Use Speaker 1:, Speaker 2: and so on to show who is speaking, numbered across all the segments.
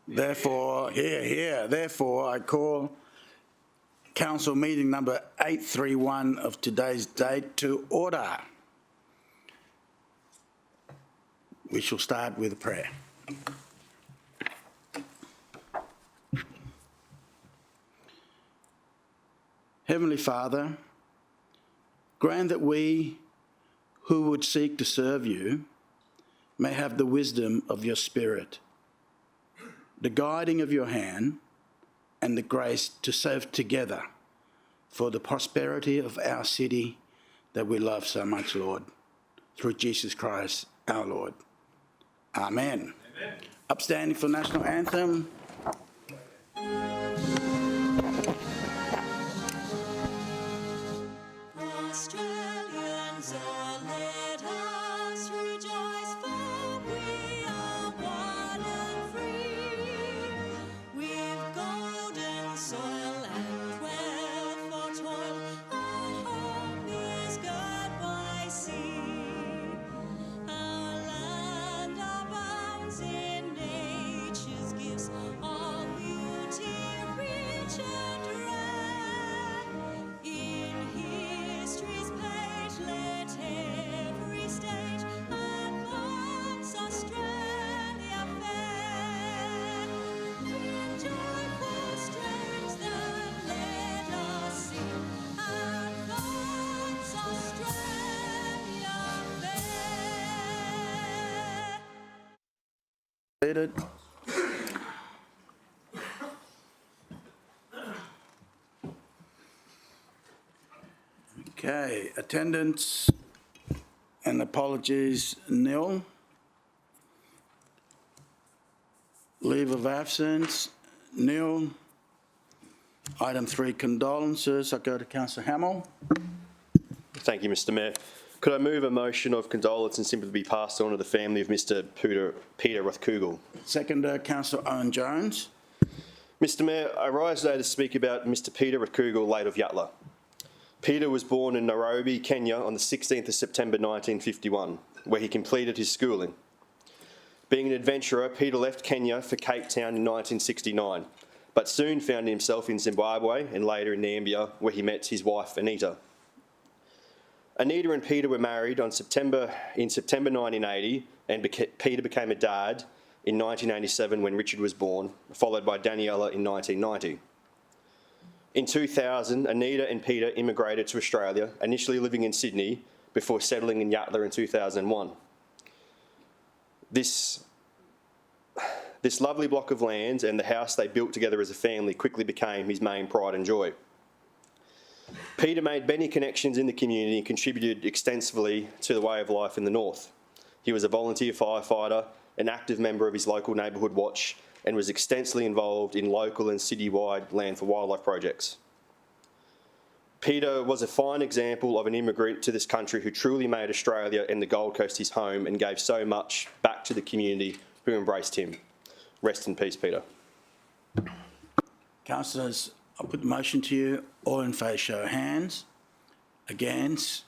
Speaker 1: Therefore, therefore I call Council meeting number 831 of today's date to order. We shall start with a prayer. Heavenly Father, grant that we who would seek to serve you may have the wisdom of your Spirit, the guiding of your hand, and the grace to serve together for the prosperity of our city that we love so much, Lord, through Jesus Christ, our Lord. Amen. Amen. Upstanding for National Anthem. Okay, attendance and apologies nil. Leave of absence nil. Item 3, condolences. I go to Councillor Hamill.
Speaker 2: Thank you, Mr. Mayor. Could I move a motion of condolence and simply be passed on to the family of Mr. Peter Rothkugel?
Speaker 1: Seconder, Councillor Owen Jones.
Speaker 2: Mr. Mayor, I rise today to speak about Mr. Peter Rothkugel, late of Yatala. Peter was born in Nairobi, Kenya on the 16th of September 1951, where he completed his schooling. Being an adventurer, Peter left Kenya for Cape Town in 1969, but soon found himself in Zimbabwe and later in Nambia, where he met his wife, Anita. Anita and Peter were married in September 1980, and Peter became a dad in 1987 when Richard was born, followed by Daniela in 1990. In 2000, Anita and Peter immigrated to Australia, initially living in Sydney, before settling in Yatala in 2001. This lovely block of land and the house they built together as a family quickly became his main pride and joy. Peter made many connections in the community and contributed extensively to the way of life in the north. He was a volunteer firefighter, an active member of his local neighbourhood watch, and was extensively involved in local and citywide land for wildlife projects. Peter was a fine example of an immigrant to this country who truly made Australia and the Gold Coast his home and gave so much back to the community who embraced him. Rest in peace, Peter.
Speaker 1: Councillors, I'll put the motion to you. All in favour, show of hands. Against,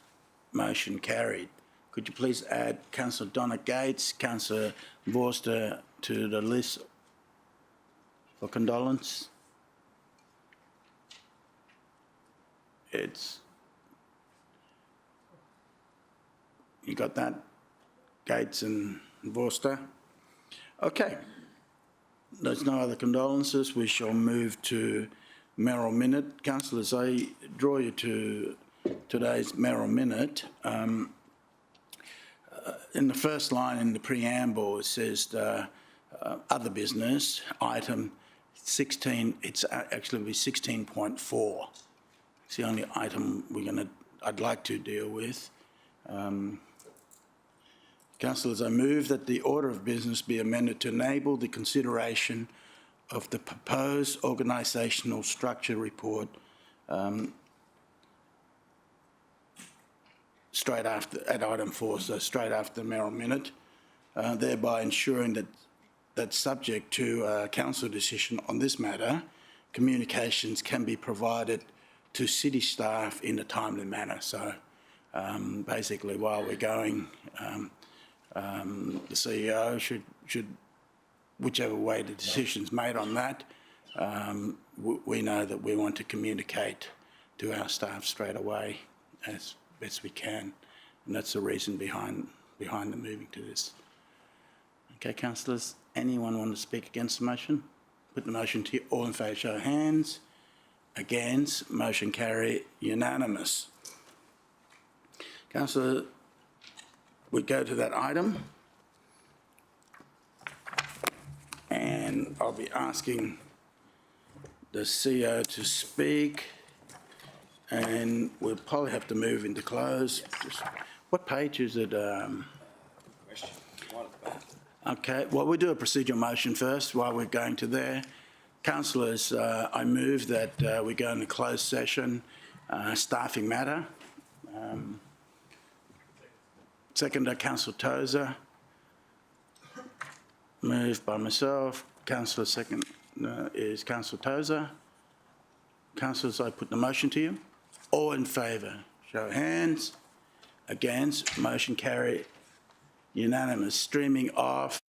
Speaker 1: motion carried. Could you please add Councillor Donna Gates, Councillor Vorster to the list for condolence? You got that, Gates and Vorster? Okay. There's no other condolences. We shall move to Mayoral Minute. Councillors, I draw you to today's Mayoral Minute. In the first line in the preamble, it says other business, item 16, it's actually be 16.4. It's the only item I'd like to deal with. Councillors, I move that the order of business be amended to enable the consideration of the proposed organisational structure report straight after, at item 4, so straight after the Mayoral Minute, thereby ensuring that subject to council decision on this matter, communications can be provided to city staff in a timely manner. So basically, while we're going, the CEO should whichever way the decision's made on that, we know that we want to communicate to our staff straight away as best we can, and that's the reason behind the moving to this. Okay, councillors, anyone want to speak against the motion? Put the motion to you. All in favour, show of hands. Against, motion carry, unanimous. Councillor, we go to that item, and I'll be asking the CEO to speak, and we'll probably have to move into close. What page is it? Okay, well, we'll do a procedural motion first while we're going to there. Councillors, I move that we go into closed session, staffing matter. Seconder, Councillor Tozer. Moved by myself. Councillor second is Councillor Tozer. Councillors, I put the motion to you. All in favour, show of hands. Against, motion carried. Unanimous. Streaming off.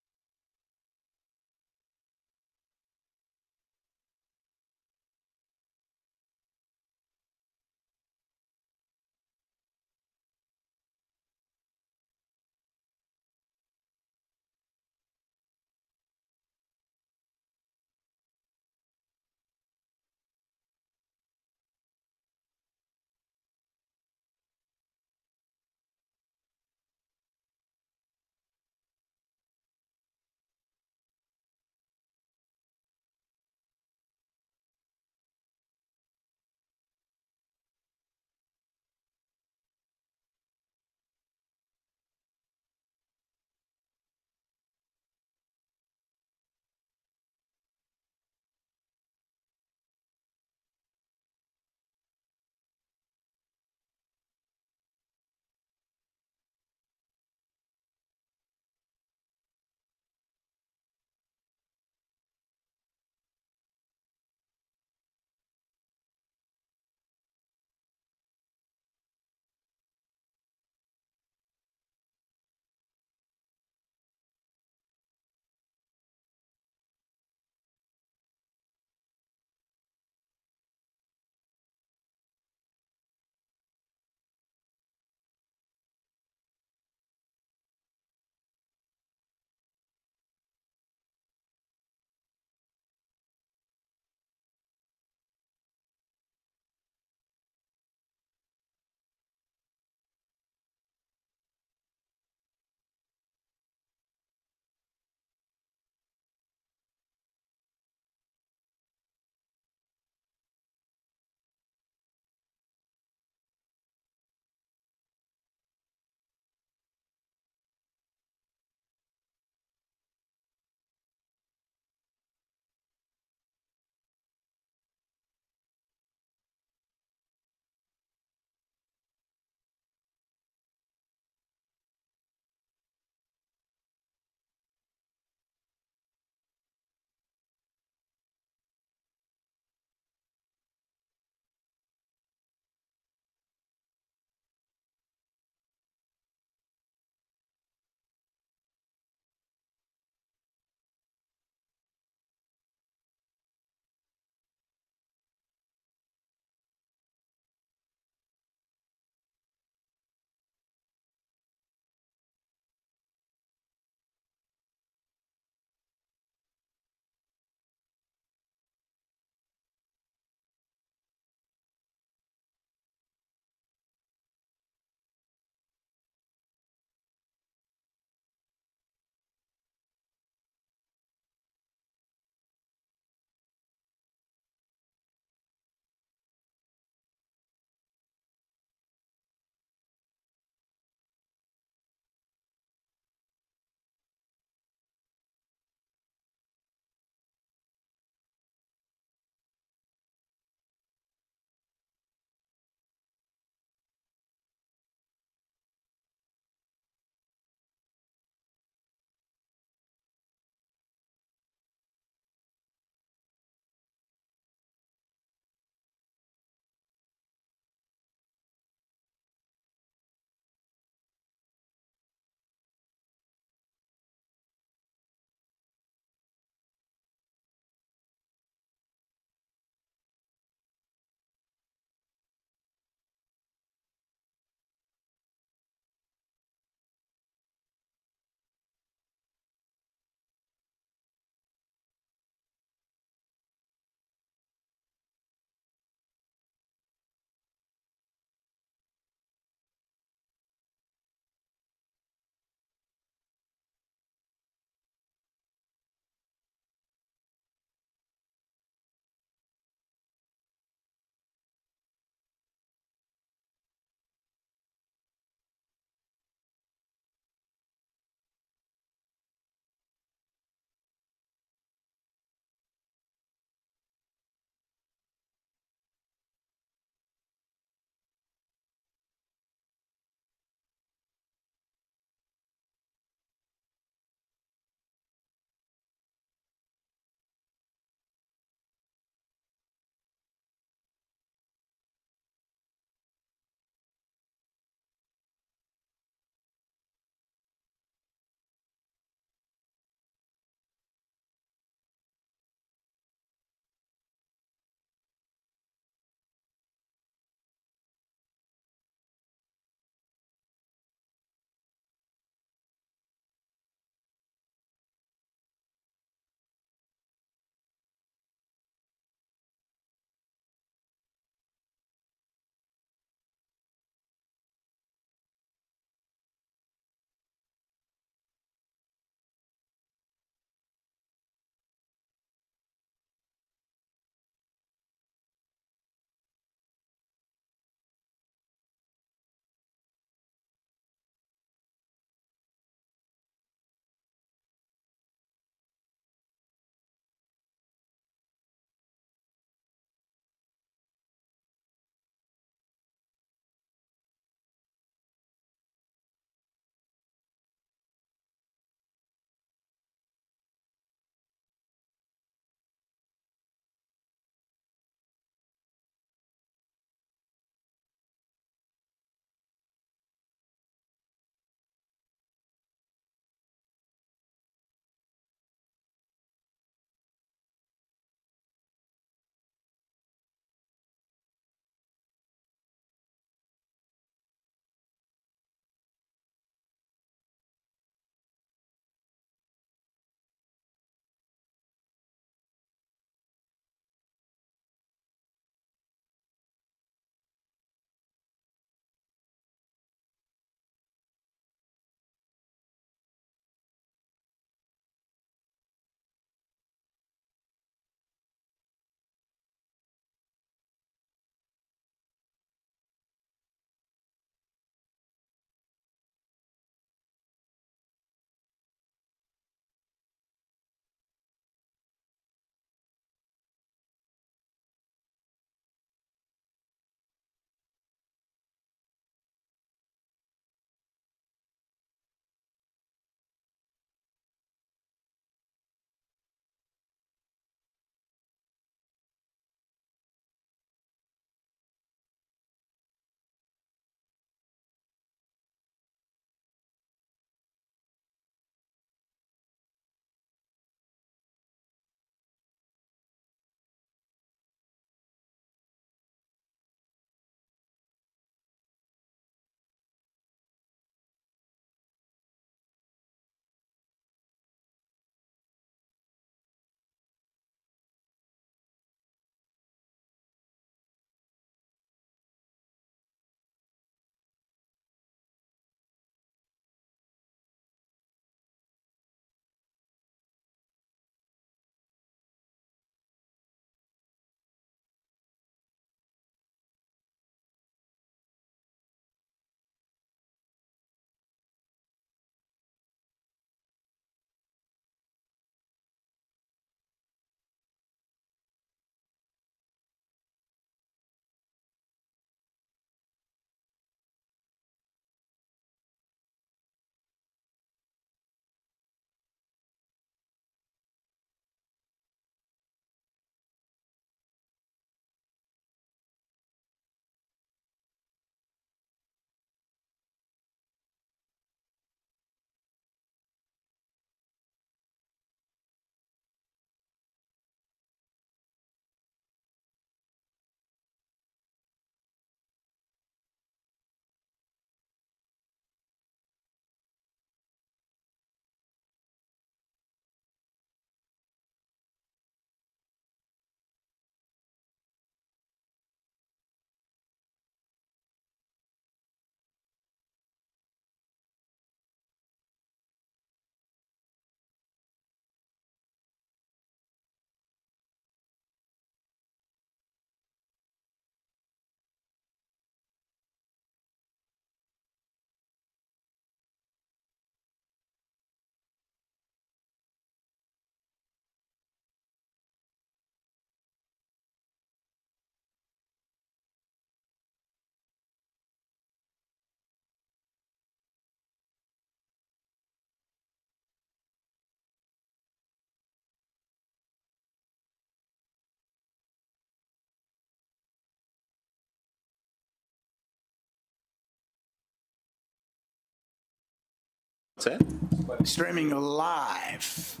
Speaker 1: Streaming live.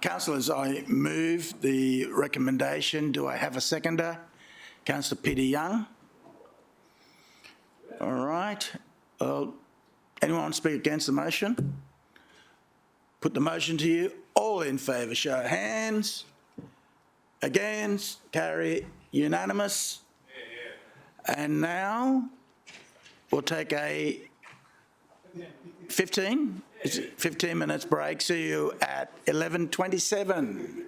Speaker 1: Councillors, I move the recommendation. Do I have a seconder? Councillor Peter Young. All right. Anyone want to speak against the motion? Put the motion to you. All in favour, show of hands. Against, carry, unanimous. And now we'll take a 15 minutes break. See you at 11:27.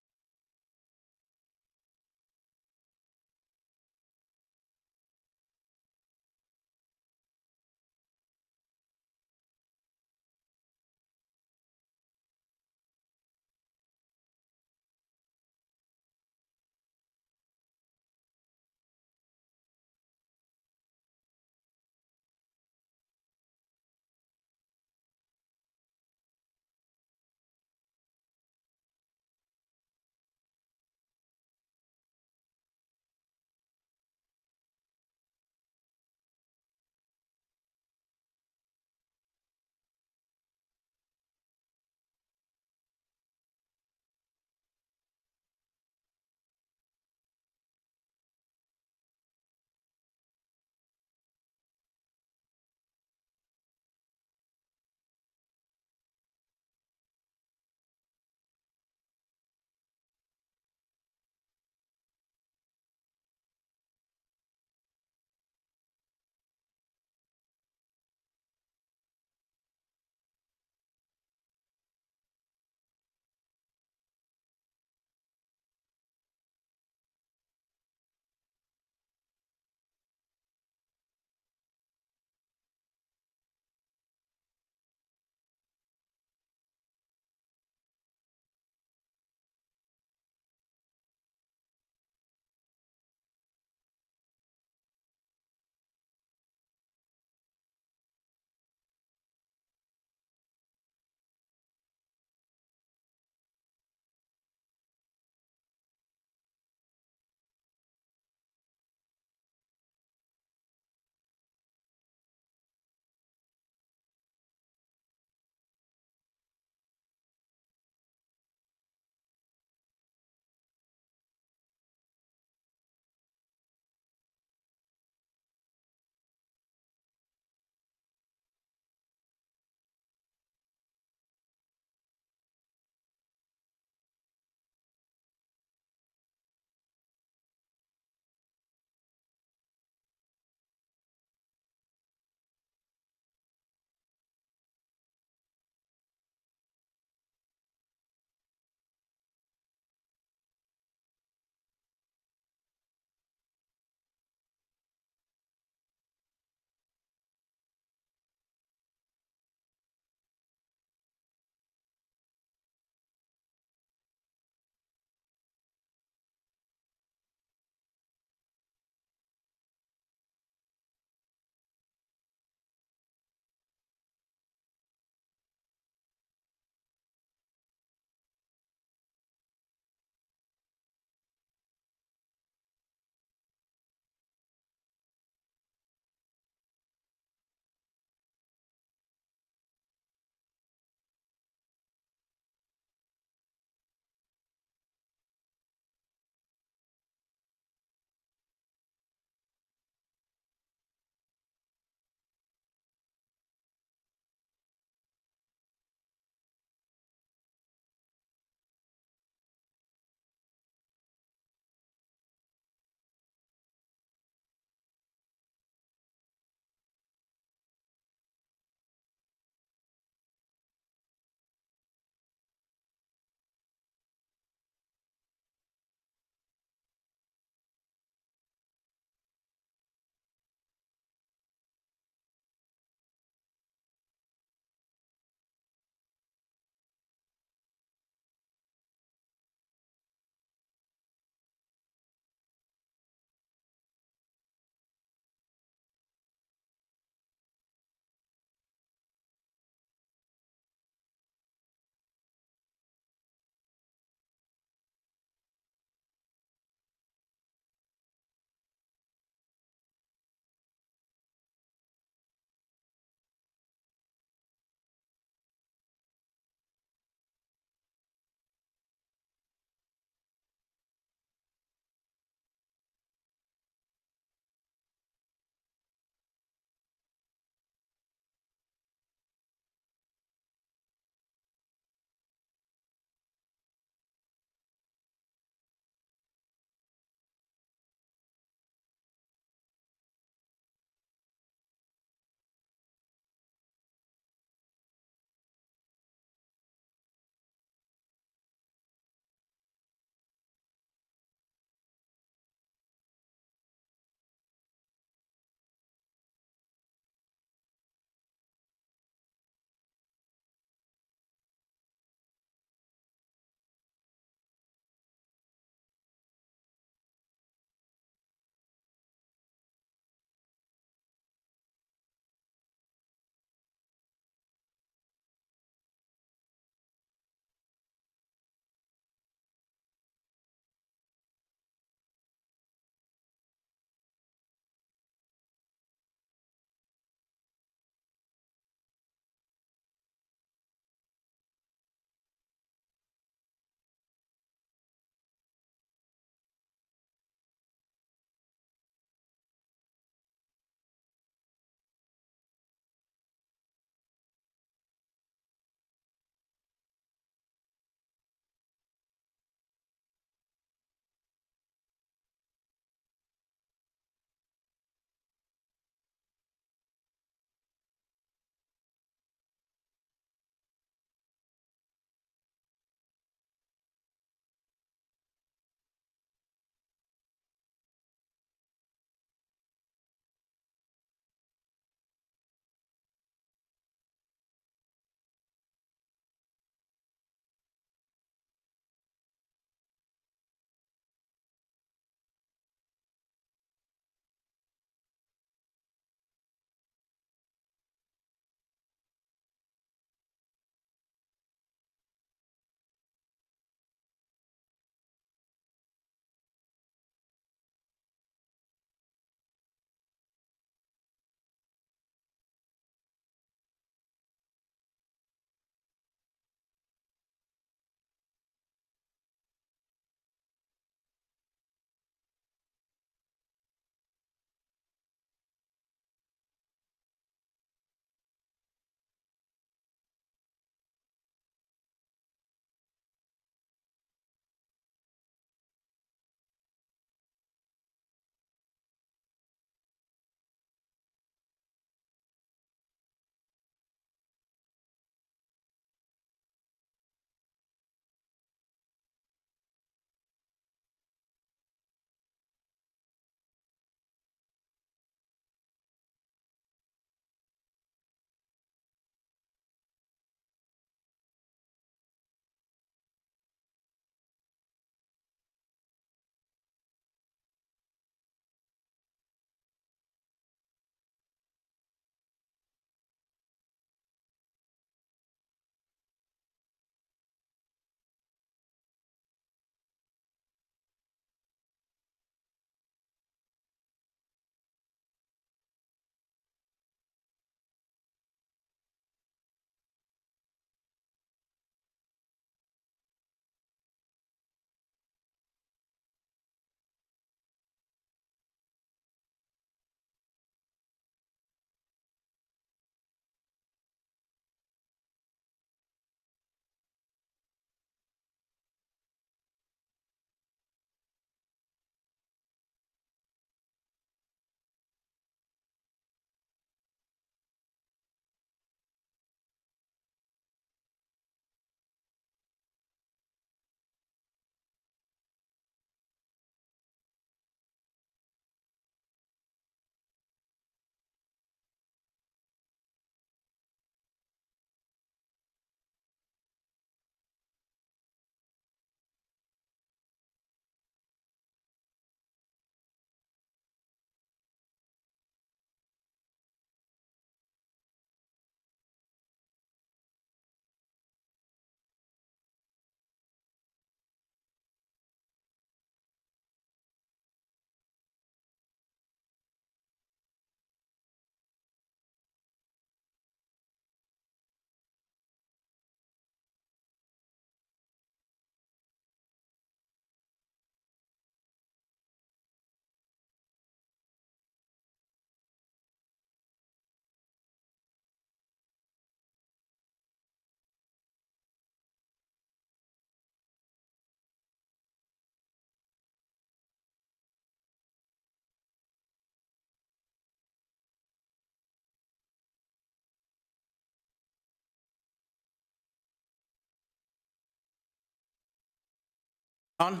Speaker 1: On?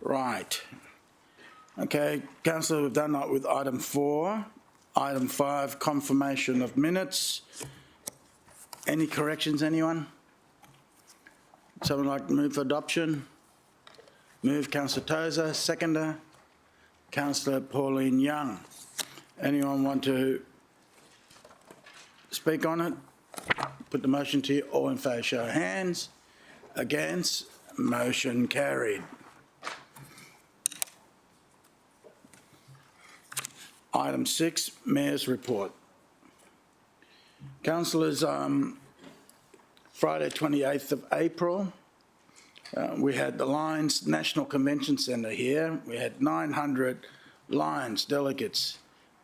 Speaker 1: Right. Okay, councillor, we've done that with item 4. Item 5, confirmation of minutes. Any corrections, anyone? Someone like to move for adoption? Move, councillor Tozer. Seconder, councillor Pauline Young. Anyone want to speak on it? Put the motion to you. All in favour, show of hands. Against, motion carried. Item 6, Mayor's Report. Councillors, Friday 28th of April, we had the Lions National Convention Centre here. We had 900 Lions delegates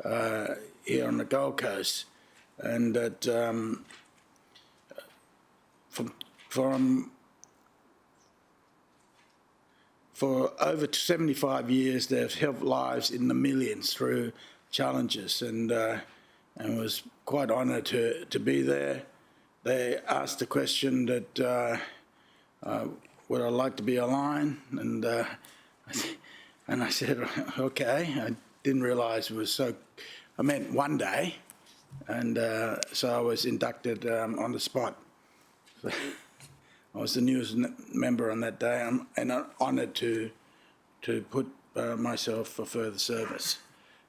Speaker 1: here on the Gold Coast. And that for over 75 years, they've helped lives in the millions through challenges, and was quite honoured to be there. They asked the question that would I like to be a lion, and I said okay. I didn't realise it was so. I meant one day, and so I was inducted on the spot. So I was the newest member on that day, and I'm honoured to put myself for further service.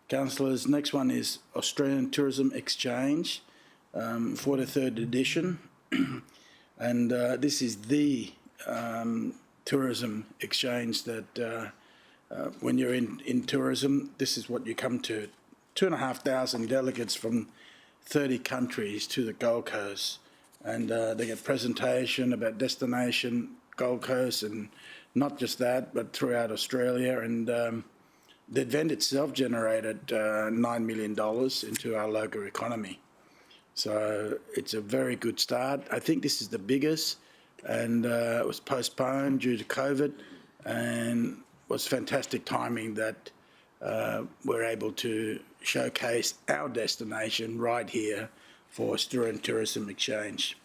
Speaker 1: Councillors, next one is Australian Tourism Exchange, 43rd edition, and this is the tourism exchange that when you're in tourism, this is what you come to. 2,500 delegates from 30 countries to the Gold Coast, and they get presentation about destination Gold Coast, and not just that, but throughout Australia. And the event itself generated $9 million into our local economy. So it's a very good start. I think this is the biggest, and it was postponed due to COVID, and was fantastic timing that we're able to showcase our destination right here for Australian Tourism Exchange.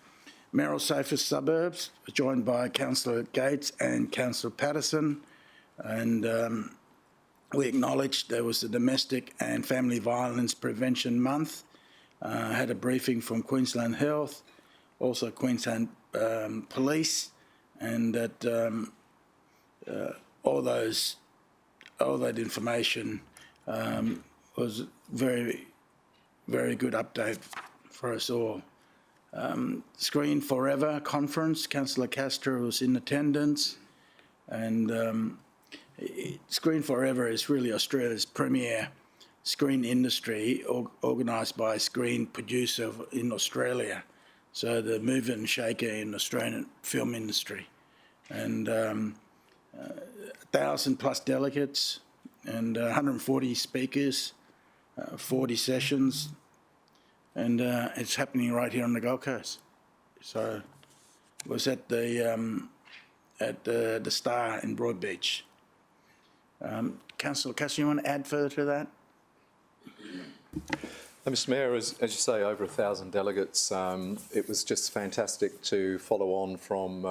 Speaker 1: Mayoral Safest Suburbs, joined by Councillor Gates and Councillor Patterson, and we acknowledged there was a Domestic and Family Violence Prevention Month. Had a briefing from Queensland Health, also Queensland Police, and that all that information was very, very good update for us all. Screen Forever conference, Councillor Castro was in attendance, and Screen Forever is really Australia's premier screen industry, organised by a screen producer in Australia. So the mover and shaker in Australian film industry, and 1,000+ delegates, and 140 speakers, 40 sessions, and it's happening right here on the Gold Coast. So it was at the Star in Broadbeach. Councillor Cassidy, you want to add further to that?
Speaker 3: Mr Mayor, as you say, over 1,000 delegates. It was just fantastic to follow on from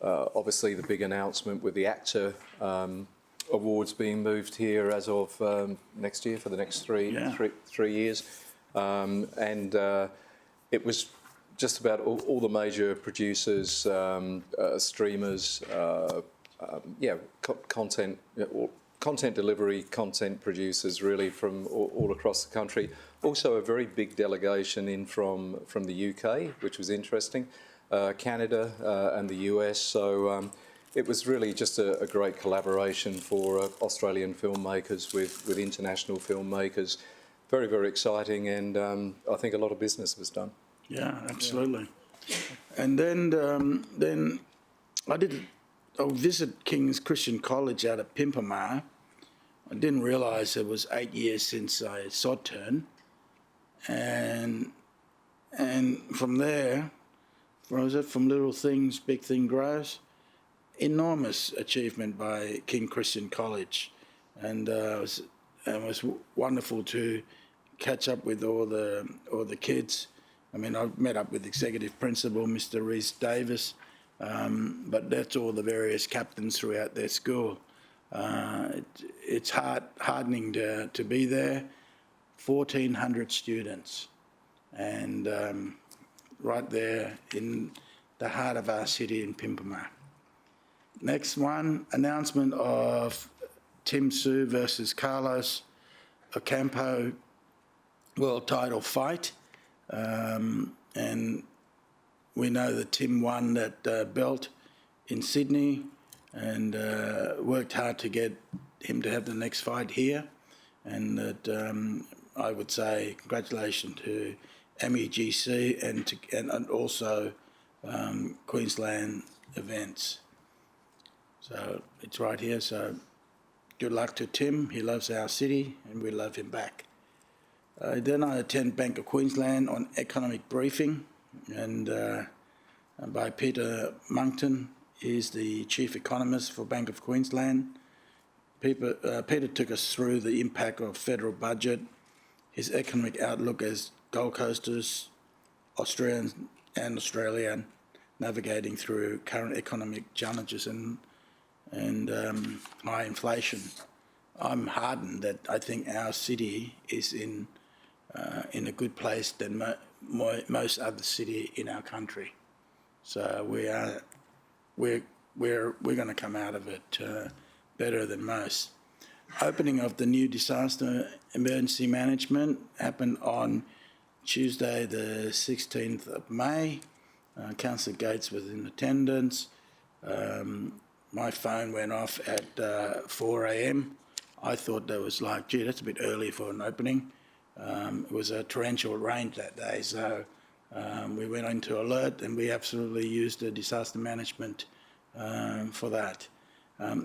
Speaker 3: obviously the big announcement with the ACTA awards being moved here as of next year for the next three years. And it was just about all the major producers, streamers, content delivery, content producers really from all across the country. Also a very big delegation in from the UK, which was interesting, Canada and the US. So it was really just a great collaboration for Australian filmmakers with international filmmakers. Very, very exciting, and I think a lot of business was done.
Speaker 1: Yeah, absolutely. Yeah. And then I'll visit King's Christian College out at Pimpamar. I didn't realise it was 8 years since I saw turn, and from there, from little things, big thing grows. Enormous achievement by King Christian College, and it was wonderful to catch up with all the kids. I mean, I met up with Executive Principal Mr. Rhys Davis, but that's all the various captains throughout their school. It's heartening to be there. 1,400 students, and right there in the heart of our city in Pimpama. Next one, announcement of Tim Su versus Carlos Ocampo world title fight. And we know that Tim won that belt in Sydney and worked hard to get him to have the next fight here. And that I would say congratulations to MEGC and also Queensland events. So it's right here. So good luck to Tim. He loves our city and we love him back. Then I attend Bank of Queensland on economic briefing, and by Peter Monkton. He's the chief economist for Bank of Queensland. Peter took us through the impact of federal budget, his economic outlook as Gold Coasters, Australians and Australia navigating through current economic challenges and high inflation. I'm heartened that I think our city is in a good place than most other city in our country. So we're going to come out of it better than most. Opening of the new disaster emergency management happened on Tuesday, the 16th of May. Councillor Gates was in attendance. My phone went off at 4 a.m. I thought that was like, gee, that's a bit early for an opening. It was a torrential rain that day, so we went into alert and we absolutely used the disaster management for that.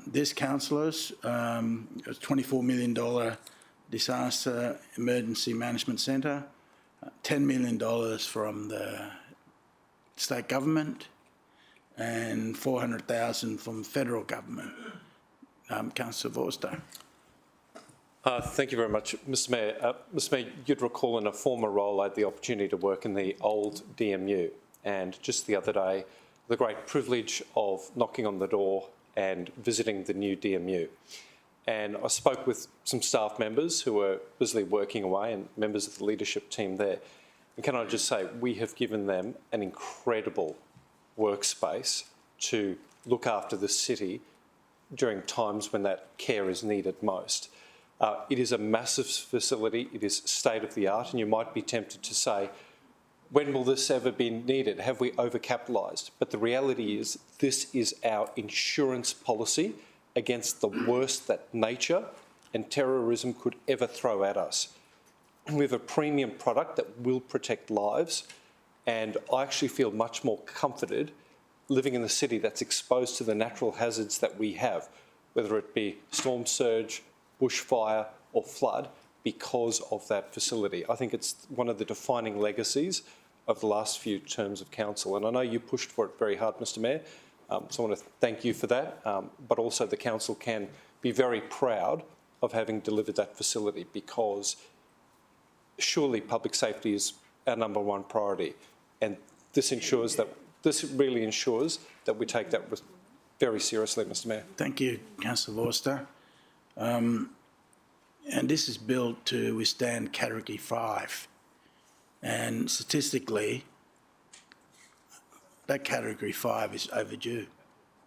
Speaker 1: This councillors, it was $24 million disaster emergency management centre, $10 million from the state government and $400,000 from federal government. Councillor Vorster.
Speaker 4: Thank you very much, Mr Mayor. Mr Mayor, you'd recall in a former role I had the opportunity to work in the old DMU, and just the other day, the great privilege of knocking on the door and visiting the new DMU. And I spoke with some staff members who were busily working away and members of the leadership team there. And can I just say, we have given them an incredible workspace to look after the city during times when that care is needed most. It is a massive facility, it is state-of-the-art, and you might be tempted to say, when will this ever be needed? Have we overcapitalised? But the reality is, this is our insurance policy against the worst that nature and terrorism could ever throw at us. We have a premium product that will protect lives, and I actually feel much more comforted living in a city that's exposed to the natural hazards that we have, whether it be storm surge, bushfire or flood, because of that facility. I think it's one of the defining legacies of the last few terms of council. And I know you pushed for it very hard, Mr Mayor, so I want to thank you for that. But also the council can be very proud of having delivered that facility, because surely public safety is our #1 priority. And this really ensures that we take that very seriously, Mr Mayor.
Speaker 1: Thank you, Councillor Vorster. And this is built to withstand Category 5. And statistically, that Category 5 is overdue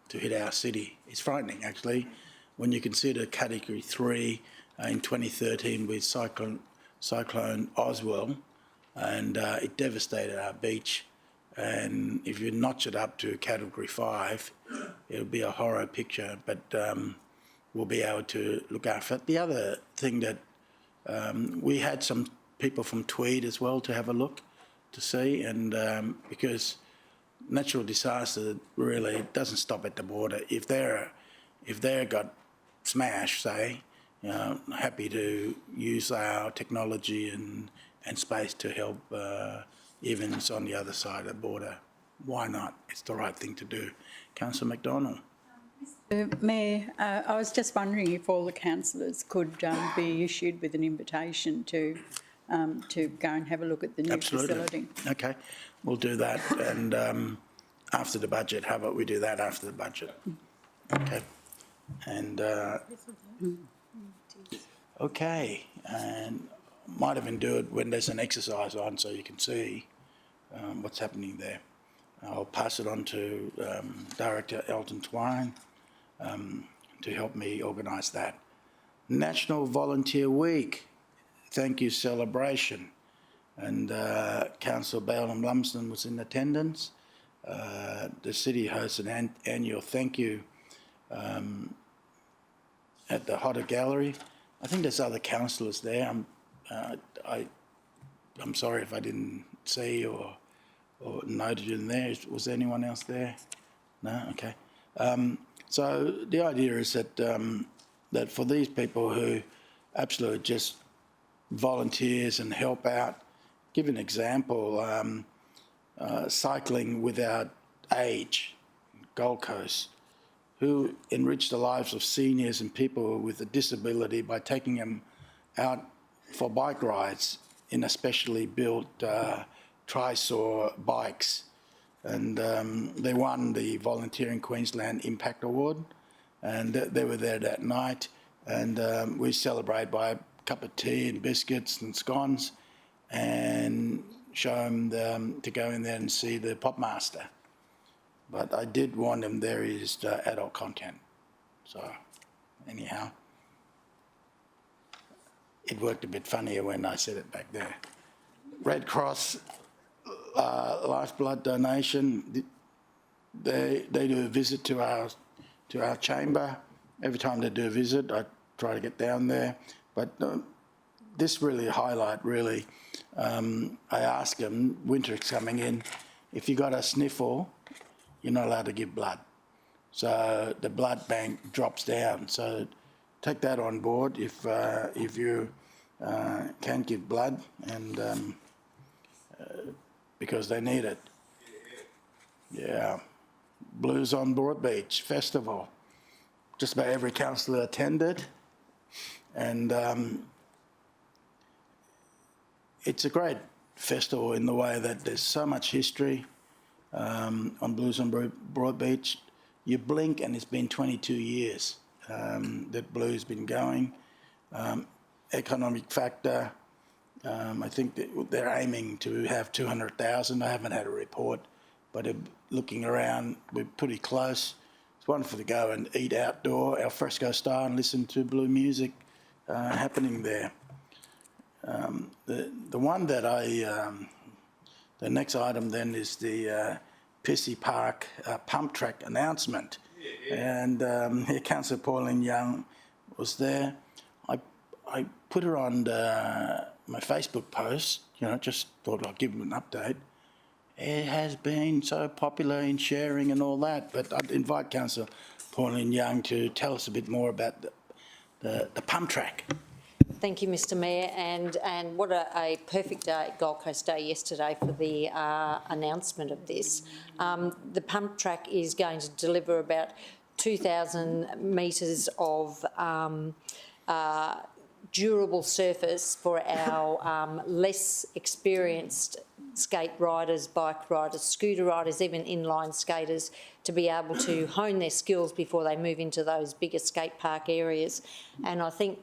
Speaker 1: to hit our city. It's frightening, actually, when you consider Category 3 in 2013 with Cyclone Oswell, and it devastated our beach. And if you notch it up to Category 5, it'll be a horror picture, but we'll be able to look after it. The other thing that we had some people from Tweed as well to have a look to see, and because natural disaster really doesn't stop at the border. If they're got smashed, say, happy to use our technology and space to help even if it's on the other side of the border. Why not? It's the right thing to do. Councillor McDonald.
Speaker 5: Mayor, I was just wondering if all the councillors could be issued with an invitation to go and have a look at the new facility.
Speaker 1: Okay, we'll do that. And after the budget. How about we do that after the budget? Okay. And, okay, and might even do it when there's an exercise on so you can see what's happening there. I'll pass it on to Director Elton Twine to help me organise that. National Volunteer Week, thank you celebration. And Councillor Bale Lumsden was in attendance. The city hosts an annual thank you at the Hodder Gallery. I think there's other councillors there. I'm sorry if I didn't see or noted in there. Was anyone else there? No? Okay. So the idea is that that for these people who absolutely just volunteers and help out, give an example, Cycling Without Age, Gold Coast, who enrich the lives of seniors and people with a disability by taking them out for bike rides in a specially built Trisaur bikes. And they won the Volunteering Queensland Impact Award, and they were there that night, and we celebrate by a cup of tea and biscuits and scones and show them to go in there and see the Pop Master. But I did warn them there is adult content. So anyhow, it worked a bit funnier when I said it back there. Red Cross lifeblood donation, they do a visit to our chamber. Every time they do a visit, I try to get down there. But this really I ask them, winter's coming in, if you got a sniffle, you're not allowed to give blood. So the blood bank drops down. So take that on board if you can give blood, and because they need it. Yeah. Blues on Broadbeach Festival. Just about every councillor attended, and it's a great festival in the way that there's so much history on Blues on Broadbeach. You blink and it's been 22 years that Blues been going. Economic factor, I think that they're aiming to have 200,000. I haven't had a report, but looking around, we're pretty close. It's wonderful to go and eat outdoor, al fresco style, and listen to blue music happening there. The one that the next item then is the Pissy Park pump track announcement. And Councillor Pauline Young was there. I put her on my Facebook post, just thought I'd give them an update. It has been so popular in sharing and all that, but I'd invite Councillor Pauline Young to tell us a bit more about the pump track.
Speaker 6: Thank you, Mr Mayor, and what a perfect day, Gold Coast Day yesterday for the announcement of this. The pump track is going to deliver about 2,000 metres of durable surface for our less experienced skate riders, bike riders, scooter riders, even inline skaters, to be able to hone their skills before they move into those bigger skate park areas. And I think,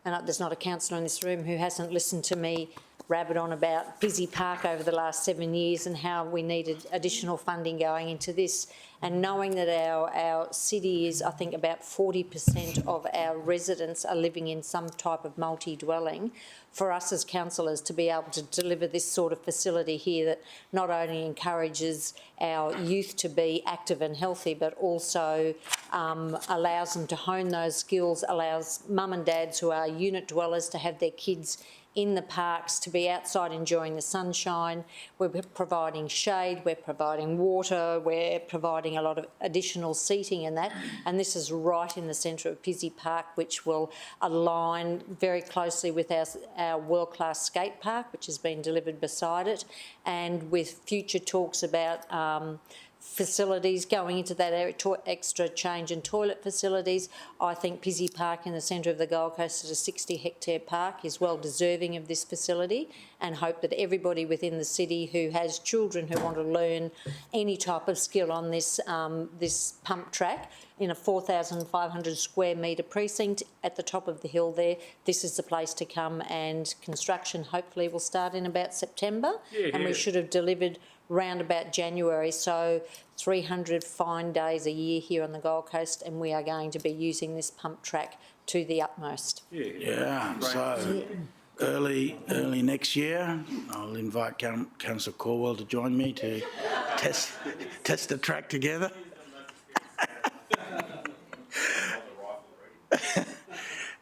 Speaker 6: and there's not a councillor in this room who hasn't listened to me rabbit on about Pissy Park over the last 7 years and how we needed additional funding going into this. And knowing that our city is, I think, about 40% of our residents are living in some type of multi-dwelling, for us as councillors to be able to deliver this sort of facility here that not only encourages our youth to be active and healthy, but also allows them to hone those skills, allows mum and dads who are unit dwellers to have their kids in the parks, to be outside enjoying the sunshine. We're providing shade, we're providing water, we're providing a lot of additional seating and that, and this is right in the centre of Pissy Park, which will align very closely with our world-class skate park, which has been delivered beside it, and with future talks about facilities going into that area, extra change and toilet facilities. I think Pizzey Park in the centre of the Gold Coast at a 60-hectare park is well deserving of this facility, and hope that everybody within the city who has children who want to learn any type of skill on this this pump track in a 4,500 square metre precinct at the top of the hill there, this is the place to come, and construction hopefully will start in about September, and we should have delivered round about January, so 300 fine days a year here on the Gold Coast, and we are going to be using this pump track to the utmost.
Speaker 1: Yeah, so early next year, I'll invite Councillor Corwell to join me to test the track together.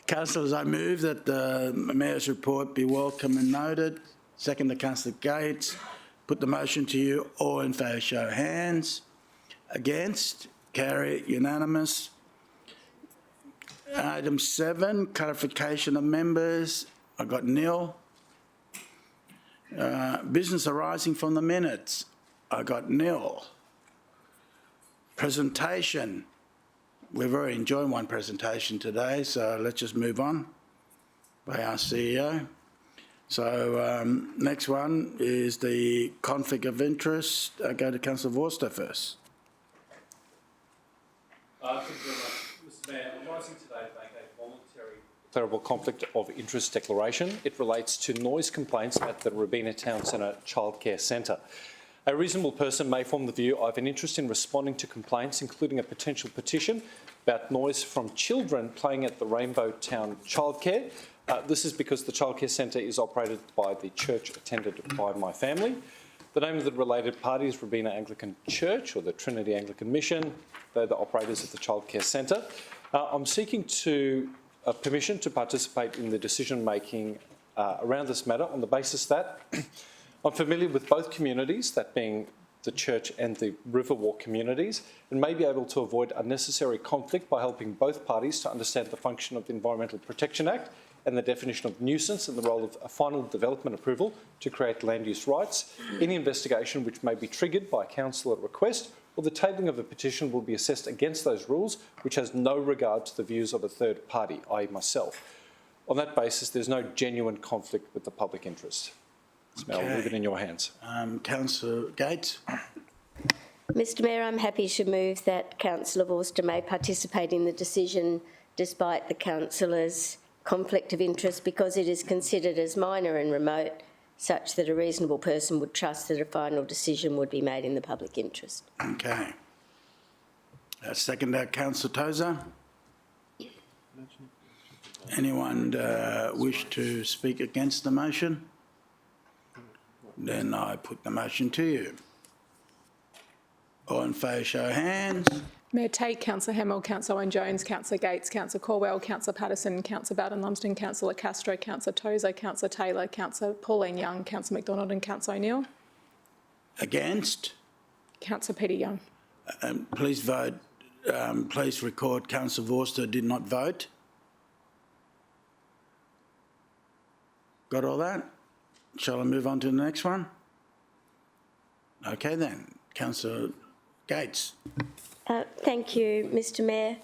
Speaker 1: Councillors, I move that the Mayor's report be welcome and noted. Second to Councillor Gates. Put the motion to you. All in favour, show hands. Against? Carry it, unanimous. Item 7, clarification of members. I got nil. Business arising from the minutes. I got nil. Presentation. We've already enjoyed one presentation today, so let's just move on by our CEO. So next one is the conflict of interest. I go to Councillor Vorster first.
Speaker 4: Thank you very much, Mr. Mayor. I'm rising today to make a voluntary declarable conflict of interest declaration. It relates to noise complaints at the Robina Town Centre Childcare Centre. A reasonable person may form the view I have an interest in responding to complaints, including a potential petition about noise from children playing at the Rainbow Town Childcare. This is because the childcare centre is operated by the church attended by my family. The name of the related party is Robina Anglican Church or the Trinity Anglican Mission. They're the operators of the childcare centre. I'm seeking permission to participate in the decision-making around this matter on the basis that I'm familiar with both communities, that being the church and the Riverwalk communities, and may be able to avoid unnecessary conflict by helping both parties to understand the function of the Environmental Protection Act and the definition of nuisance and the role of a final development approval to create land use rights. Any investigation which may be triggered by council at request or the tabling of a petition will be assessed against those rules, which has no regard to the views of a third party, i.e. myself. On that basis, there's no genuine conflict with the public interest. I'll leave it in your hands.
Speaker 1: Councillor Gates.
Speaker 7: Mr Mayor, I'm happy to move that Councillor Vorster may participate in the decision despite the councillor's conflict of interest because it is considered as minor and remote, such that a reasonable person would trust that a final decision would be made in the public interest.
Speaker 1: Okay. Second, Councillor Tozer. Anyone wish to speak against the motion? Then I put the motion to you. All in favour, show hands.
Speaker 8: Mayor Tate, Councillor Hamill, Councillor Owen-Jones, Councillor Gates, Councillor Corwell, Councillor Patterson, Councillor Bowden-Lumsden, Councillor Castro, Councillor Tozer, Councillor Taylor, Councillor Pauline Young, Councillor McDonald and Councillor O'Neill.
Speaker 1: Against?
Speaker 8: Councillor Peter Young.
Speaker 1: Please vote. Please record Councillor Vorster did not vote. Got all that? Shall I move on to the next one? Okay then. Councillor Gates.
Speaker 7: Thank you, Mr Mayor.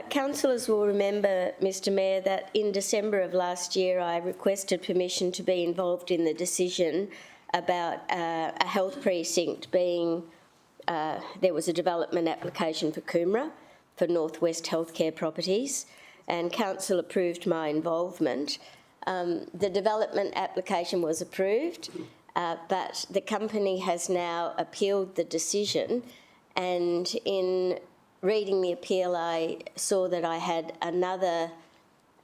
Speaker 7: Councillors will remember, Mr Mayor, that in December of last year I requested permission to be involved in the decision about a health precinct being, there was a development application for Coomera for Northwest Healthcare Properties, and Council approved my involvement. The development application was approved, but the company has now appealed the decision, and in reading the appeal I saw that I had another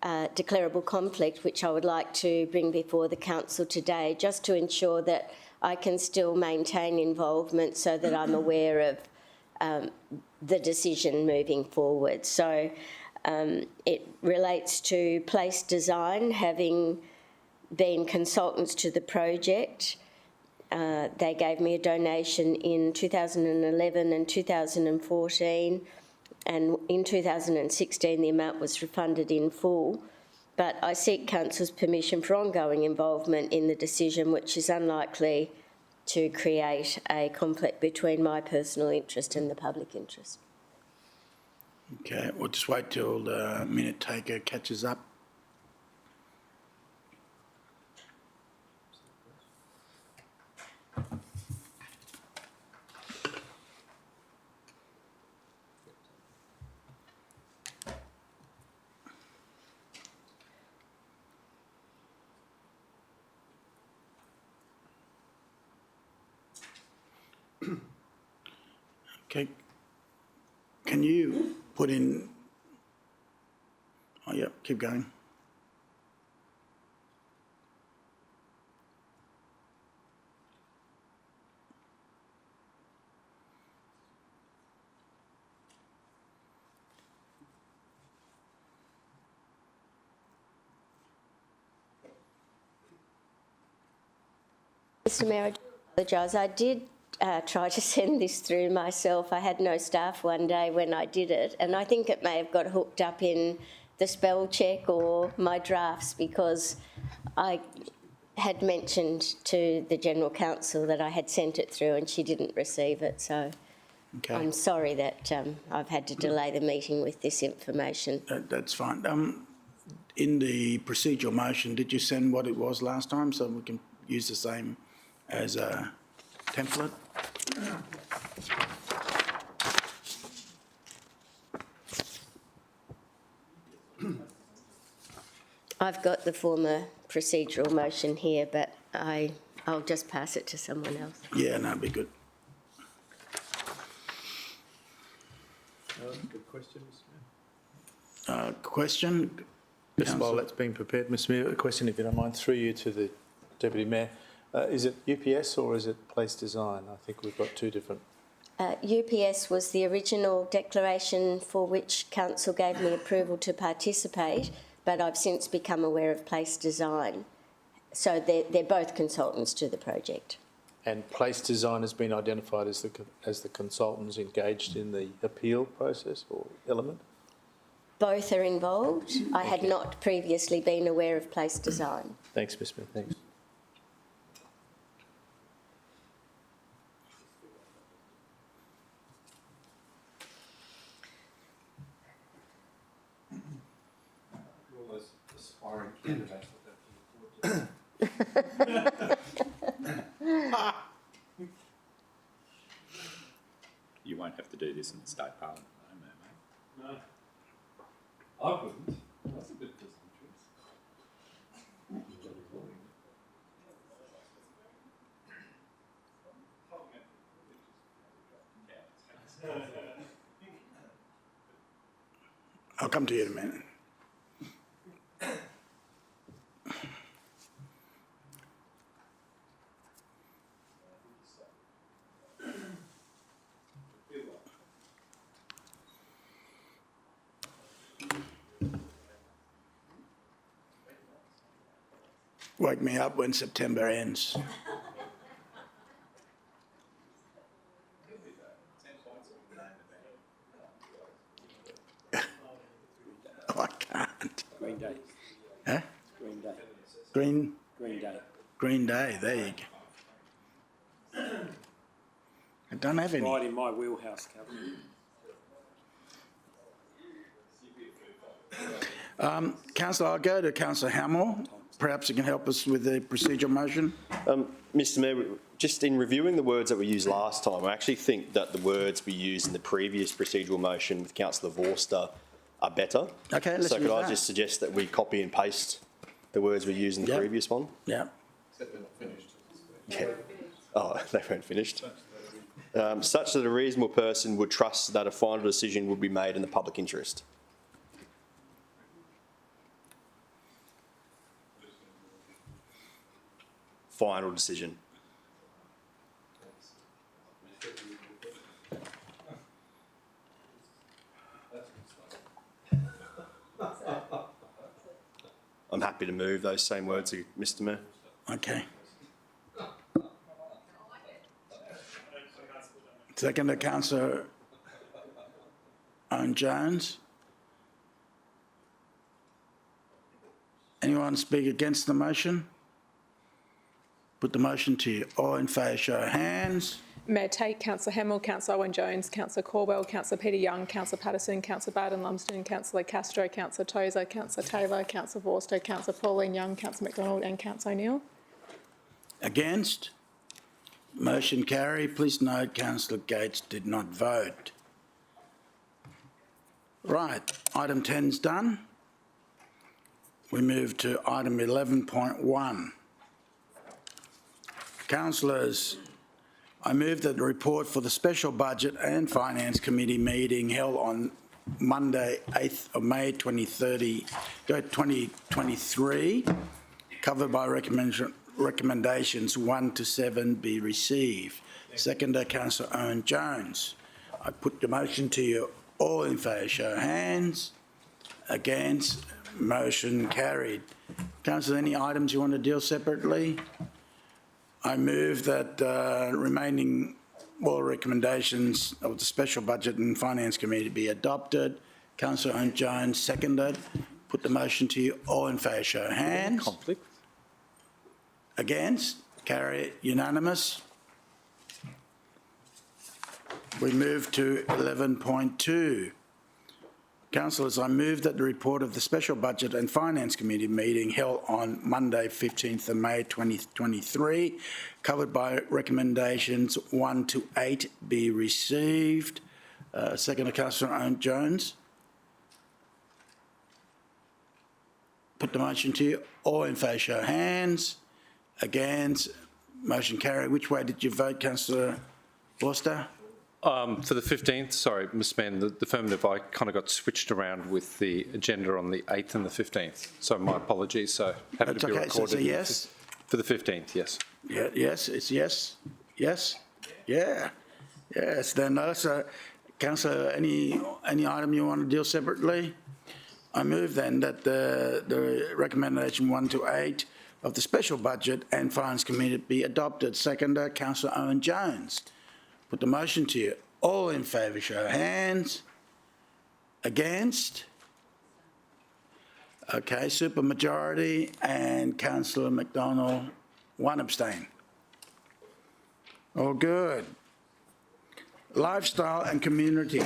Speaker 7: declarable conflict which I would like to bring before the council today, just to ensure that I can still maintain involvement so that I'm aware of the decision moving forward. So it relates to Place Design having been consultants to the project. They gave me a donation in 2011 and 2014, and in 2016 the amount was refunded in full. But I seek Council's permission for ongoing involvement in the decision, which is unlikely to create a conflict between my personal interest and the public interest.
Speaker 1: Okay, we'll just wait till the minute taker catches up. Okay, can you put in, oh yeah, keep going.
Speaker 7: Mr Mayor, I do apologise. I did try to send this through myself. I had no staff one day when I did it, and I think it may have got hooked up in the spell check or my drafts, because I had mentioned to the General Counsel that I had sent it through and she didn't receive it. So
Speaker 1: Okay.
Speaker 7: I'm sorry that I've had to delay the meeting with this information.
Speaker 1: That's fine. In the procedural motion, did you send what it was last time so we can use the same as a template?
Speaker 7: I've got the former procedural motion here, but I'll just pass it to someone else.
Speaker 1: Yeah, no, it'd be good.
Speaker 9: Good question, Mr Mayor.
Speaker 1: Question?
Speaker 9: Just while
Speaker 1: Councillor?
Speaker 9: that's being prepared, Mr Mayor, a question, if you don't mind, through you to the Deputy Mayor. Is it UPS or is it Place Design? I think we've got two different.
Speaker 7: UPS was the original declaration for which Council gave me approval to participate, but I've since become aware of Place Design. So they're both consultants to the project.
Speaker 9: And Place Design has been identified as the consultants engaged in the appeal process or element?
Speaker 7: Both are involved. I had not previously been aware of Place Design.
Speaker 9: Thanks, Mr Mayor. Thanks.
Speaker 3: All those aspiring candidates
Speaker 10: You won't have to do this in the state parliament, though, mate.
Speaker 3: No, I wouldn't. That's a bit presumptuous.
Speaker 1: I'll come to you in a minute. Wake me up when September ends. Oh, I can't.
Speaker 10: Green Day.
Speaker 1: Huh?
Speaker 10: Green Day.
Speaker 1: Green
Speaker 10: Green Day.
Speaker 1: Green Day, there you go. I don't have any.
Speaker 10: Right in my wheelhouse, Calvin.
Speaker 1: Councillor, I'll go to Councillor Hamill. Perhaps you can help us with the procedural motion.
Speaker 2: Mr Mayor, just in reviewing the words that we used last time, I actually think that the words we used in the previous procedural motion with Councillor Vorster are better.
Speaker 1: Okay, let's
Speaker 2: So could
Speaker 1: use
Speaker 2: I
Speaker 1: that.
Speaker 2: just suggest that we copy and paste the words we used in the
Speaker 1: Yep.
Speaker 2: previous one?
Speaker 1: Yeah.
Speaker 3: Except they're not finished.
Speaker 2: Yeah. Oh, they weren't finished. Such that a reasonable person would trust that a final decision would be made in the public interest. Final decision. I'm happy to move those same words, Mr Mayor.
Speaker 1: Okay. Second to Councillor Owen Jones. Anyone speak against the motion? Put the motion to you. All in favour, show of hands.
Speaker 8: Mayor Tate, Councillor Hamill, Councillor Owen-Jones, Councillor Caldwell, Councillor Peter Young, Councillor Patterson, Councillor Baden-Lumsden, Councillor Castro, Councillor Tozer, Councillor Taylor, Councillor Vorster, Councillor Pauline Young, Councillor McDonald and Councillor O'Neill.
Speaker 1: Against? Motion carried. Please note Councillor Gates did not vote. Right, item 10's done. We move to item 11.1. Councillors, I move that the report for the Special Budget and Finance Committee meeting held on Monday, 8th of May 2023, covered by recommendations 1 to 7 be received. Seconder, Councillor Owen-Jones. I put the motion to you. All in favour, show of hands. Against? Motion carried. Councillor, any items you want to deal separately? I move that remaining all recommendations of the Special Budget and Finance Committee be adopted. Councillor Owen-Jones seconded. Put the motion to you. All in favour, show of hands.
Speaker 4: Conflict.
Speaker 1: Against? Carry unanimous. We move to 11.2. Councillors, I move that the report of the Special Budget and Finance Committee meeting held on Monday, 15th of May 2023, covered by recommendations 1 to 8 be received. Seconder, Councillor Owen-Jones. Put the motion to you. All in favour, show of hands. Against? Motion carried. Which way did you vote, Councillor Vorster?
Speaker 4: For the 15th, sorry, Mr Mayor, the affirmative, I kind of got switched around with the agenda on the 8th and the 15th. So my apologies. So happy
Speaker 1: That's
Speaker 4: to be
Speaker 1: okay.
Speaker 4: recorded.
Speaker 1: So it's a yes?
Speaker 4: For the 15th, yes.
Speaker 1: Yeah, yes, it's yes. Yes? Yeah. Yes, then Councillor, any item you want to deal separately? I move then that the recommendation 1 to 8 of the Special Budget and Finance Committee be adopted. Seconder, Councillor Owen-Jones. Put the motion to you. All in favour, show of hands. Against? Okay, super majority, and Councillor McDonald, 1 abstain. All good. Lifestyle and community.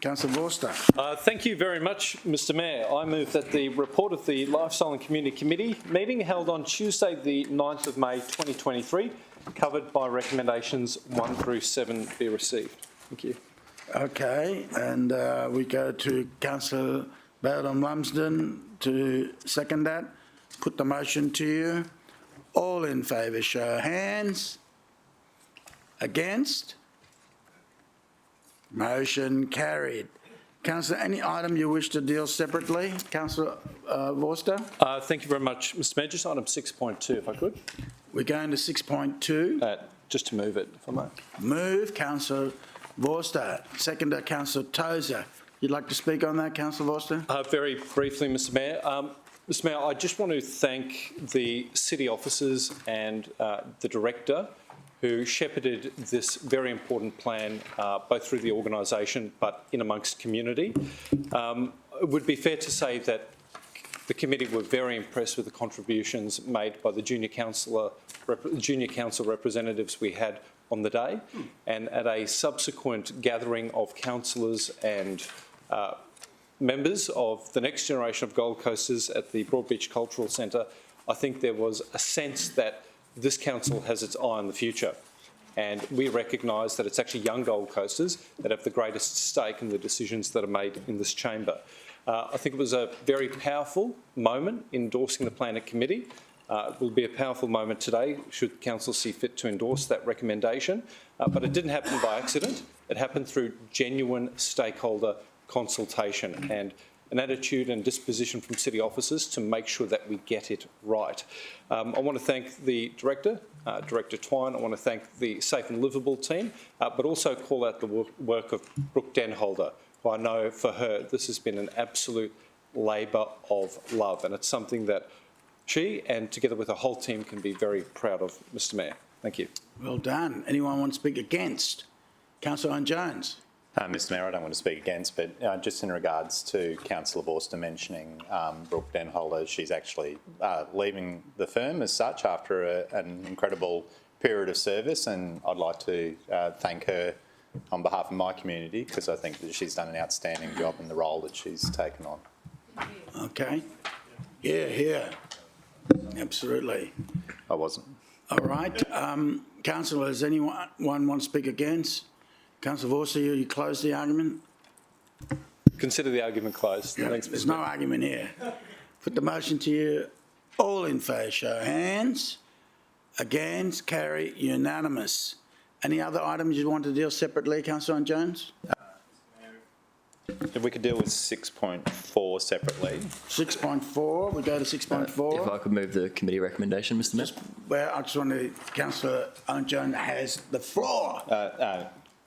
Speaker 1: Councillor Vorster.
Speaker 4: Thank you very much, Mr Mayor. I move that the report of the Lifestyle and Community Committee meeting held on Tuesday the 9th of May 2023, covered by recommendations 1 through 7 be received. Thank you.
Speaker 1: Okay, and we go to Councillor Baden-Lumsden to second that. Put the motion to you. All in favour, show of hands. Against? Motion carried. Councillor, any item you wish to deal separately? Councillor Vorster?
Speaker 4: Thank you very much, Mr Mayor. Just item 6.2, if I could.
Speaker 1: We're going to 6.2.
Speaker 4: Just to move it, if I may.
Speaker 1: Move, Councillor Vorster. Seconder, Councillor Tozer. You'd like to speak on that, Councillor Vorster?
Speaker 4: Very briefly, Mr Mayor. Mr Mayor, I just want to thank the city officers and the director who shepherded this very important plan, both through the organisation but in amongst community. It would be fair to say that the committee were very impressed with the contributions made by the junior council representatives we had on the day, and at a subsequent gathering of councillors and members of the next generation of Gold Coasters at the Broadbeach Cultural Centre, I think there was a sense that this council has its eye on the future, and we recognise that it's actually young Gold Coasters that have the greatest stake in the decisions that are made in this chamber. I think it was a very powerful moment endorsing the plan at committee. It will be a powerful moment today should council see fit to endorse that recommendation, but it didn't happen by accident. It happened through genuine stakeholder consultation and an attitude and disposition from city officers to make sure that we get it right. I want to thank the Director, Director Twine. I want to thank the Safe and Livable team, but also call out the work of Brooke Denholder, who I know for her this has been an absolute labour of love, and it's something that she and together with her whole team can be very proud of, Mr Mayor. Thank you.
Speaker 1: Well done. Anyone want to speak against? Councillor Owen-Jones.
Speaker 10: Mr Mayor, I don't want to speak against, but just in regards to Councillor Vorster mentioning Brooke Denholder, she's actually leaving the firm as such after an incredible period of service, and I'd like to thank her on behalf of my community because I think that she's done an outstanding job in the role that she's taken on.
Speaker 1: Okay. Yeah. Absolutely.
Speaker 10: I wasn't.
Speaker 1: All right. Councillor, does anyone want to speak against? Councillor Vorster, you close the argument?
Speaker 4: Consider the argument closed. Thanks,
Speaker 1: There's
Speaker 4: Mr.
Speaker 1: no argument here. Put the motion to you. All in favour, show of hands. Against, carry, unanimous. Any other items you want to deal separately, Councillor Jones?
Speaker 10: If we could deal with 6.4 separately.
Speaker 1: 6.4, we go to 6.4.
Speaker 11: If I could move the committee recommendation, Mr Mayor.
Speaker 1: Well, I just want to, Councillor Jones has the floor.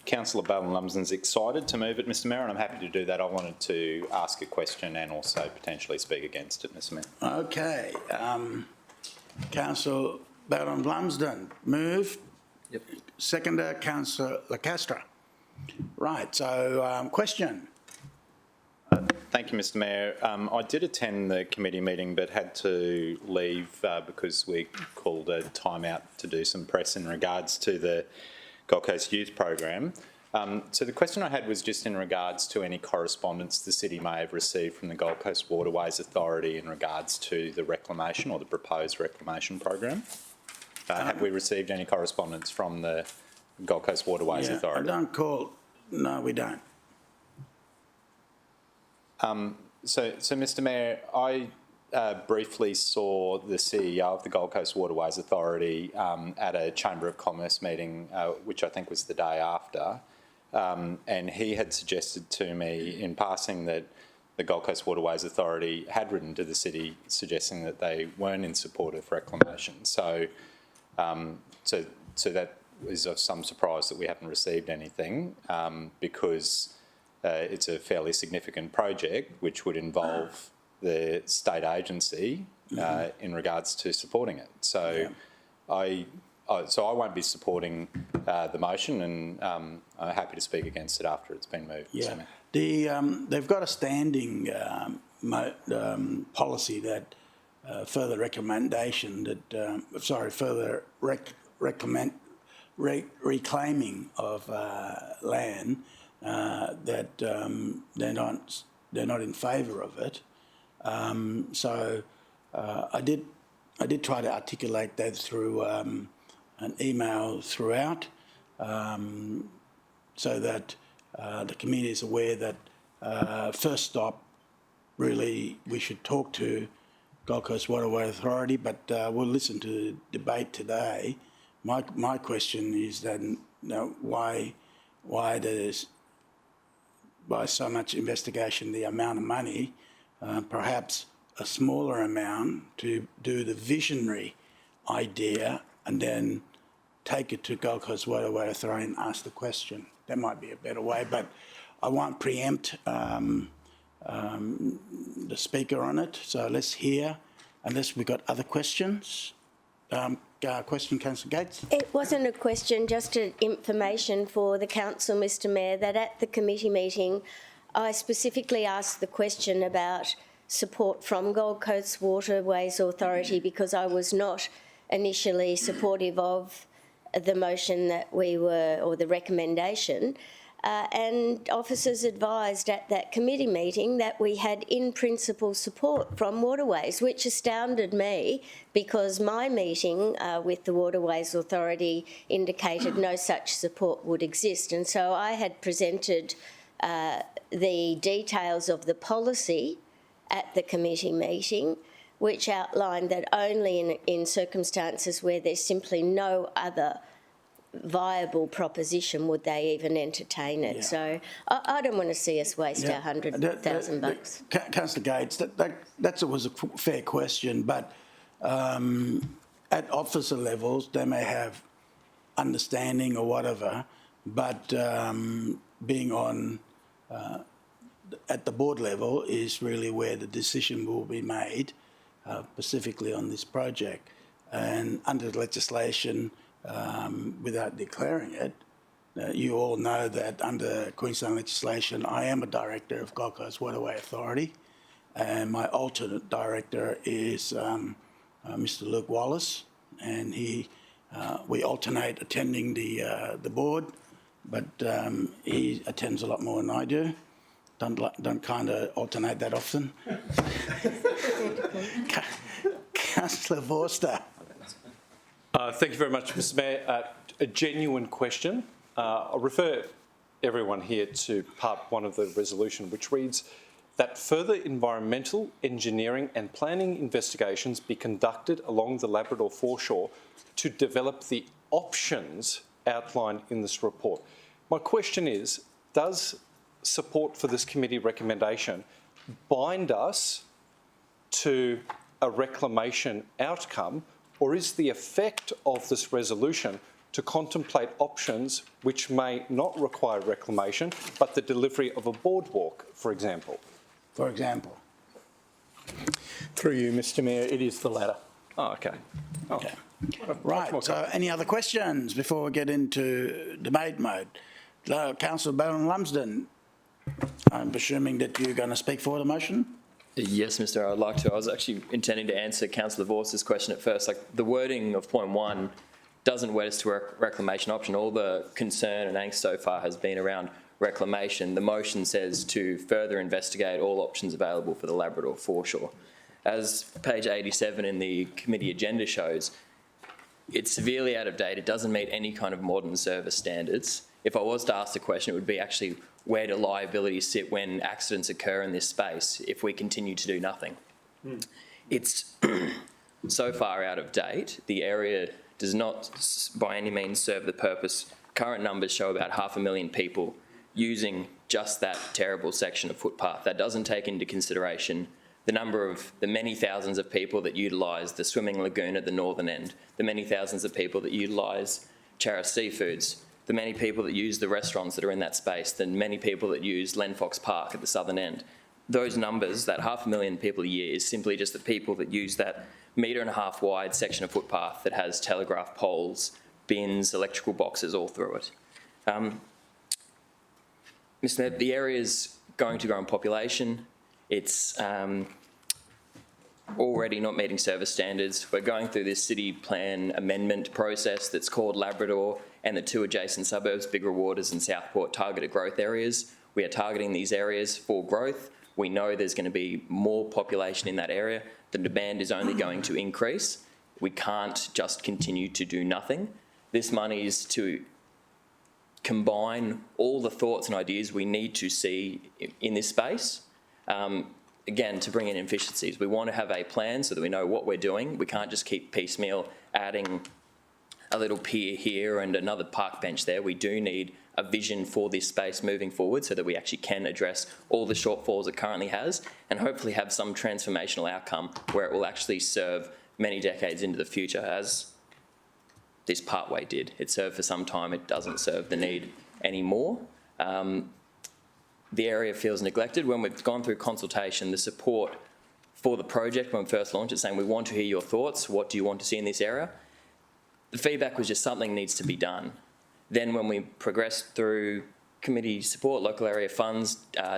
Speaker 10: Councillor Baden-Lumsden's excited to move it, Mr Mayor, and I'm happy to do that. I wanted to ask a question and also potentially speak against it, Mr Mayor.
Speaker 1: Okay. Councillor Baden-Lumsden, move.
Speaker 11: Yep.
Speaker 1: Seconder, Councillor Lacastra. Right, so question.
Speaker 10: Thank you, Mr Mayor. I did attend the committee meeting but had to leave because we called a timeout to do some press in regards to the Gold Coast Youth Program. So the question I had was just in regards to any correspondence the city may have received from the Gold Coast Waterways Authority in regards to the reclamation or the proposed reclamation program. Have we received any correspondence from the Gold Coast Waterways Authority?
Speaker 1: No, we don't.
Speaker 10: So, Mr Mayor, I briefly saw the CEO of the Gold Coast Waterways Authority at a Chamber of Commerce meeting, which I think was the day after, and he had suggested to me in passing that the Gold Coast Waterways Authority had written to the city suggesting that they weren't in support of reclamation. So that is of some surprise that we haven't received anything because it's a fairly significant project which would involve the state agency in regards to supporting it. So I won't be supporting the motion, and I'm happy to speak against it after it's been moved.
Speaker 1: Yeah, they've got a standing policy that further recommendation that further reclaiming of land that they're not in favour of it. So I did try to articulate that through an email throughout, so that the community is aware that first stop, really, we should talk to Gold Coast Waterway Authority, but we'll listen to the debate today. My question is then, why there's by so much investigation the amount of money, perhaps a smaller amount to do the visionary idea and then take it to Gold Coast Waterway Authority and ask the question. That might be a better way, but I won't preempt the speaker on it. So let's hear, unless we've got other questions. Question, Councillor Gates?
Speaker 7: It wasn't a question, just an information for the council, Mr Mayor, that at the committee meeting I specifically asked the question about support from Gold Coast Waterways Authority because I was not initially supportive of the motion that we were, or the recommendation, and officers advised at that committee meeting that we had in principle support from Waterways, which astounded me because my meeting with the Waterways Authority indicated no such support would exist. And so I had presented the details of the policy at the committee meeting, which outlined that only in circumstances where there's simply no other viable proposition would they even entertain it. Yeah. So I don't want to see us waste our $100,000.
Speaker 1: Councillor Gates, that was a fair question, but at officer levels they may have understanding or whatever, but being on at the board level is really where the decision will be made, specifically on this project. And under the legislation, without declaring it, You all know that under Queensland legislation, I am a director of Gold Coast Waterway Authority, and my alternate director is Mr. Luke Wallace, and we alternate attending the board, but he attends a lot more than I do. Don't kind of alternate that often. Councillor Vorster.
Speaker 4: Thank you very much, Mr Mayor. A genuine question. I'll refer everyone here to part 1 of the resolution, which reads that further environmental, engineering and planning investigations be conducted along the Labrador foreshore to develop the options outlined in this report. My question is, does support for this committee recommendation bind us to a reclamation outcome, or is the effect of this resolution to contemplate options which may not require reclamation, but the delivery of a boardwalk, for example?
Speaker 1: For example.
Speaker 9: Through you, Mr Mayor, it is the latter.
Speaker 4: Oh, okay.
Speaker 1: Okay. Right, so any other questions before we get into debate mode? Councillor Barron-Lumsden, I'm presuming that you're going to speak for the motion?
Speaker 11: Yes, Mr. I'd like to. I was actually intending to answer Councillor Vorster's question at first. The wording of point 1 doesn't wed us to a reclamation option. All the concern and angst so far has been around reclamation. The motion says to further investigate all options available for the Labrador foreshore. As page 87 in the committee agenda shows, it's severely out of date. It doesn't meet any kind of modern service standards. If I was to ask the question, it would be actually where do liabilities sit when accidents occur in this space if we continue to do nothing? It's so far out of date. The area does not by any means serve the purpose. Current numbers show about 500,000 people using just that terrible section of footpath. That doesn't take into consideration the many thousands of people that utilise the swimming lagoon at the northern end, the many thousands of people that utilise Charis Seafoods, the many people that use the restaurants that are in that space, the many people that use Lenfox Park at the southern end. Those numbers, that 500,000 people a year, is simply just the people that use that 1.5 metre wide section of footpath that has telegraph poles, bins, electrical boxes all through it. Mr. Mayor, the area's going to grow in population. It's already not meeting service standards. We're going through this city plan amendment process that's called Labrador and the 2 adjacent suburbs, Bigger Waters and Southport, targeted growth areas. We are targeting these areas for growth. We know there's going to be more population in that area. The demand is only going to increase. We can't just continue to do nothing. This money is to combine all the thoughts and ideas we need to see in this space. Again, to bring in efficiencies. We want to have a plan so that we know what we're doing. We can't just keep piecemeal adding a little pier here and another park bench there. We do need a vision for this space moving forward so that we actually can address all the shortfalls it currently has and hopefully have some transformational outcome where it will actually serve many decades into the future, as this Parkway did. It served for some time. It doesn't serve the need anymore. The area feels neglected. When we've gone through consultation, the support for the project when we first launched it, saying we want to hear your thoughts, what do you want to see in this area? The feedback was just something needs to be done. Then when we progressed through committee support, local area funds,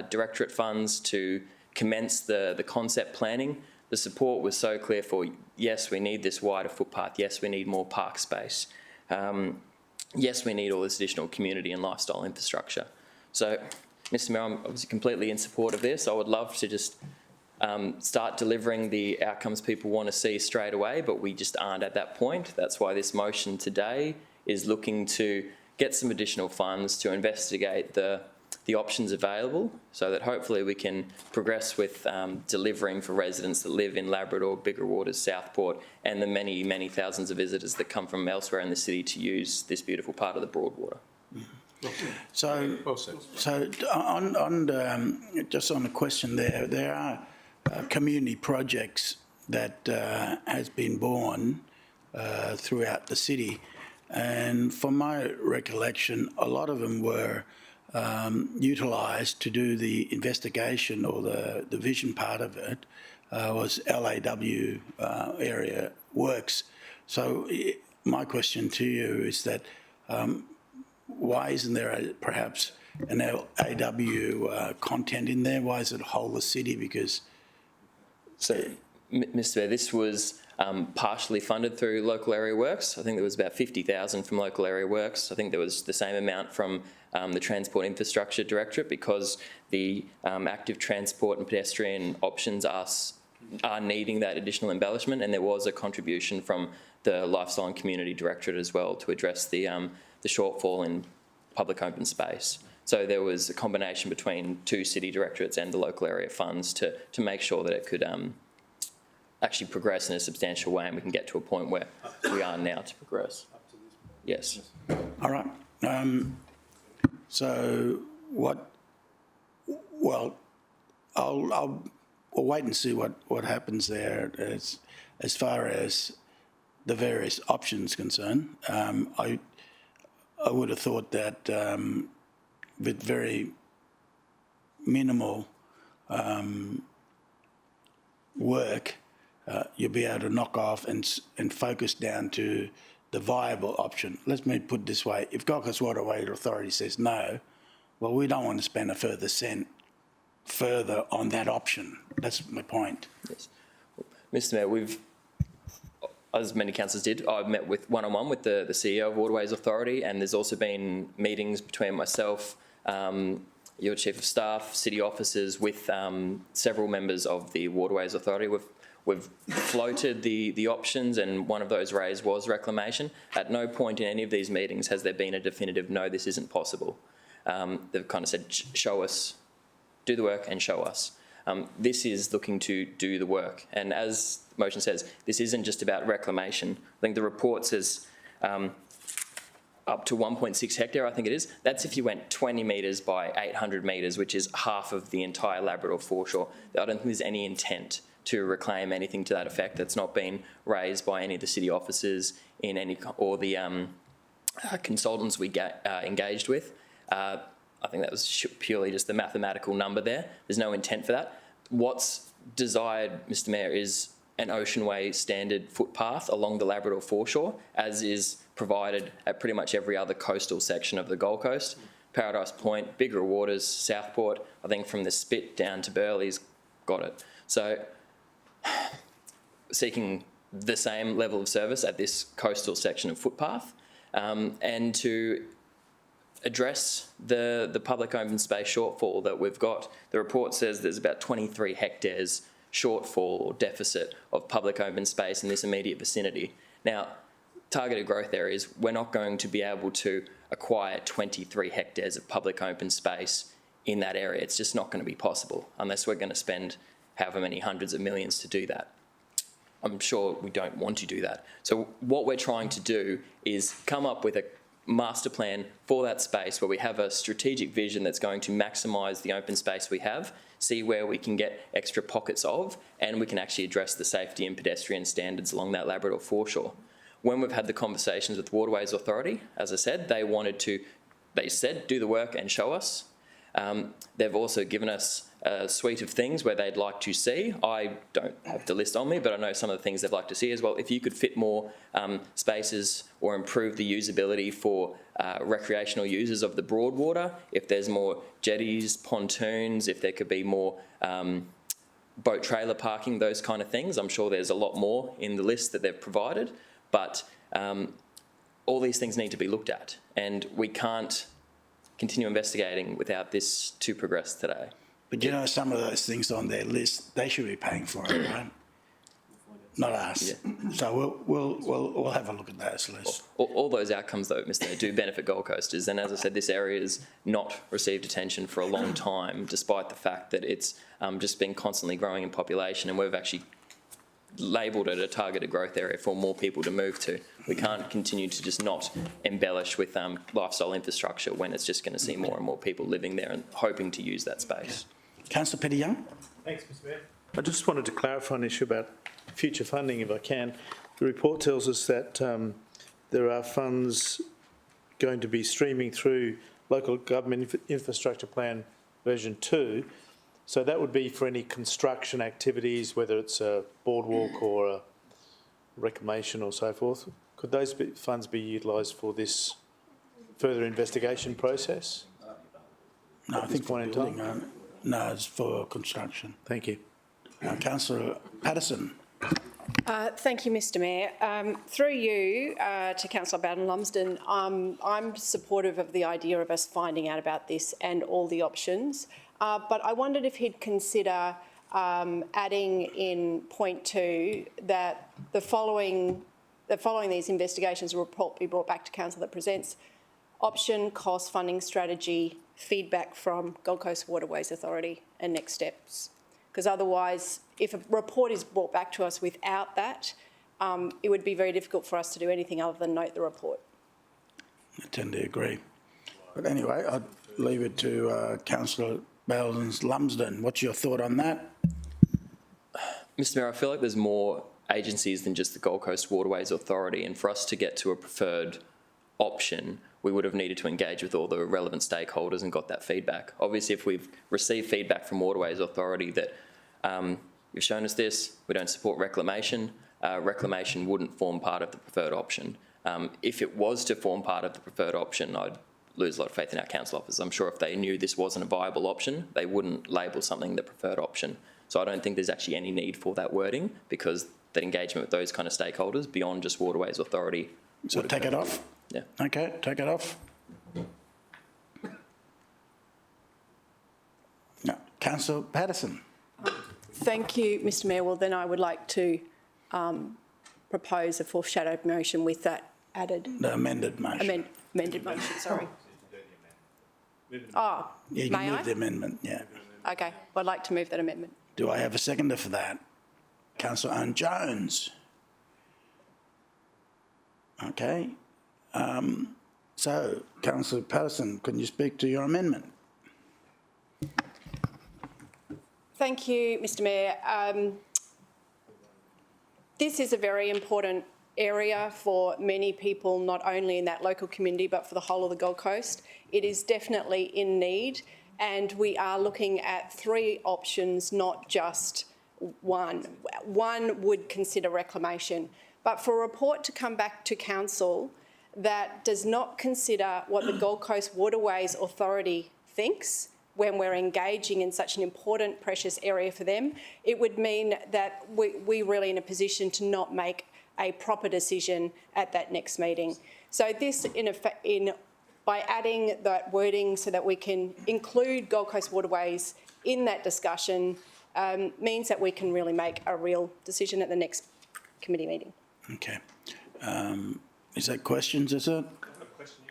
Speaker 11: directorate funds to commence the concept planning, the support was so clear for, yes, we need this wider footpath, yes, we need more park space, yes, we need all this additional community and lifestyle infrastructure. So, Mr. Mayor, I'm obviously completely in support of this. I would love to just start delivering the outcomes people want to see straight away, but we just aren't at that point. That's why this motion today is looking to get some additional funds to investigate the options available so that hopefully we can progress with delivering for residents that live in Labrador, Bigger Waters, Southport, and the many, many thousands of visitors that come from elsewhere in the city to use this beautiful part of the Broadwater.
Speaker 1: So, just on the question there are community projects that has been born throughout the city, and from my recollection, a lot of them were utilised to do the investigation or the vision part of it was LAW area works. So my question to you is that why isn't there perhaps an AW content in there? Why is it whole of city? Because
Speaker 11: So, Mr. Mayor, this was partially funded through local area works. I think there was about 50,000 from local area works. I think there was the same amount from the Transport Infrastructure Directorate, because the active transport and pedestrian options are needing that additional embellishment, and there was a contribution from the Lifestyle and Community Directorate as well to address the shortfall in public open space. So there was a combination between two city directorates and the local area funds to make sure that it could actually progress in a substantial way, and we can get to a point where we are now to progress. Yes.
Speaker 1: all right. So what? Well, I'll wait and see what happens there as far as the various options concerned. I would have thought that with very minimal work, you'll be able to knock off and focus down to the viable option. Let me put it this way. If Gold Coast Waterway Authority says no, well, we don't want to spend a further cent further on that option. That's my point.
Speaker 11: Yes. Mr. Mayor, as many councillors did, I've met with one-on-one with the CEO of Waterways Authority, and there's also been meetings between myself, your Chief of Staff, city officers, with several members of the Waterways Authority. We've floated the options, and one of those raised was reclamation. At no point in any of these meetings has there been a definitive, no, this isn't possible. They've kind of said, show us, do the work and show us. This is looking to do the work. And as the motion says, this isn't just about reclamation. I think the report says up to 1.6 hectare, I think it is. That's if you went 20 metres by 800 metres, which is half of the entire Labrador foreshore. I don't think there's any intent to reclaim anything to that effect. That's not been raised by any of the city officers in any, or the consultants we engaged with. I think that was purely just the mathematical number there. There's no intent for that. What's desired, Mr. Mayor, is an Oceanway standard footpath along the Labrador foreshore, as is provided at pretty much every other coastal section of the Gold Coast. Paradise Point, Bigger Waters, Southport, I think from the Spit down to Burley's got it. So seeking the same level of service at this coastal section of footpath, and to address the public open space shortfall that we've got. The report says there's about 23 hectares shortfall or deficit of public open space in this immediate vicinity. Now, targeted growth areas, we're not going to be able to acquire 23 hectares of public open space in that area. It's just not going to be possible unless we're going to spend however many hundreds of millions to do that. I'm sure we don't want to do that. So what we're trying to do is come up with a master plan for that space where we have a strategic vision that's going to maximise the open space we have, see where we can get extra pockets of, and we can actually address the safety and pedestrian standards along that Labrador foreshore. When we've had the conversations with Waterways Authority, as I said, they said, do the work and show us. They've also given us a suite of things where they'd like to see. I don't have the list on me, but I know some of the things they'd like to see as well. If you could fit more spaces or improve the usability for recreational users of the Broadwater, if there's more jetties, pontoons, if there could be more boat trailer parking, those kind of things. I'm sure there's a lot more in the list that they've provided, but all these things need to be looked at, and we can't continue investigating without this to progress today.
Speaker 1: But you know, some of those things on their list, they should be paying for it, right? Not us. Yeah. So we'll have a look at those lists.
Speaker 11: All those outcomes, though, Mr. Mayor, do benefit Gold Coasters, and as I said, this area has not received attention for a long time, despite the fact that it's just been constantly growing in population, and we've actually labelled it a targeted growth area for more people to move to. We can't continue to just not embellish with lifestyle infrastructure when it's just going to see more and more people living there and hoping to use that space.
Speaker 1: Councillor Peter Young.
Speaker 9: Thanks, Mr. Mayor. I just wanted to clarify an issue about future funding, if I can. The report tells us that there are funds going to be streaming through Local Government Infrastructure Plan version 2. So that would be for any construction activities, whether it's a boardwalk or a reclamation or so forth. Could those funds be utilised for this further investigation process?
Speaker 1: No, I
Speaker 9: At
Speaker 1: think
Speaker 9: this point in
Speaker 1: building,
Speaker 9: time?
Speaker 1: no, it's for construction.
Speaker 9: Thank you.
Speaker 1: Councillor Patterson.
Speaker 12: Thank you, Mr Mayor. Through you to Councillor Bowden-Lumsden, I'm supportive of the idea of us finding out about this and all the options, but I wondered if he'd consider adding in point 2 that the following these investigations, a report be brought back to council that presents option, cost, funding strategy, feedback from Gold Coast Waterways Authority and next steps. Because otherwise, if a report is brought back to us without that, it would be very difficult for us to do anything other than note the report.
Speaker 1: I tend to agree. But anyway, I'd leave it to Councillor Bowden-Lumsden. What's your thought on that?
Speaker 11: Mr Mayor, I feel like there's more agencies than just the Gold Coast Waterways Authority, and for us to get to a preferred option, we would have needed to engage with all the relevant stakeholders and got that feedback. Obviously, if we've received feedback from Waterways Authority that you've shown us this, we don't support reclamation, reclamation wouldn't form part of the preferred option. If it was to form part of the preferred option, I'd lose a lot of faith in our council officers. I'm sure if they knew this wasn't a viable option, they wouldn't label something the preferred option. So I don't think there's actually any need for that wording, because that engagement with those kind of stakeholders beyond just Waterways Authority.
Speaker 1: So take it off?
Speaker 11: Yeah.
Speaker 1: Okay, take it off. No. Councillor Patterson.
Speaker 12: Thank you, Mr Mayor. Well, then I would like to propose a foreshadowed motion with that added.
Speaker 1: The amended motion.
Speaker 12: Amended motion, sorry. Oh,
Speaker 1: Yeah, you
Speaker 12: may
Speaker 1: can move
Speaker 12: I?
Speaker 1: the amendment, yeah.
Speaker 12: Okay, well, I'd like to move that amendment.
Speaker 1: Do I have a seconder for that? Councillor Owen Jones. Okay. So, Councillor Patterson, can you speak to your amendment?
Speaker 12: Thank you, Mr Mayor. This is a very important area for many people, not only in that local community, but for the whole of the Gold Coast. It is definitely in need, and we are looking at 3 options, not just one. One would consider reclamation, but for a report to come back to council that does not consider what the Gold Coast Waterways Authority thinks when we're engaging in such an important, precious area for them, it would mean that we're really in a position to not make a proper decision at that next meeting. So this, by adding that wording so that we can include Gold Coast Waterways in that discussion, means that we can really make a real decision at the next committee meeting.
Speaker 1: Okay. Is that questions, is it?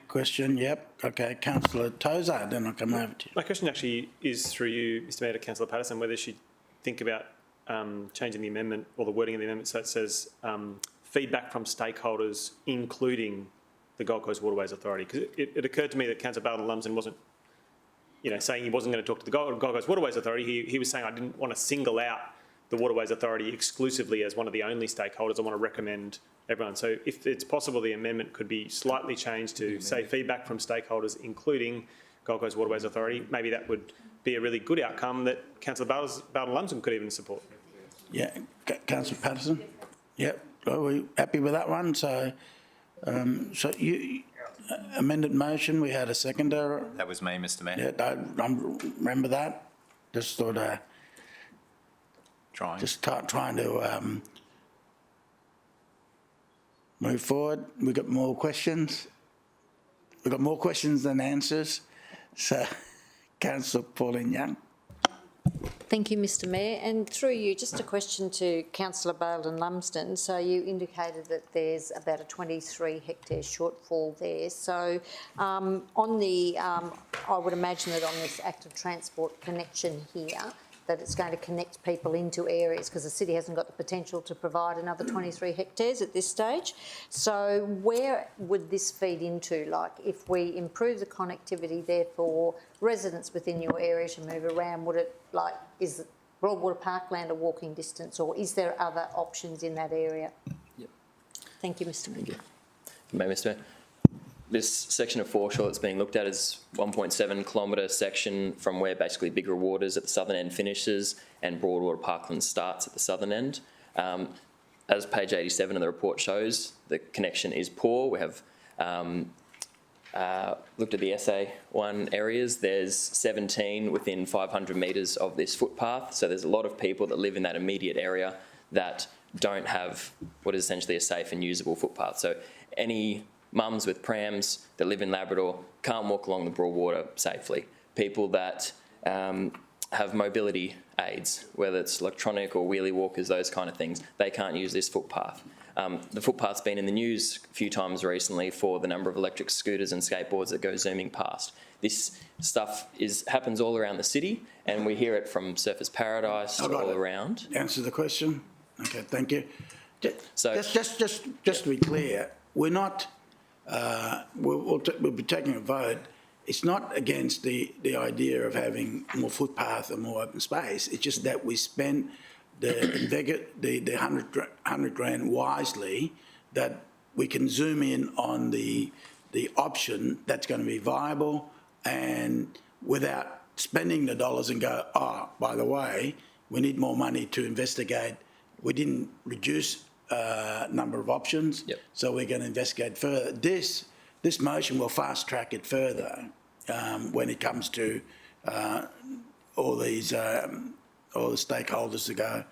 Speaker 1: Question, yep. Okay, Councillor Tozer, then I'll come over to you.
Speaker 13: My question actually is through you, Mr Mayor, to Councillor Patterson, whether she think about changing the amendment or the wording of the amendment so it says feedback from stakeholders, including the Gold Coast Waterways Authority. Because it occurred to me that Councillor Bowden-Lumsden wasn't, saying he wasn't going to talk to the Gold Coast Waterways Authority. He was saying I didn't want to single out the Waterways Authority exclusively as one of the only stakeholders. I want to recommend everyone. So if it's possible, the amendment could be slightly changed to say feedback from stakeholders, including Gold Coast Waterways Authority. Maybe that would be a really good outcome that Councillor Bowden-Lumsden could even support.
Speaker 1: Yeah, Councillor Patterson? Yep, are we happy with that one? So, so you amended motion, we had a seconder.
Speaker 10: That was me, Mr Mayor.
Speaker 1: Yeah, I remember that. Just thought,
Speaker 10: Trying.
Speaker 1: just trying to move forward. We've got more questions. We've got more questions than answers. So, Councillor Pauline Young.
Speaker 6: Thank you, Mr Mayor. And through you, just a question to Councillor Bowden-Lumsden. So you indicated that there's about a 23 hectare shortfall there. So on the, I would imagine that on this active transport connection here, that it's going to connect people into areas because the city hasn't got the potential to provide another 23 hectares at this stage. So where would this feed into? Like if we improve the connectivity there for residents within your area to move around, would it is Broadwater Parkland a walking distance or is there other options in that area?
Speaker 11: Yep.
Speaker 6: Thank you, Mr Mayor.
Speaker 11: Maybe, Mr Mayor. This section of foreshore that's being looked at is 1.7 kilometre section from where basically Bigger Waters at the southern end finishes and Broadwater Parkland starts at the southern end. As page 87 of the report shows, the connection is poor. We have looked at the SA1 areas, there's 17 within 500 metres of this footpath. So there's a lot of people that live in that immediate area that don't have what is essentially a safe and usable footpath. So any mums with prams that live in Labrador can't walk along the Broadwater safely. People that have mobility aids, whether it's electronic or wheelie walkers, those kind of things, they can't use this footpath. The footpath's been in the news a few times recently for the number of electric scooters and skateboards that go zooming past. This stuff happens all around the city, and we hear it from Surfers Paradise to all around.
Speaker 1: Answer the question. Okay, thank you. Just to be clear, we're not. We'll be taking a vote. It's not against the idea of having more footpath and more open space. It's just that we spent the 100 grand wisely, that we can zoom in on the option that's going to be viable, and without spending the dollars and go, oh, by the way, we need more money to investigate. We didn't reduce number of options, so we're going to investigate further. This motion will fast track it further when it comes to all the stakeholders to go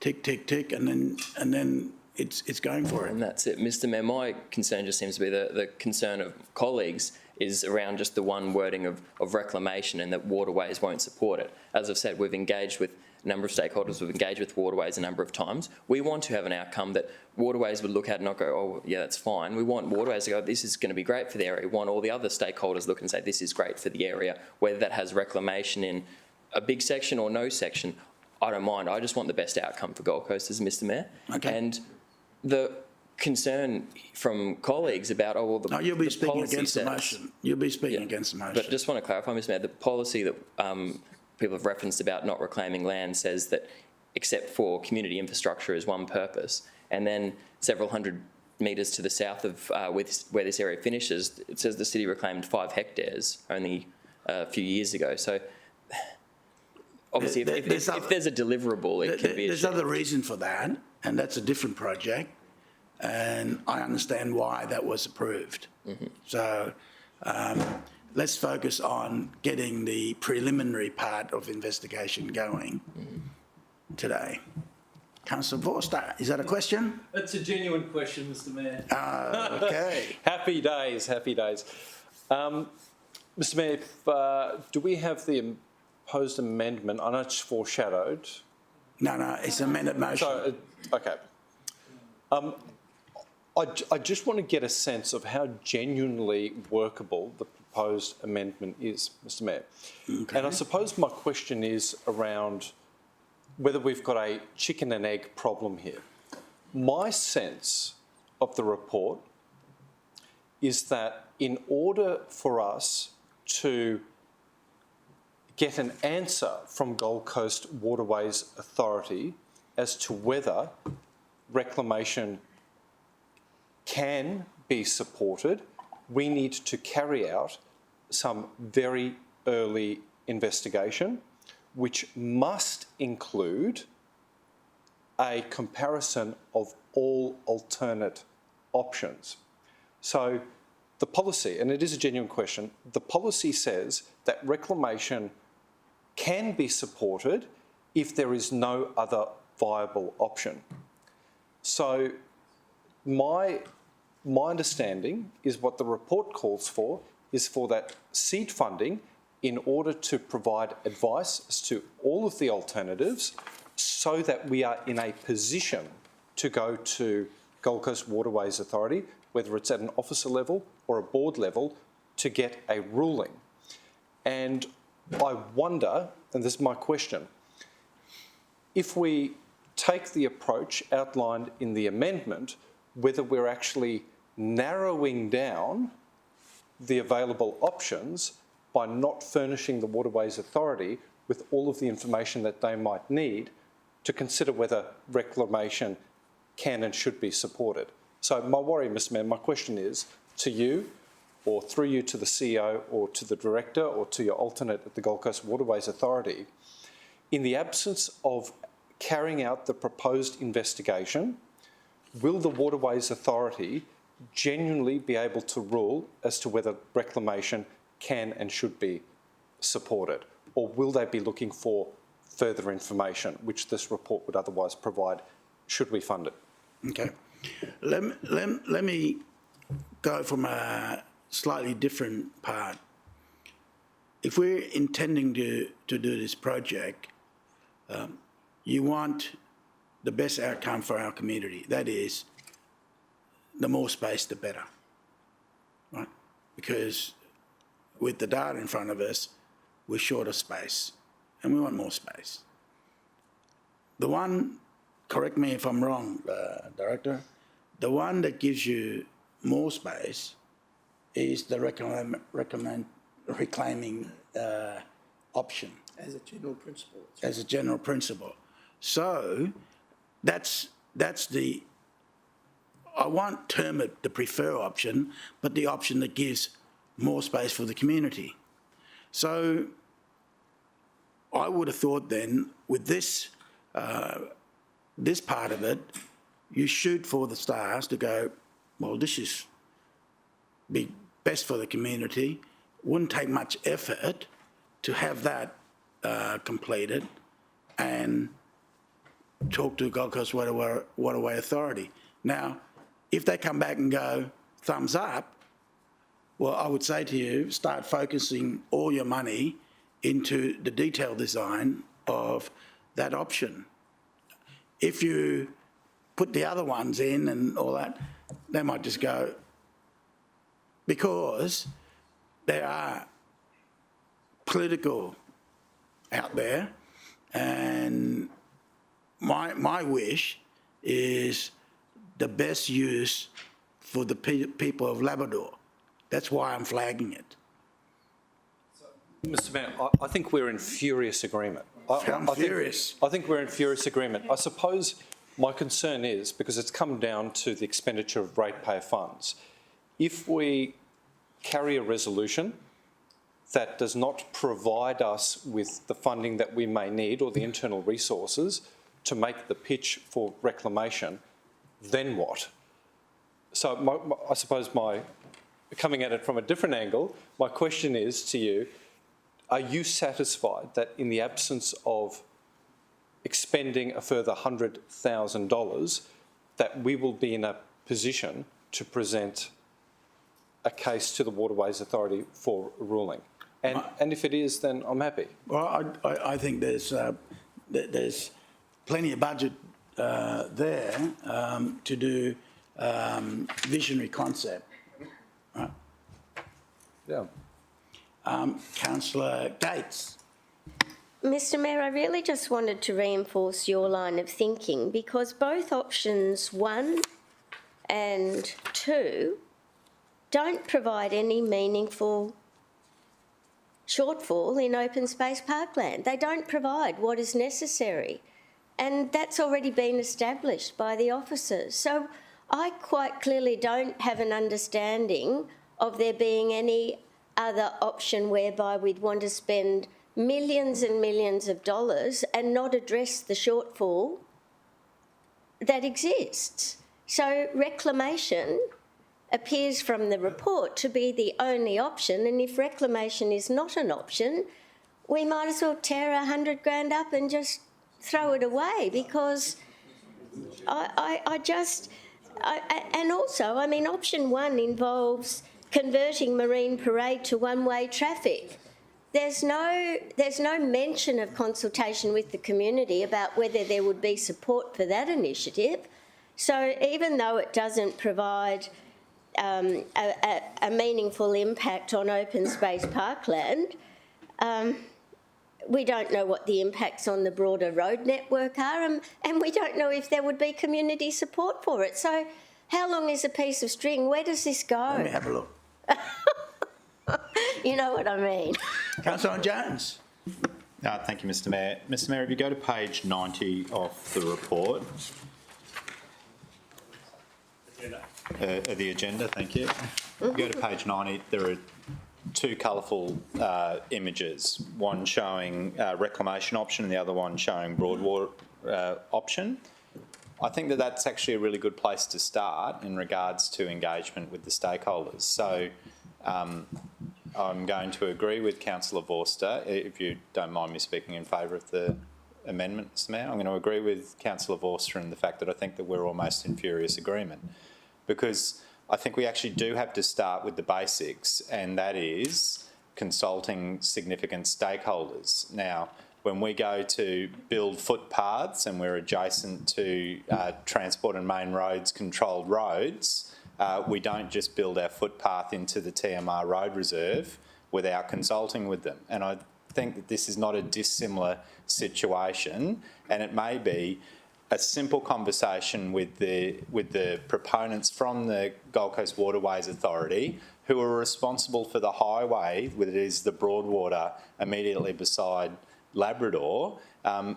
Speaker 1: tick, tick, tick, and then it's going for it.
Speaker 11: And that's it, Mr. Mayor. My concern just seems to be the concern of colleagues is around just the one wording of reclamation, and that Waterways won't support it. As I've said, we've engaged with a number of stakeholders, we've engaged with Waterways a number of times. We want to have an outcome that Waterways would look at and not go, oh, yeah, that's fine. We want Waterways to go, this is going to be great for the area. We want all the other stakeholders look and say, this is great for the area. Whether that has reclamation in a big section or no section, I don't mind. I just want the best outcome for Gold Coasters, Mr. Mayor.
Speaker 1: Okay.
Speaker 11: And the concern from colleagues about, oh, well, the
Speaker 1: you'll be speaking
Speaker 11: policy
Speaker 1: against the motion. You'll be speaking against the motion.
Speaker 11: But just want to clarify, Mr. Mayor, the policy that people have referenced about not reclaiming land says that except for community infrastructure is one purpose, and then several hundred metres to the south of where this area finishes, it says the city reclaimed 5 hectares only a few years ago. So obviously, if there's a deliverable, it can be.
Speaker 1: There's other reason for that, and that's a different project, and I understand why that was approved.
Speaker 11: Mm-hmm.
Speaker 1: So let's focus on getting the preliminary part of investigation going today. Councillor Forster, is that a question?
Speaker 14: It's a genuine question, Mr. Mayor.
Speaker 1: Okay.
Speaker 4: Happy days, happy days. Mr. Mayor, do we have the proposed amendment? I know it's foreshadowed.
Speaker 1: No, it's an amended motion.
Speaker 4: So, okay. I just want to get a sense of how genuinely workable the proposed amendment is, Mr. Mayor. Okay. And I suppose my question is around whether we've got a chicken and egg problem here. My sense of the report is that in order for us to get an answer from Gold Coast Waterways Authority as to whether reclamation can be supported, we need to carry out some very early investigation, which must include a comparison of all alternate options. So the policy, and it is a genuine question, the policy says that reclamation can be supported if there is no other viable option. So my understanding is what the report calls for is for that seed funding in order to provide advice as to all of the alternatives so that we are in a position to go to Gold Coast Waterways Authority, whether it's at an officer level or a board level, to get a ruling. And I wonder, and this is my question, if we take the approach outlined in the amendment, whether we're actually narrowing down the available options by not furnishing the Waterways Authority with all of the information that they might need to consider whether reclamation can and should be supported. So my worry, Mr. Mayor, my question is to you, or through you to the CEO or to the Director or to your alternate at the Gold Coast Waterways Authority, in the absence of carrying out the proposed investigation, will the Waterways Authority genuinely be able to rule as to whether reclamation can and should be supported? Or will they be looking for further information, which this report would otherwise provide, should we fund it?
Speaker 1: Okay. Let me go from a slightly different part. If we're intending to do this project, you want the best outcome for our community. That is, the more space, the better, right? Because with the data in front of us, we're short of space, and we want more space. The one, correct me if I'm wrong, Director, the one that gives you more space is the reclaiming option.
Speaker 14: As a general principle.
Speaker 1: As a general principle. So that's the, I won't term it the prefer option, but the option that gives more space for the community. So I would have thought then with this, this part of it, you shoot for the stars to go, well, this is be best for the community. Wouldn't take much effort to have that completed and talk to Gold Coast Waterway Authority. Now, if they come back and go, thumbs up, well, I would say to you, start focusing all your money into the detailed design of that option. If you put the other ones in and all that, they might just go, because there are political out there, and my wish is the best use for the people of Labrador. That's why I'm flagging it.
Speaker 4: Mr Mayor, I think we're in furious agreement.
Speaker 1: I'm furious.
Speaker 4: I think we're in furious agreement. I suppose my concern is, because it's come down to the expenditure of ratepayer funds, if we carry a resolution that does not provide us with the funding that we may need or the internal resources to make the pitch for reclamation, then what? So I suppose coming at it from a different angle, my question is to you, are you satisfied that in the absence of expending a further $100,000 that we will be in a position to present a case to the Waterways Authority for ruling? And if it is, then I'm happy.
Speaker 1: Well, I think there's plenty of budget there to do visionary concept, right?
Speaker 4: Yeah.
Speaker 1: Councillor Gates.
Speaker 7: Mr Mayor, I really just wanted to reinforce your line of thinking, because both options 1 and 2 don't provide any meaningful shortfall in open space parkland. They don't provide what is necessary, and that's already been established by the officers. So I quite clearly don't have an understanding of there being any other option whereby we'd want to spend millions and millions of dollars and not address the shortfall that exists. So reclamation appears from the report to be the only option, and if reclamation is not an option, we might as well tear $100,000 up and just throw it away, because and also, I mean, option 1 involves converting Marine Parade to one-way traffic. There's no mention of consultation with the community about whether there would be support for that initiative. So even though it doesn't provide a meaningful impact on open space parkland, we don't know what the impacts on the broader road network are, and we don't know if there would be community support for it. So how long is a piece of string? Where does this go?
Speaker 1: Let me have a look.
Speaker 7: You know what I mean.
Speaker 1: Councillor Jones.
Speaker 10: Thank you, Mr Mayor. Mr Mayor, if you go to page 90 of the report, the agenda, thank you. If you go to page 90, there are 2 colourful images, one showing reclamation option and the other one showing Broadwater option. I think that that's actually a really good place to start in regards to engagement with the stakeholders. So I'm going to agree with Councillor Vorster, if you don't mind me speaking in favour of the amendment, Mr Mayor. I'm going to agree with Councillor Vorster in the fact that I think that we're almost in furious agreement, because I think we actually do have to start with the basics, and that is consulting significant stakeholders. Now, when we go to build footpaths and we're adjacent to transport and main roads, controlled roads, we don't just build our footpath into the TMR road reserve without consulting with them. And I think that this is not a dissimilar situation, and it may be a simple conversation with the proponents from the Gold Coast Waterways Authority, who are responsible for the highway, whether it is the Broadwater immediately beside Labrador,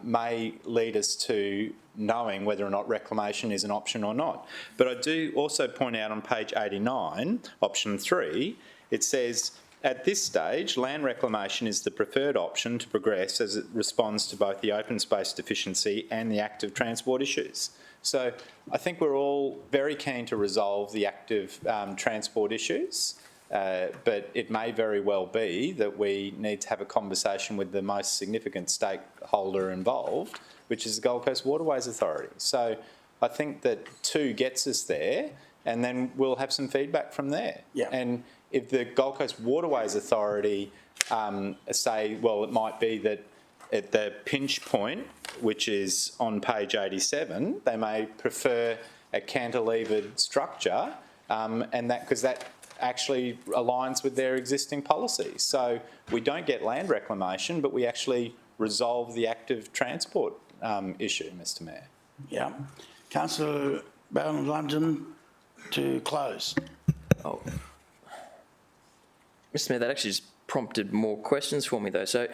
Speaker 10: may lead us to knowing whether or not reclamation is an option or not. But I do also point out on page 89, option 3, it says, at this stage, land reclamation is the preferred option to progress as it responds to both the open space deficiency and the active transport issues. So I think we're all very keen to resolve the active transport issues, but it may very well be that we need to have a conversation with the most significant stakeholder involved, which is the Gold Coast Waterways Authority. So I think that 2 gets us there, and then we'll have some feedback from there.
Speaker 1: Yeah.
Speaker 10: And if the Gold Coast Waterways Authority say, well, it might be that at the pinch point, which is on page 87, they may prefer a cantilevered structure, and that because that actually aligns with their existing policies. So we don't get land reclamation, but we actually resolve the active transport issue, Mr Mayor.
Speaker 1: Yeah. Councillor Baron London to close.
Speaker 11: Oh. Mr Mayor, that actually just prompted more questions for me though. So,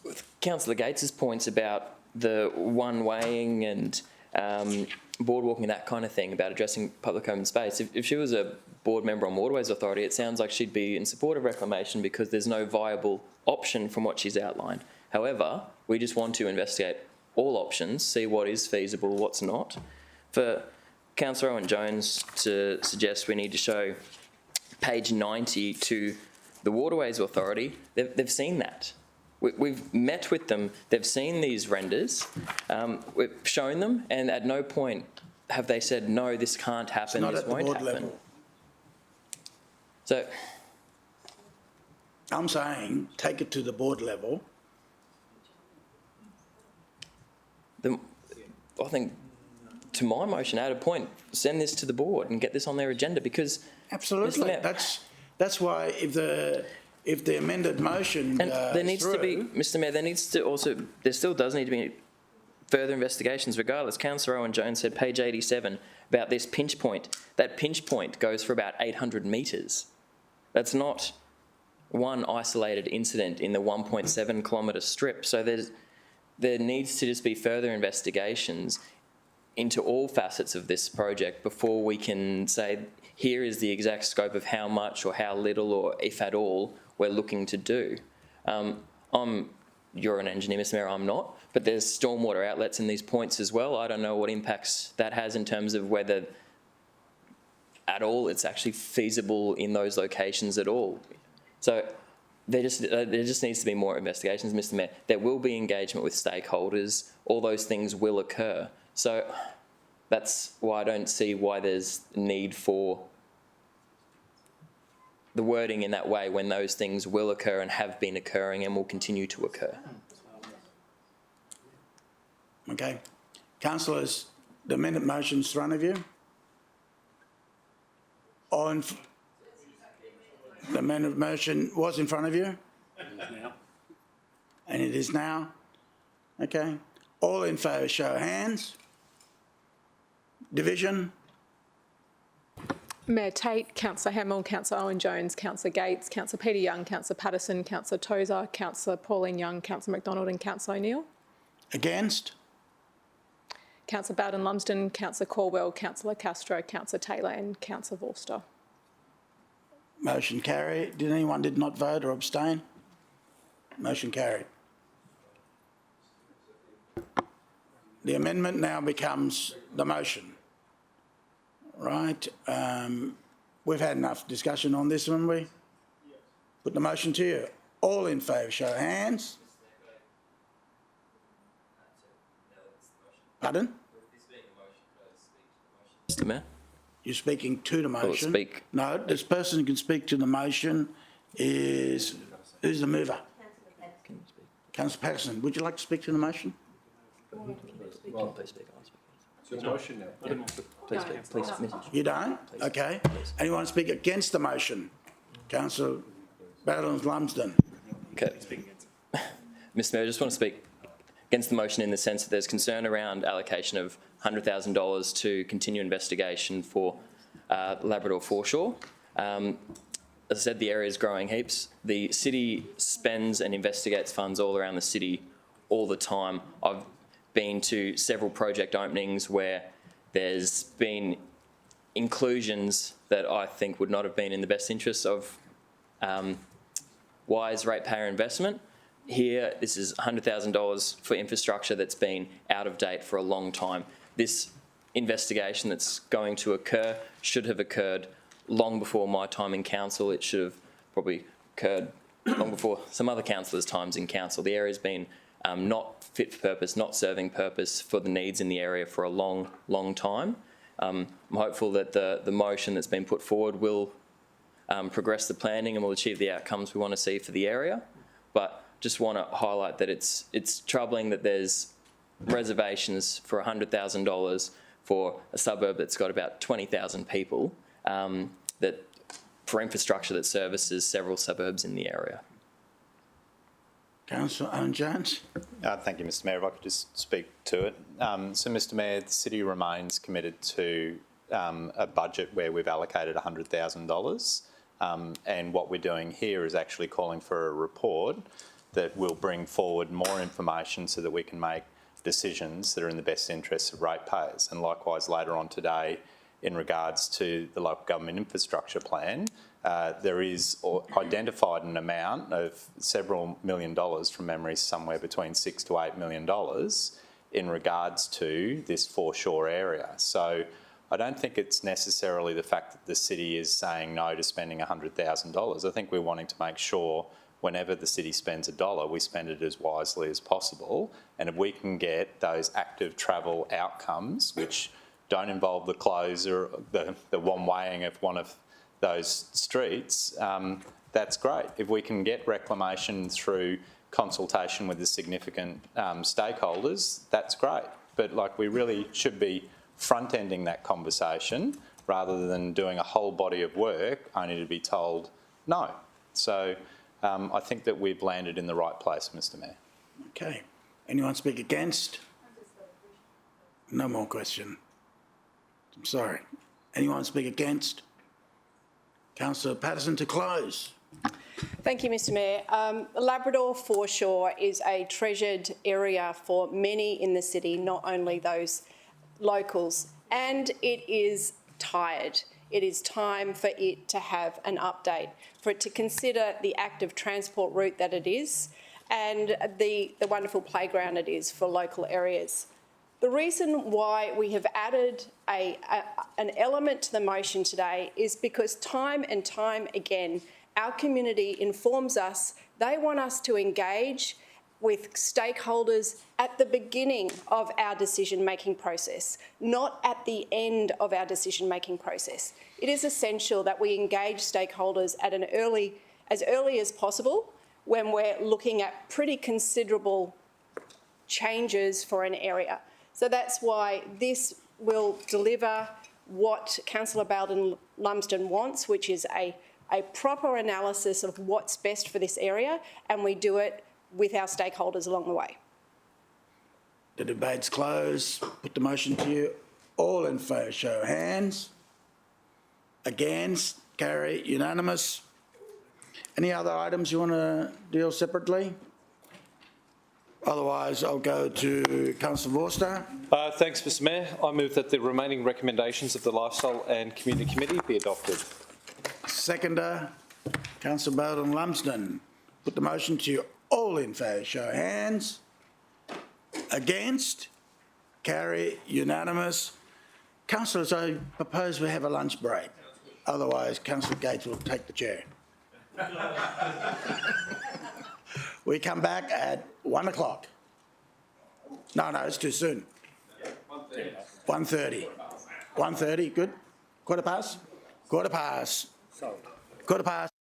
Speaker 11: with Councillor Gates's points about the one-waying and boardwalking and that kind of thing about addressing public open space, if she was a board member on Waterways Authority, it sounds like she'd be in support of reclamation because there's no viable option from what she's outlined. However, we just want to investigate all options, see what is feasible, what's not. For Councillor Owen-Jones to suggest we need to show page 90 to the Waterways Authority, they've seen that. We've met with them, they've seen these renders, we've shown them, and at no point have they said, no, this can't happen, this won't happen.
Speaker 1: Level.
Speaker 11: So,
Speaker 1: I'm saying take it to the board level.
Speaker 11: I think, to my motion, add a point, send this to the board and get this on their agenda because...
Speaker 1: Absolutely. That's why if the amended motion
Speaker 11: and there needs to be, Mr Mayor, there still does need to be further investigations regardless. Councillor Owen-Jones said page 87 about this pinch point. That pinch point goes for about 800 metres. That's not one isolated incident in the 1.7 kilometre strip. So there needs to just be further investigations into all facets of this project before we can say here is the exact scope of how much or how little or if at all we're looking to do. You're an engineer, Mr Mayor, I'm not, but there's stormwater outlets in these points as well. I don't know what impacts that has in terms of whether at all it's actually feasible in those locations at all. So there just needs to be more investigations, Mr Mayor. There will be engagement with stakeholders. All those things will occur. So that's why I don't see why there's need for the wording in that way when those things will occur and have been occurring and will continue to occur.
Speaker 1: Okay. Councillors, the amended motion's in front of you. The amended motion was in front of you?
Speaker 14: It is now.
Speaker 1: And it is now? Okay. All in favour, show of hands. Division?
Speaker 8: Mayor Tate, Councillor Hamill, Councillor Owen-Jones, Councillor Gates, Councillor Peter Young, Councillor Patterson, Councillor Tozer, Councillor Pauline Young, Councillor McDonald and Councillor O'Neill.
Speaker 1: Against?
Speaker 8: Councillor Bowden-Lumsden, Councillor Caldwell, Councillor Castro, Councillor Taylor and Councillor Vorster.
Speaker 1: Motion carried. Did anyone did not vote or abstain? Motion carried. the amendment now becomes the motion, right? We've had enough discussion on this, haven't we? Put the motion to you. All in favour, show of hands. Pardon?
Speaker 11: Mr Mayor?
Speaker 1: You're speaking to the motion?
Speaker 11: speak.
Speaker 1: No, this person who can speak to the motion is, who's the mover? Councillor Patterson, would you like to speak to the motion?
Speaker 11: Please speak.
Speaker 4: It's your motion now.
Speaker 11: Please speak.
Speaker 1: You don't? Okay. Anyone speak against the motion? Councillor Lumsden.
Speaker 11: Okay. Mr Mayor, I just want to speak against the motion in the sense that there's concern around allocation of $100,000 to continue investigation for Labrador foreshore. As I said, the area is growing heaps. The city spends and investigates funds all around the city all the time. I've been to several project openings where there's been inclusions that I think would not have been in the best interests of wise ratepayer investment. Here, this is $100,000 for infrastructure that's been out of date for a long time. This investigation that's going to occur should have occurred long before my time in council. It should have probably occurred long before some other councillors' times in council. The area's been not fit for purpose, not serving purpose for the needs in the area for a long, long time. I'm hopeful that the motion that's been put forward will progress the planning and will achieve the outcomes we want to see for the area. But just want to highlight that it's troubling that there's reservations for $100,000 for a suburb that's got about 20,000 people that for infrastructure that services several suburbs in the area.
Speaker 1: Councillor Owen Jones.
Speaker 10: Thank you, Mr Mayor. If I could just speak to it. So, Mr Mayor, the city remains committed to a budget where we've allocated $100,000 and what we're doing here is actually calling for a report that will bring forward more information so that we can make decisions that are in the best interests of ratepayers. And likewise, later on today, in regards to the local government infrastructure plan, there is identified an amount of several $1 million, from memory, somewhere between $6 to $8 million in regards to this foreshore area. So I don't think it's necessarily the fact that the city is saying no to spending $100,000. I think we're wanting to make sure whenever the city spends $1, we spend it as wisely as possible. And if we can get those active travel outcomes, which don't involve the closure, the one-waying of one of those streets, that's great. If we can get reclamation through consultation with the significant stakeholders, that's great. But like, we really should be front-ending that conversation rather than doing a whole body of work only to be told no. So I think that we've landed in the right place, Mr Mayor.
Speaker 1: Okay. Anyone speak against? No more question. I'm sorry. Anyone speak against? Councillor Patterson to close.
Speaker 12: Thank you, Mr Mayor. Labrador foreshore is a treasured area for many in the city, not only those locals, and it is tired. It is time for it to have an update, for it to consider the active transport route that it is and the wonderful playground it is for local areas. The reason why we have added an element to the motion today is because time and time again, our community informs us they want us to engage with stakeholders at the beginning of our decision-making process, not at the end of our decision-making process. It is essential that we engage stakeholders at as early as possible when we're looking at pretty considerable changes for an area. So that's why this will deliver what Councillor Bowden Lumsden wants, which is a proper analysis of what's best for this area, and we do it with our stakeholders along the way.
Speaker 1: The debate's closed. Put the motion to you. All in favour, show of hands. Against? Carry. Unanimous. Any other items you want to deal separately? Otherwise, I'll go to Councillor Vorster.
Speaker 4: Thanks, Mr Mayor. I move that the remaining recommendations of the Lifestyle and Community Committee be adopted.
Speaker 1: Seconder, Councillor Bowden Lumsden. Put the motion to you. All in favour, show of hands. Against? Carry, unanimous. Councillors, I propose we have a lunch break. Otherwise, Councillor Gates will take the chair. We come back at 1 o'clock. No, it's too soon. 1:30. 1:30, good? Quarter past? Quarter past. Quarter past.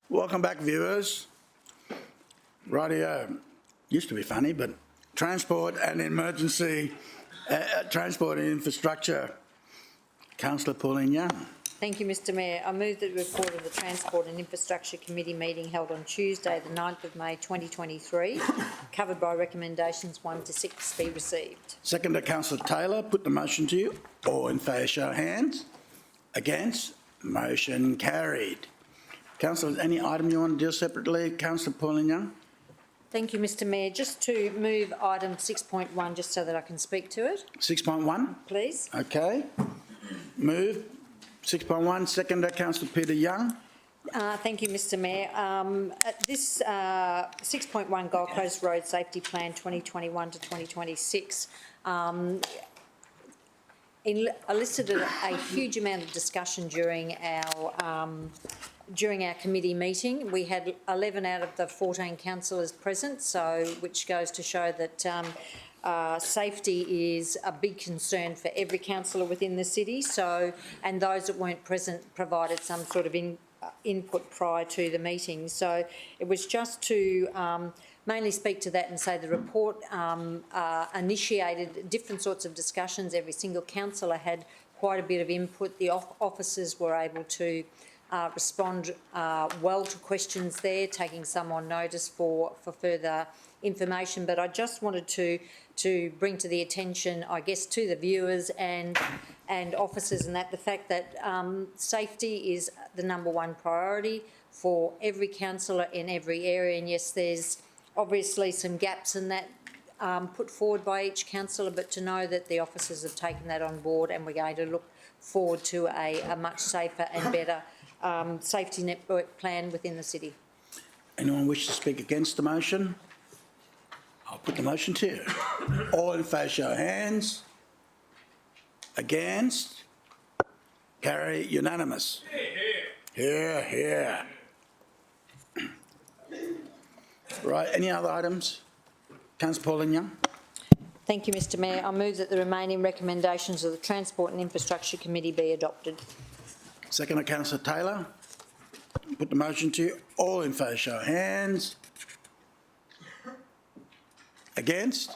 Speaker 1: Welcome back, viewers. Rightio. Used to be funny, but transport and infrastructure. Councillor Pauline Young.
Speaker 6: Thank you, Mr Mayor. I move that the report of the Transport and Infrastructure Committee meeting held on Tuesday, the 9th of May 2023, covered by recommendations 1 to 6, be received.
Speaker 1: Seconder, Councillor Taylor. Put the motion to you. All in favour, show of hands. Against? Motion carried. Councillors, any item you want to deal separately? Councillor Pauline Young.
Speaker 6: Thank you, Mr Mayor. Just to move item 6.1, just so that I can speak to it,
Speaker 1: 6.1.
Speaker 6: please.
Speaker 1: Okay. Move. 6.1. Seconder, Councillor Peter Young.
Speaker 6: Thank you, Mr Mayor. This 6.1 Gold Coast Road Safety Plan 2021 to 2026 elicited a huge amount of discussion during our committee meeting. We had 11 out of the 14 councillors present, which goes to show that safety is a big concern for every councillor within the city. And those that weren't present provided some sort of input prior to the meeting. So it was just to mainly speak to that and say the report initiated different sorts of discussions. Every single councillor had quite a bit of input. The officers were able to respond well to questions there, taking some on notice for further information. But I just wanted to bring to the attention, I guess, to the viewers and officers, and that the fact that safety is the #1 priority for every councillor in every area. And yes, there's obviously some gaps in that put forward by each councillor, but to know that the officers have taken that on board, and we're going to look forward to a much safer and better safety network plan within the city.
Speaker 1: Anyone wish to speak against the motion? I'll put the motion to you. All in favour, show of hands. Against? Carry, unanimous. Here, here. Right, any other items? Councillor Pauline Young.
Speaker 6: Thank you, Mr Mayor. I move that the remaining recommendations of the Transport and Infrastructure Committee be adopted.
Speaker 1: Second, Councillor Taylor. Put the motion to you. All in favour, show of hands. Against?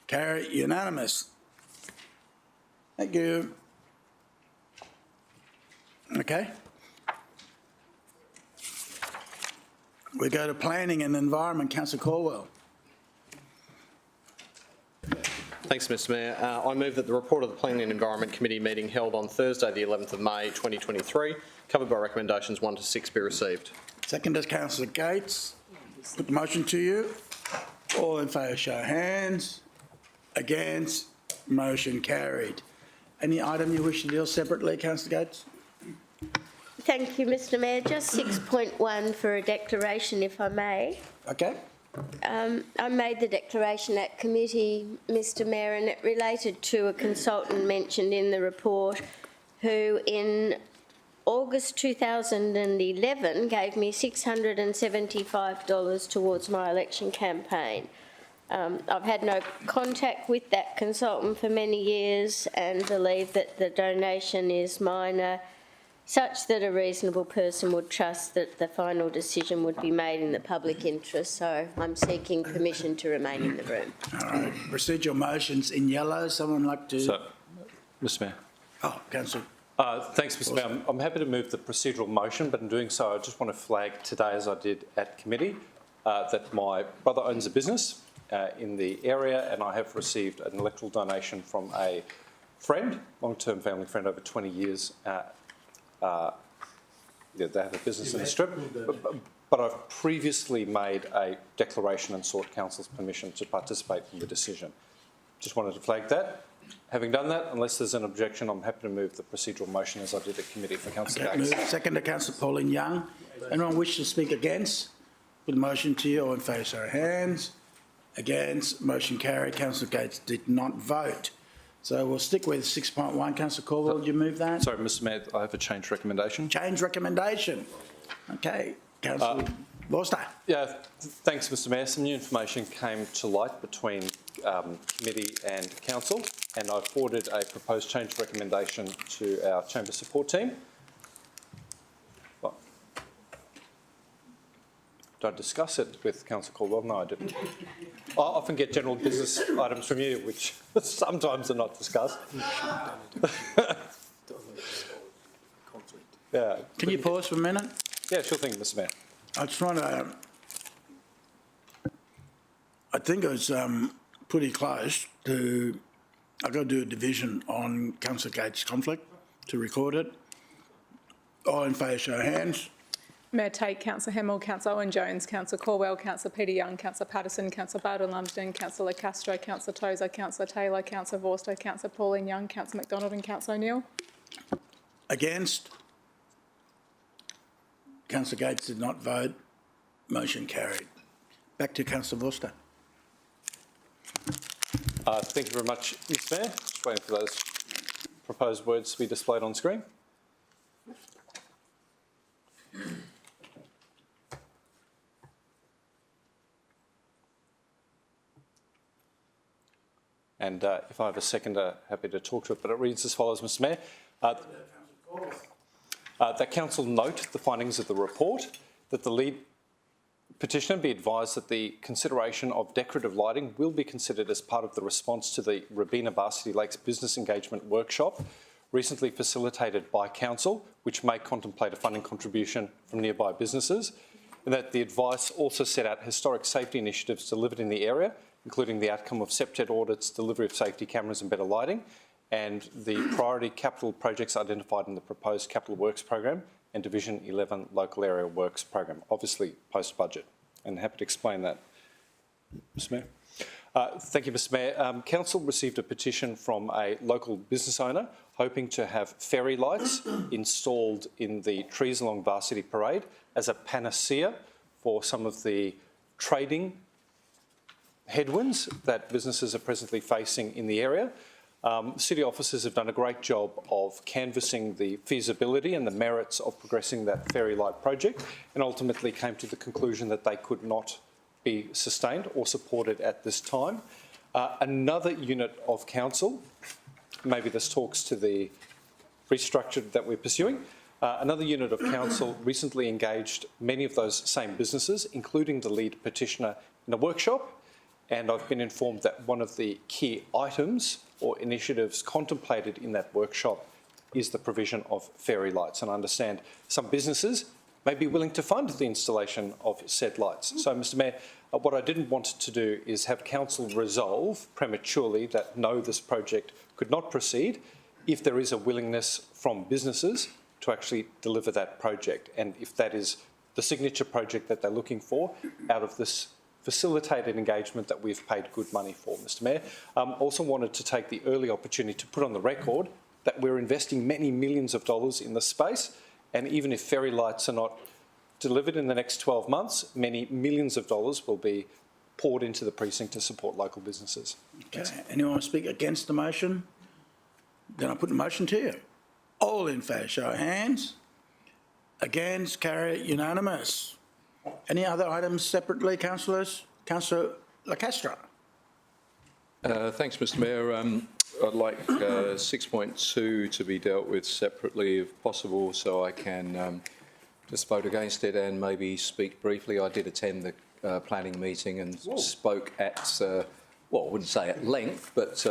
Speaker 1: Carry, unanimous. Thank you. Okay. We go to Planning and Environment. Councillor Caldwell.
Speaker 15: Thanks, Mr Mayor. I move that the report of the Planning and Environment Committee meeting held on Thursday, the 11th of May 2023, covered by recommendations 1 to 6, be received.
Speaker 1: Second is Councillor Gates. Put the motion to you. All in favour, show of hands. Against? Motion carried. Any item you wish to deal separately, Councillor Gates?
Speaker 7: Thank you, Mr Mayor. Just 6.1 for a declaration, if I may.
Speaker 1: Okay.
Speaker 7: I made the declaration at committee, Mr Mayor, and it related to a consultant mentioned in the report who in August 2011 gave me $675 towards my election campaign. I've had no contact with that consultant for many years and believe that the donation is minor, such that a reasonable person would trust that the final decision would be made in the public interest. So I'm seeking permission to remain in the room.
Speaker 1: All right. Procedural motions in yellow. Someone like to?
Speaker 4: So, Mr Mayor.
Speaker 1: Oh, Councillor.
Speaker 4: Thanks, Mr Mayor. I'm happy to move the procedural motion, but in doing so, I just want to flag today, as I did at committee, that my brother owns a business in the area, and I have received an electoral donation from a friend, long-term family friend, over 20 years. They have a business in the strip, but I've previously made a declaration and sought council's permission to participate in the decision. Just wanted to flag that. Having done that, unless there's an objection, I'm happy to move the procedural motion as I did at committee for Councillor Gates.
Speaker 1: Second to Councillor Pauline Young. Anyone wish to speak against? Put the motion to you. All in favour, show of hands. Against? Motion carried. Councillor Gates did not vote. So we'll stick with 6.1. Councillor Caldwell, would you move that?
Speaker 4: Sorry, Mr Mayor, I have a change recommendation.
Speaker 1: Change recommendation. Okay. Councillor Vorster.
Speaker 4: Yeah, thanks, Mr Mayor. Some new information came to light between committee and council, and I forwarded a proposed change recommendation to our chamber support team. Did I discuss it with Councillor Caldwell? No, I didn't. I often get general business items from you, which sometimes are not discussed. Yeah.
Speaker 1: Can you pause for a minute?
Speaker 4: Yeah, sure thing, Mr. Mayor.
Speaker 1: I just want to, I think it was pretty close to, I've got to do a division on Councillor Gates' conflict to record it. All in favour, show of hands.
Speaker 8: Mayor Tate, Councillor Hamill, Councillor Owen-Jones, Councillor Caldwell, Councillor Peter Young, Councillor Patterson, Councillor Bowden-Lumsden, Councillor Castro, Councillor Tozer, Councillor Taylor, Councillor Vorster, Councillor Pauline Young, Councillor McDonald and Councillor O'Neill.
Speaker 1: Against? Councillor Gates did not vote. Motion carried. Back to Councillor Vorster.
Speaker 4: Thank you very much, Mr. Mayor. Just waiting for those proposed words to be displayed on screen. And if I have a seconder, happy to talk to it, but it reads as follows, Mr. Mayor. That Council note the findings of the report, that the lead petitioner be advised that the consideration of decorative lighting will be considered as part of the response to the Robina Varsity Lakes Business Engagement Workshop, recently facilitated by Council, which may contemplate a funding contribution from nearby businesses, and that the advice also set out historic safety initiatives delivered in the area, including the outcome of SEPTED audits, delivery of safety cameras and better lighting, and the priority capital projects identified in the proposed capital works program and Division 11 local area works program, obviously post-budget. And happy to explain that, Mr. Mayor. Thank you, Mr. Mayor. Council received a petition from a local business owner hoping to have fairy lights installed in the trees along Varsity Parade as a panacea for some of the trading headwinds that businesses are presently facing in the area. City officers have done a great job of canvassing the feasibility and the merits of progressing that fairy light project, and ultimately came to the conclusion that they could not be sustained or supported at this time. Another unit of council, maybe this talks to the restructure that we're pursuing, another unit of council recently engaged many of those same businesses, including the lead petitioner, in a workshop, and I've been informed that one of the key items or initiatives contemplated in that workshop is the provision of fairy lights. And I understand some businesses may be willing to fund the installation of said lights. So, Mr. Mayor, what I didn't want to do is have council resolve prematurely that no, this project could not proceed if there is a willingness from businesses to actually deliver that project. And if that is the signature project that they're looking for out of this facilitated engagement that we've paid good money for, Mr. Mayor. Also wanted to take the early opportunity to put on the record that we're investing many millions of dollars in this space, and even if fairy lights are not delivered in the next 12 months, many millions of dollars will be poured into the precinct to support local businesses.
Speaker 1: Okay. Anyone want to speak against the motion? Then I put the motion to you. All in favour, show of hands. Against, carry unanimous. Any other items separately, councillors? Councillor Lacastro.
Speaker 3: Thanks, Mr. Mayor. I'd like 6.2 to be dealt with separately if possible, so I can just vote against it and maybe speak briefly. I did attend the planning meeting and spoke at, well, I wouldn't say at length, but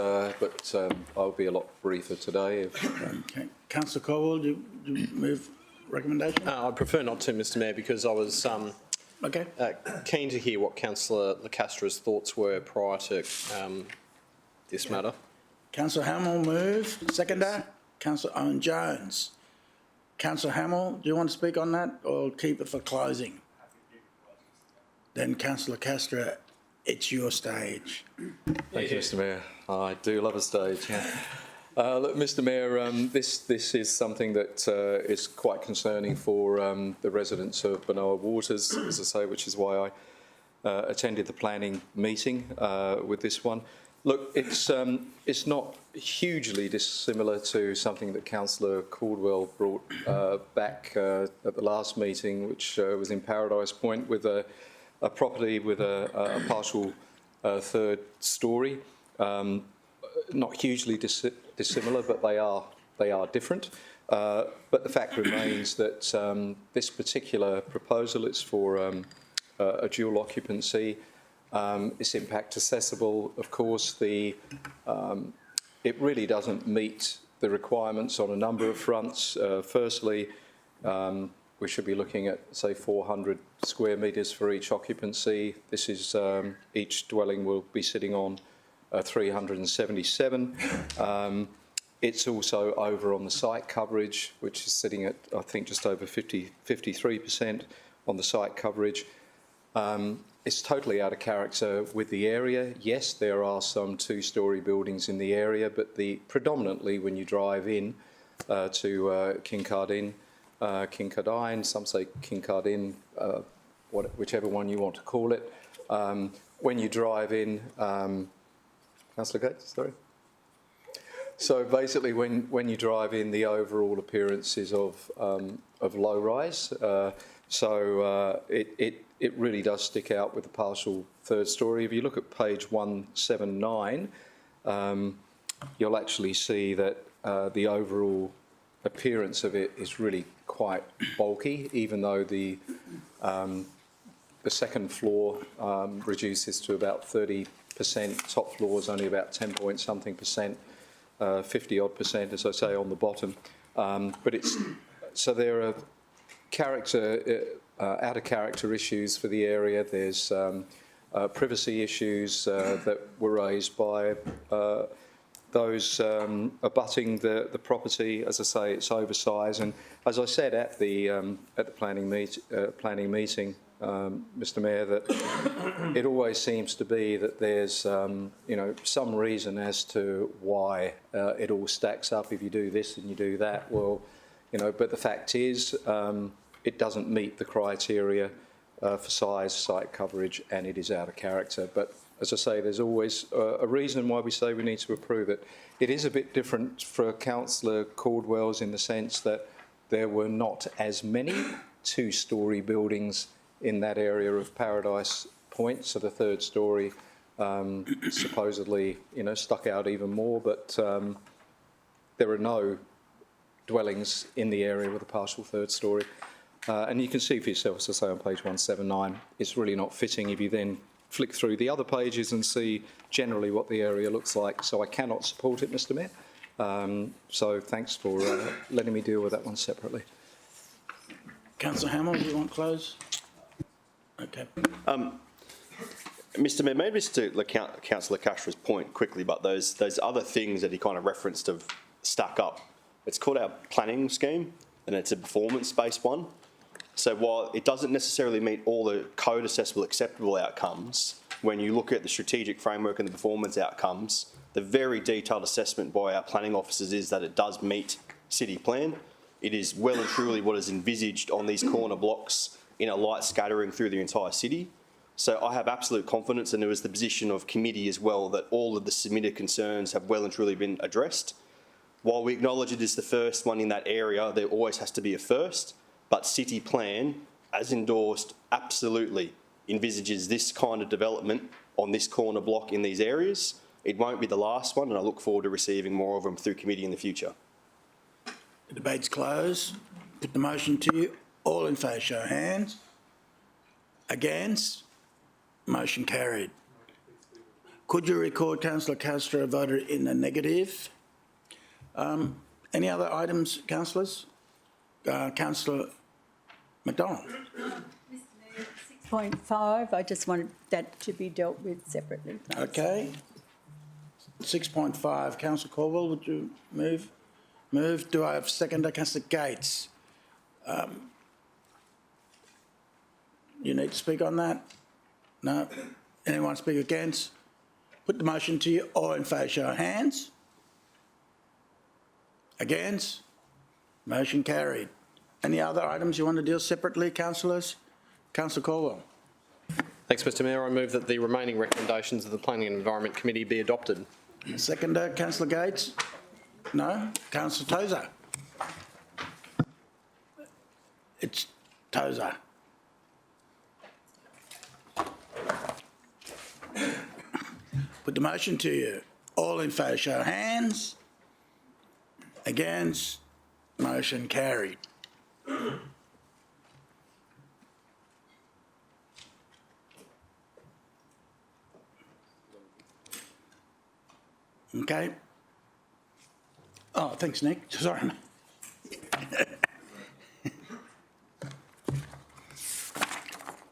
Speaker 3: I'll be a lot briefer today.
Speaker 1: Okay. Councillor Caldwell, do you move recommendation?
Speaker 15: I prefer not to, Mr. Mayor, because I was keen to hear what Councillor Lacastro's thoughts were prior to this matter.
Speaker 1: Councillor Hamill moved. Seconder, Councillor Owen-Jones. Councillor Hamill, do you want to speak on that or keep it for closing? Then Councillor Castro, it's your stage.
Speaker 3: Thank you, Mr. Mayor. I do love a stage. Yeah. Look, Mr. Mayor, this is something that is quite concerning for the residents of Benoa Waters, as I say, which is why I attended the planning meeting with this one. Look, it's not hugely dissimilar to something that Councillor Caldwell brought back at the last meeting, which was in Paradise Point, with a property with a partial third storey. Not hugely dissimilar, but they are different. But the fact remains that this particular proposal is for a dual occupancy. It's impact accessible, of course. It really doesn't meet the requirements on a number of fronts. Firstly, we should be looking at, say, 400 square metres for each occupancy. This is each dwelling will be sitting on 377. It's also over on the site coverage, which is sitting at, I think, just over 53% on the site coverage. It's totally out of character with the area. Yes, there are some two-storey buildings in the area, but predominantly when you drive in to Kincardine, some say Kincardine, whichever one you want to call it. When you drive in, Councillor Gates, sorry. So basically, when you drive in, the overall appearance is of low rise. It really does stick out with the partial third storey. If you look at page 179, you'll actually see that the overall appearance of it is really quite bulky, even though the second floor reduces to about 30%, top floor is only about 10 point something percent, 50 odd percent, as I say, on the bottom. So there are out of character issues for the area. There's privacy issues that were raised by those abutting the property. As I say, it's oversized, and as I said at the planning meeting, Mr. Mayor, that it always seems to be that there's some reason as to why it all stacks up. If you do this and you do that, well, but the fact is, it doesn't meet the criteria for size, site coverage, and it is out of character. But as I say, there's always a reason why we say we need to approve it. It is a bit different for Councillor Caldwell's in the sense that there were not as many two-storey buildings in that area of Paradise Point, so the third storey supposedly, stuck out even more, but there are no dwellings in the area with a partial third storey. And you can see for yourself, as I say, on page 179, it's really not fitting if you then flick through the other pages and see generally what the area looks like. So I cannot support it, Mr. Mayor. So thanks for letting me deal with that one separately.
Speaker 1: Councillor Hamill, do you want to close? Okay.
Speaker 2: Mr. Mayor, maybe just to Councillor Castro's point quickly, but those other things that he kind of referenced to stack up, it's called our planning scheme, and it's a performance-based one. So while it doesn't necessarily meet all the code assessable acceptable outcomes, when you look at the strategic framework and the performance outcomes, the very detailed assessment by our planning officers is that it does meet city plan. It is well and truly what is envisaged on these corner blocks in a light scattering through the entire city. So I have absolute confidence, and it was the position of committee as well, that all of the submitted concerns have well and truly been addressed. While we acknowledge it is the first one in that area, there always has to be a first, but city plan, as endorsed, absolutely envisages this kind of development on this corner block in these areas. It won't be the last one, and I look forward to receiving more of them through committee in the future.
Speaker 1: The debate's closed. Put the motion to you. All in favour, show of hands. Against? Motion carried. Could you record Councillor Castro voted in the negative? Any other items, councillors? Councillor McDonald.
Speaker 5: 6.5, I just wanted that to be dealt with separately. Please.
Speaker 1: Okay. 6.5, Councillor Caldwell, would you move? Move. Do I have seconder? Councillor Gates. You need to speak on that? No? Anyone speak against? Put the motion to you. All in favour, show of hands. Against? Motion carried. Any other items you want to deal separately, councillors? Councillor Caldwell.
Speaker 15: Thanks, Mr. Mayor. I move that the remaining recommendations of the Planning and Environment Committee be adopted.
Speaker 1: Seconder, Councillor Gates? No? Councillor Tozer? It's Tozer. Put the motion to you. All in favour, show of hands. Against? Motion carried. Okay. Oh, thanks, Nick. Sorry.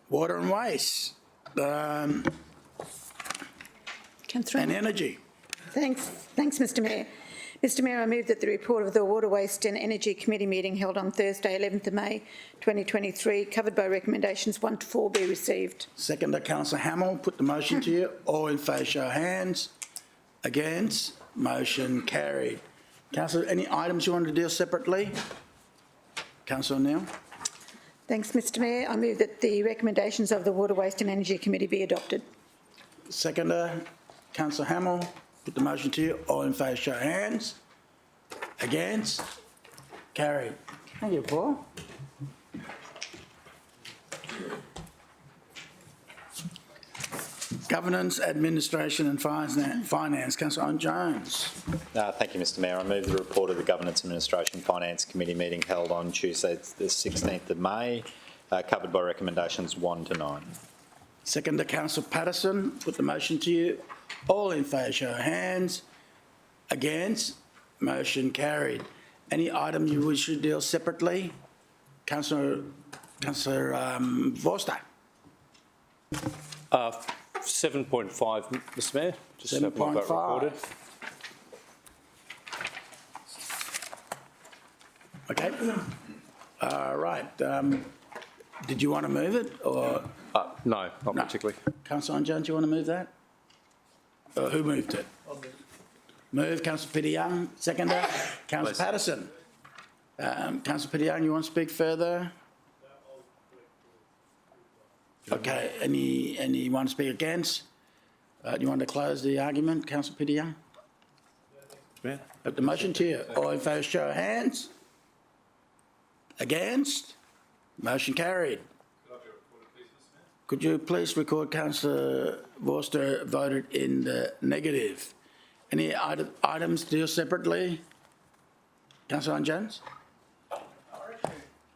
Speaker 1: Water and waste. And energy.
Speaker 16: Thanks, Mr Mayor. Mr Mayor, I move that the report of the Water, Waste and Energy Committee meeting held on Thursday, 11th of May 2023, covered by recommendations 1 to 4, be received.
Speaker 1: Seconder, Councillor Hamill. Put the motion to you. All in favour, show of hands. Against? Motion carried. Councillor, any items you want to deal separately? Councillor Neal.
Speaker 16: Thanks, Mr Mayor. I move that the recommendations of the Water, Waste and Energy Committee be adopted.
Speaker 1: Seconder, Councillor Hamill. Put the motion to you. All in favour, show of hands. Against? Carried. Thank you, Paul. Governance, Administration and Finance. Councillor Jones.
Speaker 10: Thank you, Mr Mayor. I move the report of the Governance, Administration and Finance Committee meeting held on Tuesday the 16th of May, covered by recommendations 1 to 9.
Speaker 1: Seconder, Councillor Patterson. Put the motion to you. All in favour, show of hands. Against? Motion carried. Any item you wish to deal separately? Councillor Vorster.
Speaker 4: 7.5, Mr Mayor. Just have my vote recorded.
Speaker 1: 7.5. Okay. Right. Did you want to move it or?
Speaker 4: No, not particularly.
Speaker 1: Councillor Jones, do you want to move that? Who moved it? Move, Councillor Peter Young. Seconder, Councillor Patterson. Councillor Peter Young, you want to speak further? Okay. Any want to speak against? Do you want to close the argument, Councillor Peter Young? Put the motion to you. All in favour, show of hands. Against? Motion carried. Could you please record Councillor Vorster voted in the negative? Any items to deal separately? Councillor Jones?
Speaker 10: I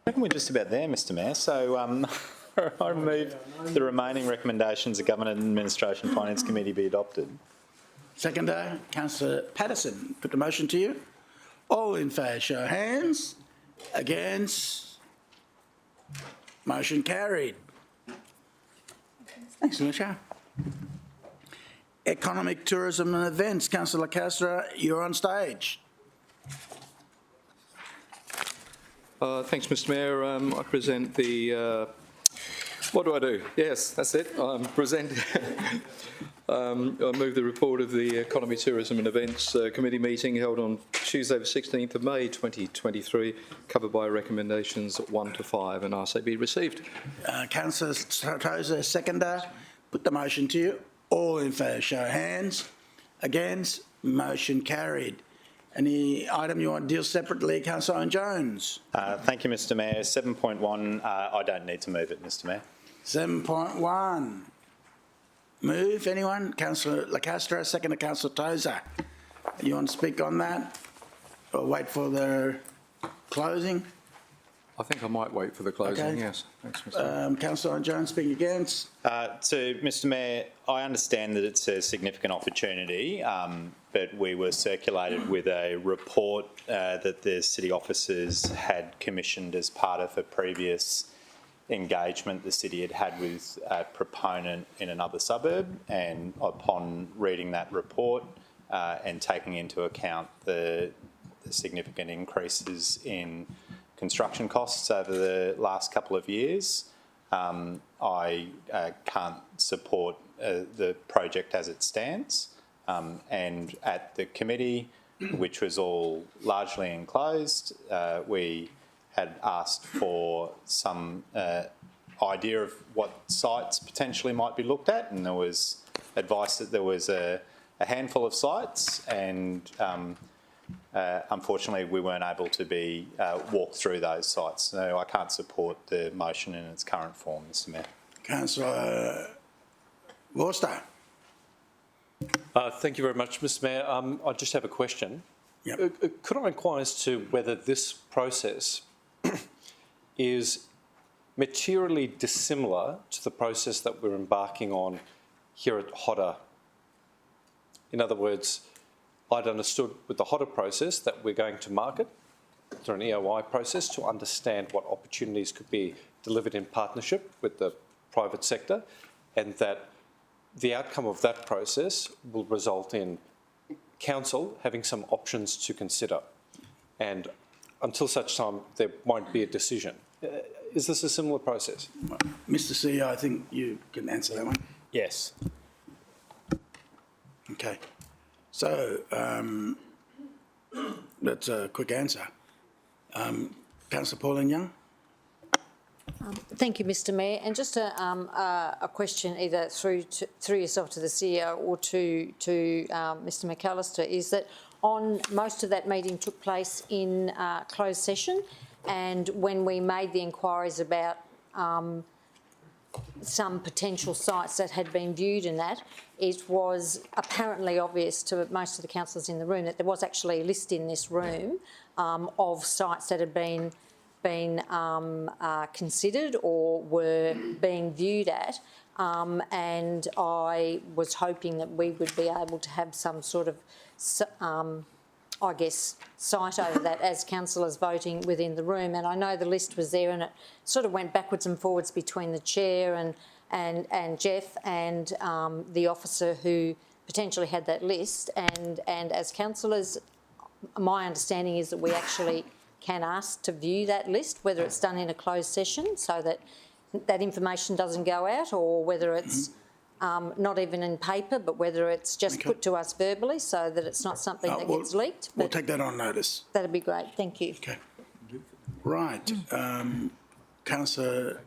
Speaker 10: reckon we're just about there, Mr Mayor. So I move the remaining recommendations of Government Administration Finance Committee be adopted.
Speaker 1: Seconder, Councillor Patterson. Put the motion to you. All in favour, show of hands. Against? Motion carried. Thanks, Nisha. Economic, Tourism and Events. Councillor Castro, you're on stage.
Speaker 3: Thanks, Mr Mayor. I present the... what do I do? Yes, that's it. I move the report of the Economy, Tourism and Events Committee meeting held on Tuesday the 16th of May 2023, covered by recommendations 1 to 5, and ask they be received.
Speaker 1: Councillor Tozer, seconder. Put the motion to you. All in favour, show of hands. Against? Motion carried. Any item you want to deal separately, Councillor Jones?
Speaker 10: Thank you, Mr Mayor. 7.1, I don't need to move it, Mr Mayor.
Speaker 1: 7.1. Move, anyone? Councillor Lacastro, second to Councillor Tozer. You want to speak on that? Or wait for the closing?
Speaker 3: I think I might wait for the closing,
Speaker 1: Okay.
Speaker 3: yes. Thanks, Mr Mayor.
Speaker 1: Councillor Jones, speaking against?
Speaker 10: So, Mr Mayor, I understand that it's a significant opportunity, but we were circulated with a report that the city officers had commissioned as part of a previous engagement the city had had with a proponent in another suburb, and upon reading that report and taking into account the significant increases in construction costs over the last couple of years, I can't support the project as it stands. And at the committee, which was all largely enclosed, we had asked for some idea of what sites potentially might be looked at, and there was advice that there was a handful of sites, and unfortunately we weren't able to be walked through those sites. So I can't support the motion in its current form, Mr Mayor.
Speaker 1: Councillor Worcester.
Speaker 4: Thank you very much, Mr Mayor. I just have a question.
Speaker 1: Yep.
Speaker 4: Could I inquire as to whether this process is materially dissimilar to the process that we're embarking on here at Hodder? In other words, I'd understood with the HOTA process that we're going to market through an EOI process to understand what opportunities could be delivered in partnership with the private sector, and that the outcome of that process will result in council having some options to consider. And until such time, there won't be a decision. Is this a similar process?
Speaker 1: Mr. CEO, I think you can answer that one.
Speaker 13: Yes.
Speaker 1: Okay. So, that's a quick answer. Councillor Pauline Young?
Speaker 6: Thank you, Mr Mayor. And just a question either through yourself to the CEO or to Mr McAllister, is that on most of that meeting took place in closed session, and when we made the inquiries about some potential sites that had been viewed in that, it was apparently obvious to most of the councillors in the room that there was actually a list in this room of sites that had been considered or were being viewed at, and I was hoping that we would be able to have some sort of, I guess, sight over that as councillors voting within the room. And I know the list was there, and it sort of went backwards and forwards between the chair and Jeff and the officer who potentially had that list. And as councillors, my understanding is that we actually can ask to view that list, whether it's done in a closed session so that that information doesn't go out, or whether it's not even in paper, but whether it's just put to us verbally so that it's not something that gets leaked.
Speaker 1: We'll take that on notice.
Speaker 6: That'd be great. Thank you.
Speaker 1: Okay. Right. Councillor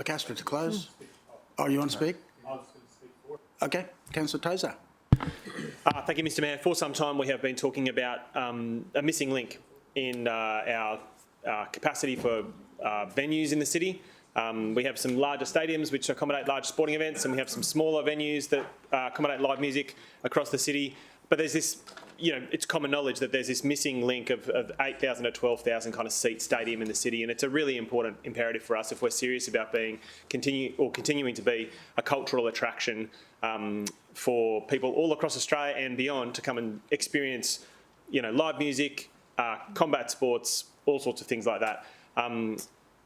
Speaker 1: Castro to close. Oh, you want to speak?
Speaker 13: I was going to speak for it.
Speaker 1: Okay. Councillor Tozer.
Speaker 13: Thank you, Mr Mayor. For some time we have been talking about a missing link in our capacity for venues in the city. We have some larger stadiums which accommodate large sporting events, and we have some smaller venues that accommodate live music across the city. But there's this, it's common knowledge that there's this missing link of 8,000 to 12,000 kind of seat stadium in the city, and it's a really important imperative for us if we're serious about continuing to be a cultural attraction for people all across Australia and beyond to come and experience, live music, combat sports, all sorts of things like that.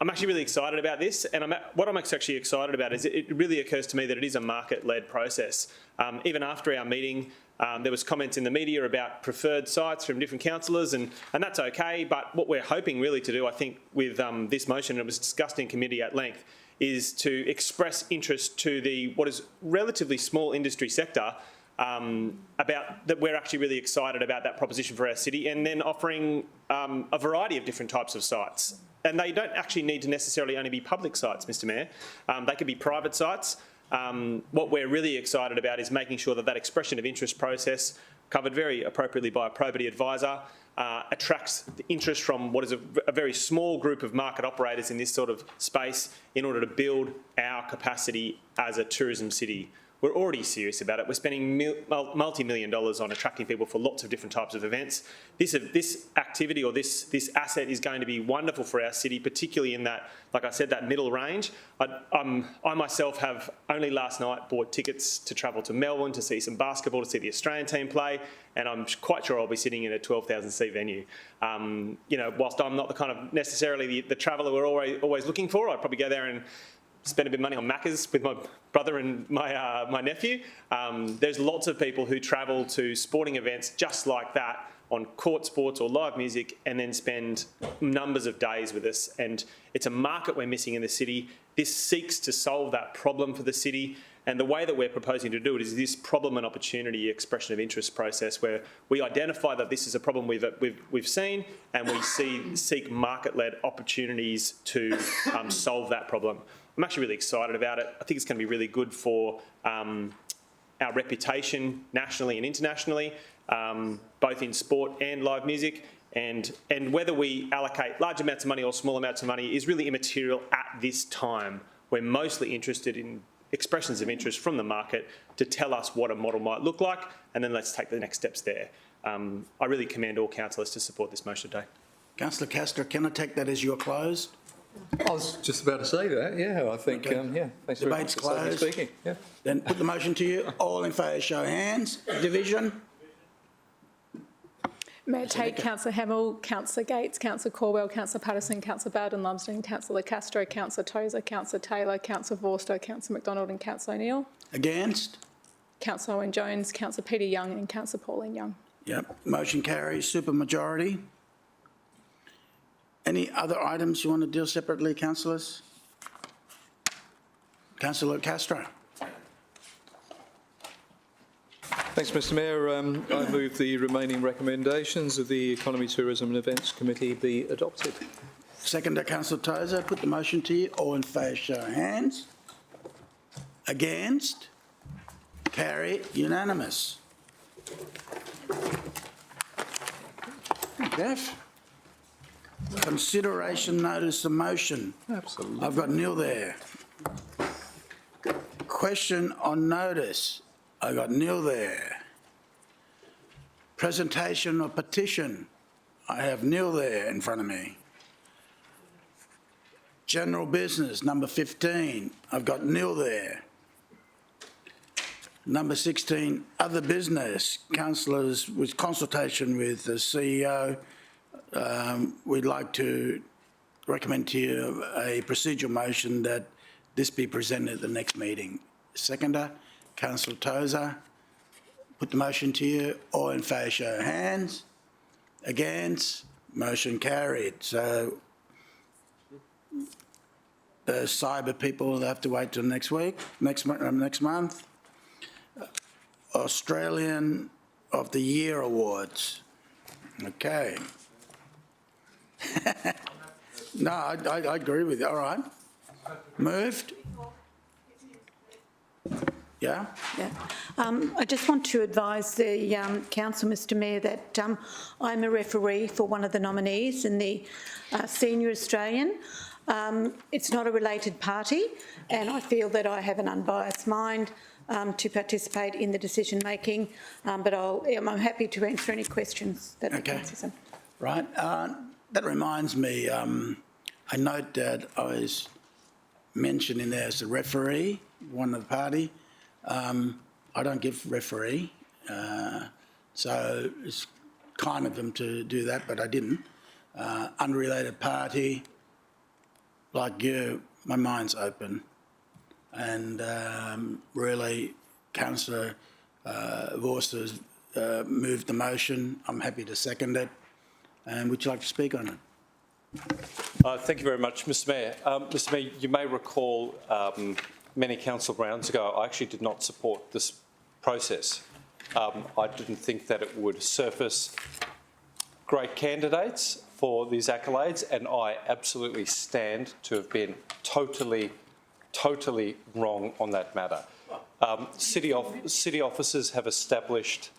Speaker 13: I'm actually really excited about this, and what I'm actually excited about is it really occurs to me that it is a market-led process. Even after our meeting, there was comments in the media about preferred sites from different councillors, and that's okay, but what we're hoping really to do, I think, with this motion, and it was discussed in committee at length, is to express interest to what is relatively small industry sector about that we're actually really excited about that proposition for our city, and then offering a variety of different types of sites. And they don't actually need to necessarily only be public sites, Mr Mayor. They could be private sites. What we're really excited about is making sure that that expression of interest process, covered very appropriately by a probity advisor, attracts the interest from what is a very small group of market operators in this sort of space in order to build our capacity as a tourism city. We're already serious about it. We're spending multi-million dollars on attracting people for lots of different types of events. This activity or this asset is going to be wonderful for our city, particularly in that, like I said, that middle range. I myself have only last night bought tickets to travel to Melbourne to see some basketball, to see the Australian team play, and I'm quite sure I'll be sitting in a 12,000 seat venue. Whilst I'm not the kind of necessarily the traveller we're always looking for, I'd probably go there and spend a bit of money on Macca's with my brother and my nephew. There's lots of people who travel to sporting events just like that on court sports or live music and then spend numbers of days with us. And it's a market we're missing in the city. This seeks to solve that problem for the city. And the way that we're proposing to do it is this problem and opportunity expression of interest process, where we identify that this is a problem we've seen, and we seek market-led opportunities to solve that problem. I'm actually really excited about it. I think it's going to be really good for our reputation nationally and internationally, both in sport and live music. And whether we allocate large amounts of money or small amounts of money is really immaterial at this time. We're mostly interested in expressions of interest from the market to tell us what a model might look like, and then let's take the next steps there. I really commend all councillors to support this motion today.
Speaker 1: Councillor Castro, can I take that as you're closed?
Speaker 3: I was just about to say that, yeah, I think, yeah. Thanks very much
Speaker 1: Debate's
Speaker 3: for
Speaker 1: closed.
Speaker 3: speaking. Yeah.
Speaker 1: Then put the motion to you. All in favour, show hands. Division?
Speaker 8: Mayor Tate, Councillor Hamill, Councillor Gates, Councillor Corwell, Councillor Patterson, Councillor Bowden Lumsden, Councillor Castro, Councillor Tozer, Councillor Taylor, Councillor Vorster, Councillor McDonald and Councillor O'Neill.
Speaker 1: Against?
Speaker 8: Councillor Owen Jones, Councillor Peter Young and Councillor Pauline Young.
Speaker 1: Yep, motion carries, supermajority. Any other items you want to deal separately, councillors? Councillor Castro.
Speaker 3: Thanks, Mr Mayor. I move the remaining recommendations of the Economy, Tourism and Events Committee be adopted.
Speaker 1: Seconder, Councillor Tozer. Put the motion to you. All in favour, show of hands. Against? Carried, unanimous. Jeff? Consideration notice of motion.
Speaker 3: Absolutely.
Speaker 1: I've got nil there. Question on notice. I got nil there. Presentation of petition. I have nil there in front of me. General business, number 15. I've got nil there. Number 16, other business. Councillors, with consultation with the CEO, we'd like to recommend to you a procedural motion that this be presented at the next meeting. Seconder, Councillor Tozer. Put the motion to you. All in favour, show of hands. Against? Motion carried. So the cyber people will have to wait till next week, next month. Australian of the Year Awards. Okay. No, I agree with you. All right. Moved. Yeah?
Speaker 16: Yeah. I just want to advise the council, Mr Mayor, that I'm a referee for one of the nominees in the Senior Australian. It's not a related party, and I feel that I have an unbiased mind to participate in the decision-making, but I'm happy to answer any questions that the council has.
Speaker 1: Right. That reminds me, I note that I was mentioned in there as a referee, one of the party. I don't give referee, so it's kind of them to do that, but I didn't. Unrelated party, like you, my mind's open. And really, Councillor Vorster's moved the motion. I'm happy to second it. And would you like to speak on it?
Speaker 4: Thank you very much, Mr Mayor. Mr Mayor, you may recall many council rounds ago, I actually did not support this process. I didn't think that it would surface great candidates for these accolades, and I absolutely stand to have been totally wrong on that matter. City officers have established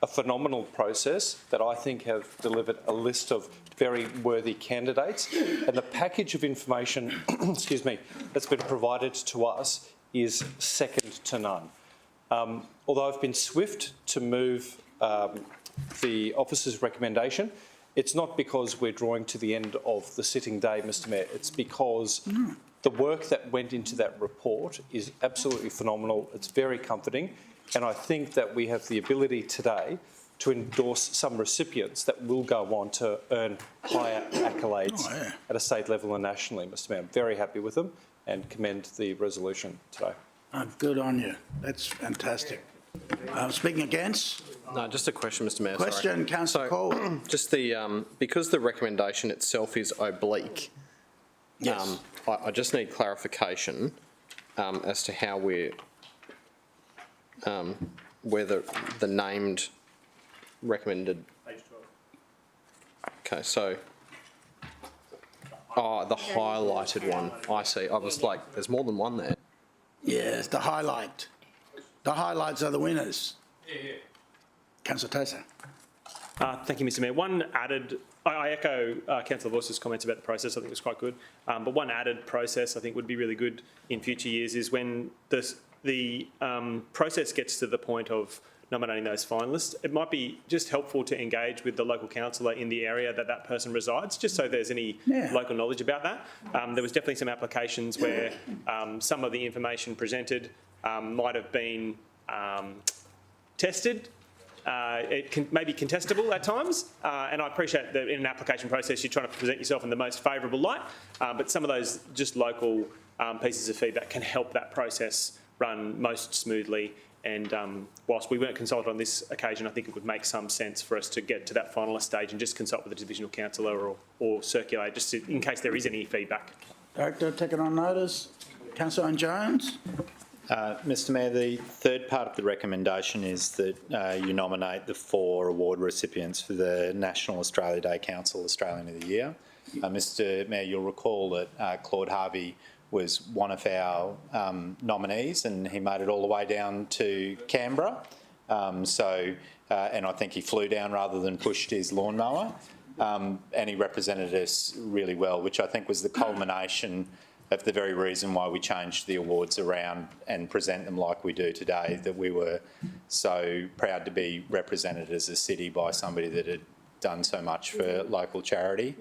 Speaker 4: a phenomenal process that I think have delivered a list of very worthy candidates, and the package of information excuse me, that's been provided to us is second to none. Although I've been swift to move the officer's recommendation, it's not because we're drawing to the end of the sitting day, Mr Mayor, it's because the work that went into that report is absolutely phenomenal. It's very comforting, and I think that we have the ability today to endorse some recipients that will go on to earn higher accolades at a state level and nationally, Mr Mayor. I'm very happy with them and commend the resolution today.
Speaker 1: Good on you. That's fantastic. Speaking against?
Speaker 15: No, just a question, Mr Mayor.
Speaker 1: Question, Councillor Cole.
Speaker 15: Just the, because the recommendation itself is oblique,
Speaker 1: yes.
Speaker 15: I just need clarification as to how we're, whether the named recommended.
Speaker 13: Page 12.
Speaker 15: Okay, so, the highlighted one. I see. I was like, there's more than one there.
Speaker 1: Yes, the highlight. The highlights are the winners. Councillor Tozer.
Speaker 13: Thank you, Mr Mayor. One added, I echo Councillor Vorster's comments about the process. I think it was quite good. But one added process I think would be really good in future years is when the process gets to the point of nominating those finalists, it might be just helpful to engage with the local councillor in the area that person resides, just so there's any local knowledge about that. There was definitely some applications where some of the information presented might have been tested it can may be contestable at times, and I appreciate that in an application process you're trying to present yourself in the most favourable light, but some of those just local pieces of feedback can help that process run most smoothly. And whilst we weren't consulted on this occasion, I think it would make some sense for us to get to that finalist stage and just consult with the divisional councillor or circulate just in case there is any feedback.
Speaker 1: Director, taken on notice. Councillor Jones.
Speaker 10: Mr Mayor, the third part of the recommendation is that you nominate the 4 award recipients for the National Australia Day Council Australian of the Year. Mr Mayor, you'll recall that Claude Harvey was one of our nominees, and he made it all the way down to Canberra. And I think he flew down rather than pushed his lawnmower, and he represented us really well, which I think was the culmination of the very reason why we changed the awards around and present them like we do today, that we were so proud to be represented as a city by somebody that had done so much for local charity.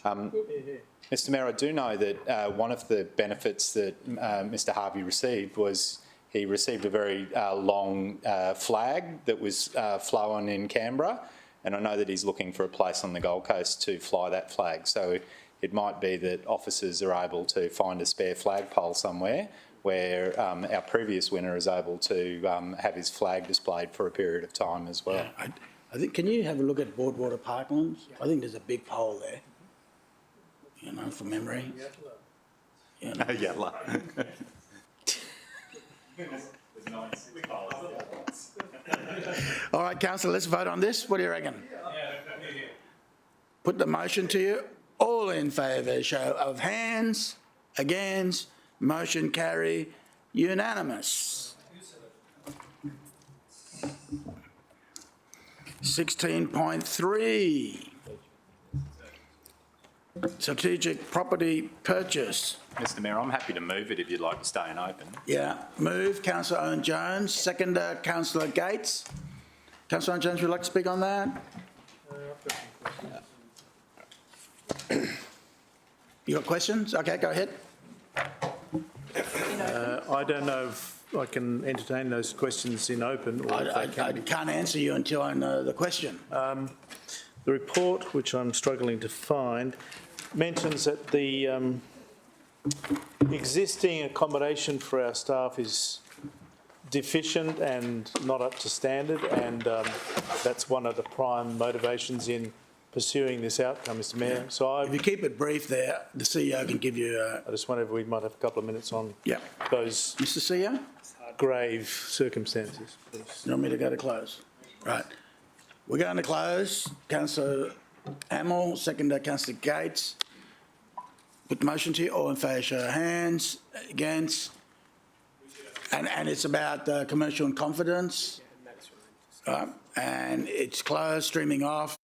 Speaker 10: Mr Mayor, I do know that one of the benefits that Mr Harvey received was he received a very long flag that was flown in Canberra, and I know that he's looking for a place on the Gold Coast to fly that flag. So it might be that officers are able to find a spare flagpole somewhere where our previous winner is able to have his flag displayed for a period of time as well.
Speaker 1: Yeah, I think, can you have a look at Broadwater Parklands? I think there's a big pole there, you know, from memory. You know.
Speaker 10: Yatla.
Speaker 1: All right, councillor, let's vote on this. What do you reckon? Put the motion to you. All in favour, show of hands. Against, motion carry, unanimous. 16.3. Strategic property purchase.
Speaker 10: Mr Mayor, I'm happy to move it if you'd like to stay and open.
Speaker 1: Yeah, move, Councillor Owen Jones. Seconder, Councillor Gates. Councillor Owen Jones, would you like to speak on that? You got questions? Okay, go ahead.
Speaker 9: I don't know if I can entertain those questions in open. Or
Speaker 1: I can't answer you until I know the question.
Speaker 9: The report, which I'm struggling to find, mentions that the existing accommodation for our staff is deficient and not up to standard, and that's one of the prime motivations in pursuing this outcome, Mr Mayor. So
Speaker 1: if you keep it brief there, the CEO can give you
Speaker 9: I just wonder if we might have a couple of minutes on those
Speaker 1: Mr CEO?
Speaker 9: grave circumstances, please.
Speaker 1: You want me to go to close? Right. We're going to close. Councillor Hamill, seconder, Councillor Gates. Put the motion to you. All in favour, show of hands. Against. And it's about commercial and confidence. Right. And it's closed, streaming off.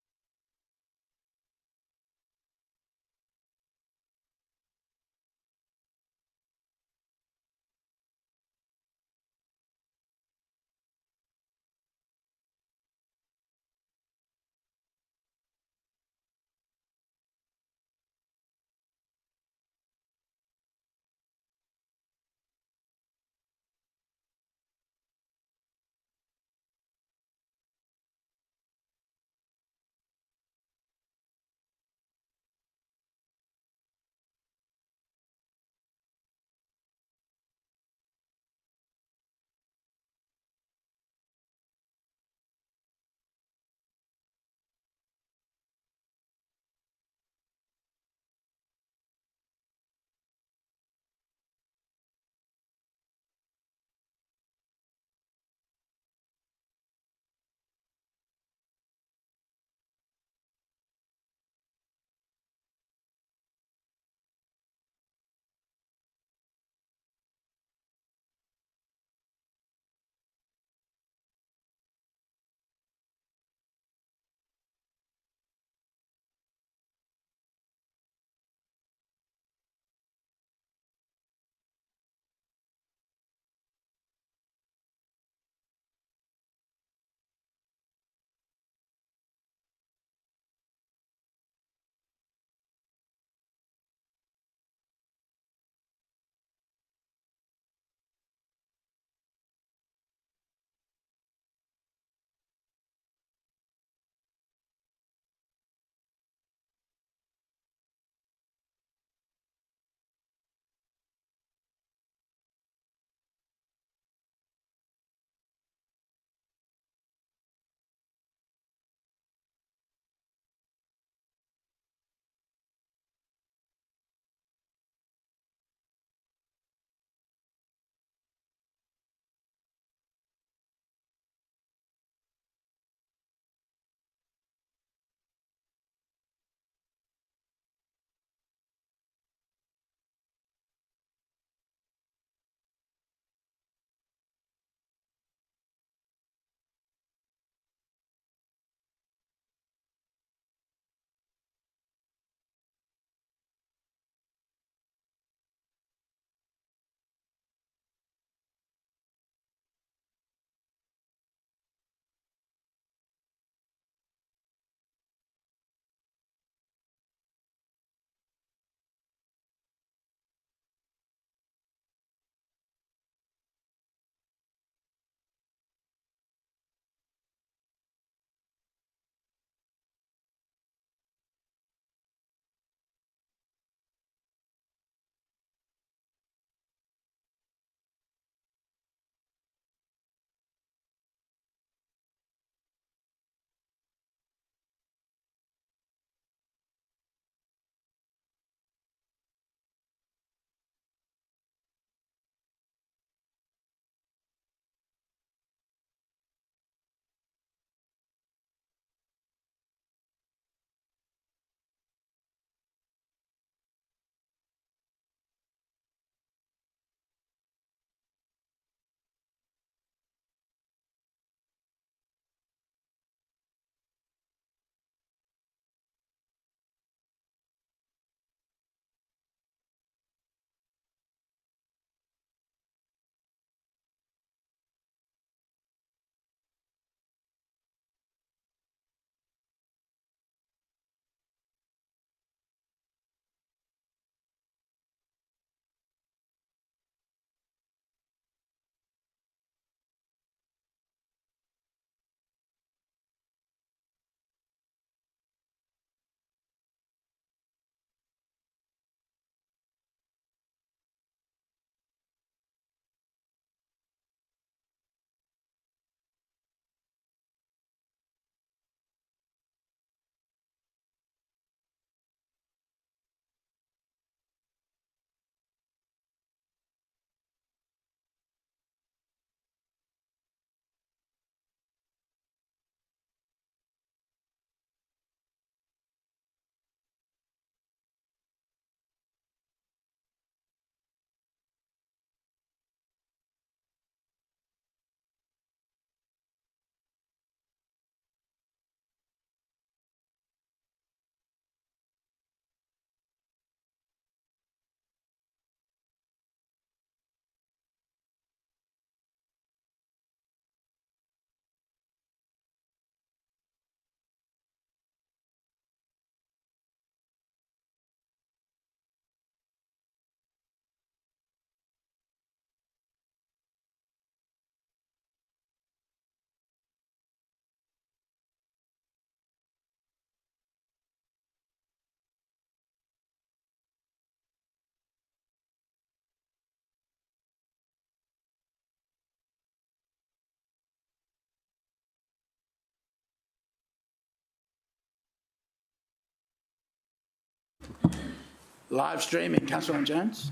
Speaker 1: live streaming. Councillor Jones.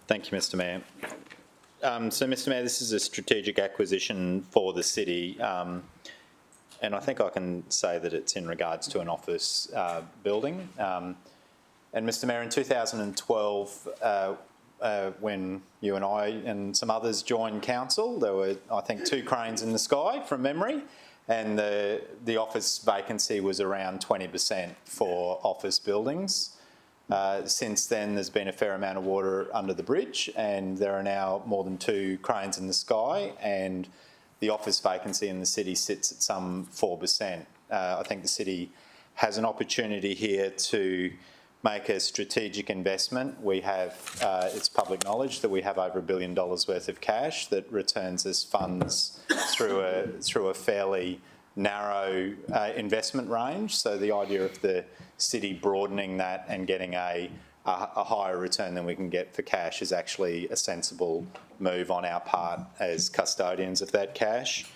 Speaker 10: Thank you, Mr Mayor. So, Mr Mayor, this is a strategic acquisition for the city, and I think I can say that it's in regards to an office building. And Mr Mayor, in 2012, when you and I and some others joined council, there were, I think, 2 cranes in the sky from memory, and the office vacancy was around 20% for office buildings. Since then, there's been a fair amount of water under the bridge, and there are now more than 2 cranes in the sky, and the office vacancy in the city sits at some 4%. I think the city has an opportunity here to make a strategic investment. We have, it's public knowledge that we have over $1 billion worth of cash that returns us funds through a fairly narrow investment range. So the idea of the city broadening that and getting a higher return than we can get for cash is actually a sensible move on our part as custodians of that cash.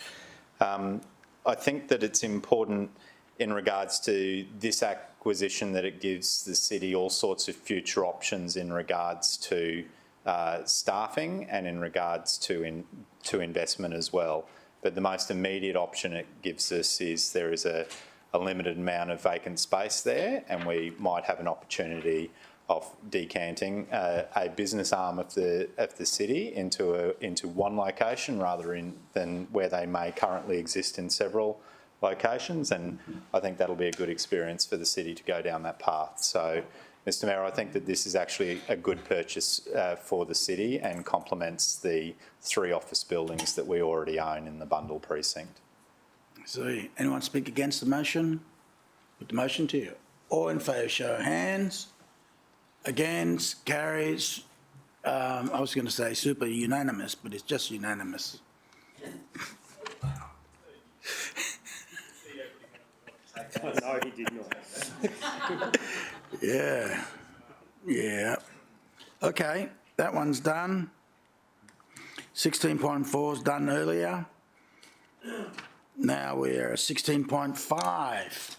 Speaker 10: I think that it's important in regards to this acquisition that it gives the city all sorts of future options in regards to staffing and in regards to investment as well. But the most immediate option it gives us is there is a limited amount of vacant space there, and we might have an opportunity of decanting a business arm of the city into one location rather than where they may currently exist in several locations, and I think that'll be a good experience for the city to go down that path. So, Mr Mayor, I think that this is actually a good purchase for the city and complements the 3 office buildings that we already own in the Bundall precinct.
Speaker 1: So, anyone speak against the motion? Put the motion to you. All in favour, show of hands. Against, carries. I was going to say super unanimous, but it's just unanimous.
Speaker 13: No, he did not.
Speaker 1: Yeah. Yeah. Okay, that one's done. 16.4 is done earlier. Now we're at 16.5.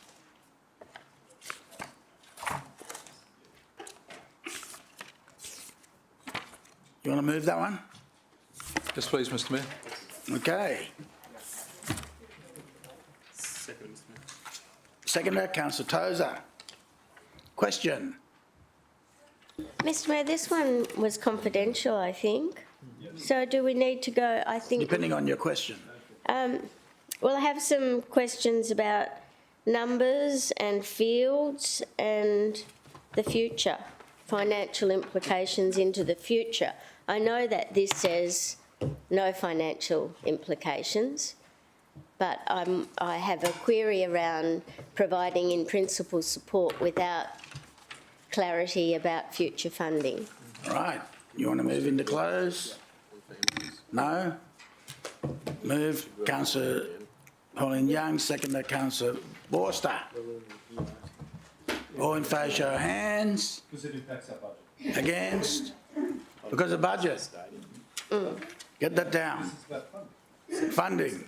Speaker 1: You want to move that one?
Speaker 3: Yes, please, Mr Mayor.
Speaker 1: Okay.
Speaker 13: Second, Mr Mayor.
Speaker 1: Seconder, Councillor Tozer. Question.
Speaker 7: Mr Mayor, this one was confidential, I think. So do we need to go, I think...
Speaker 1: Depending on your question.
Speaker 7: Well, I have some questions about numbers and fields and the future, financial implications into the future. I know that this says no financial implications, but I have a query around providing in principle support without clarity about future funding.
Speaker 1: All right. You want to move into close? No? Move. Councillor Pauline Young, seconder Councillor Forster. All in favour, show of hands.
Speaker 14: Because it impacts our budget.
Speaker 1: Against? Because of budget. Get that down. Funding.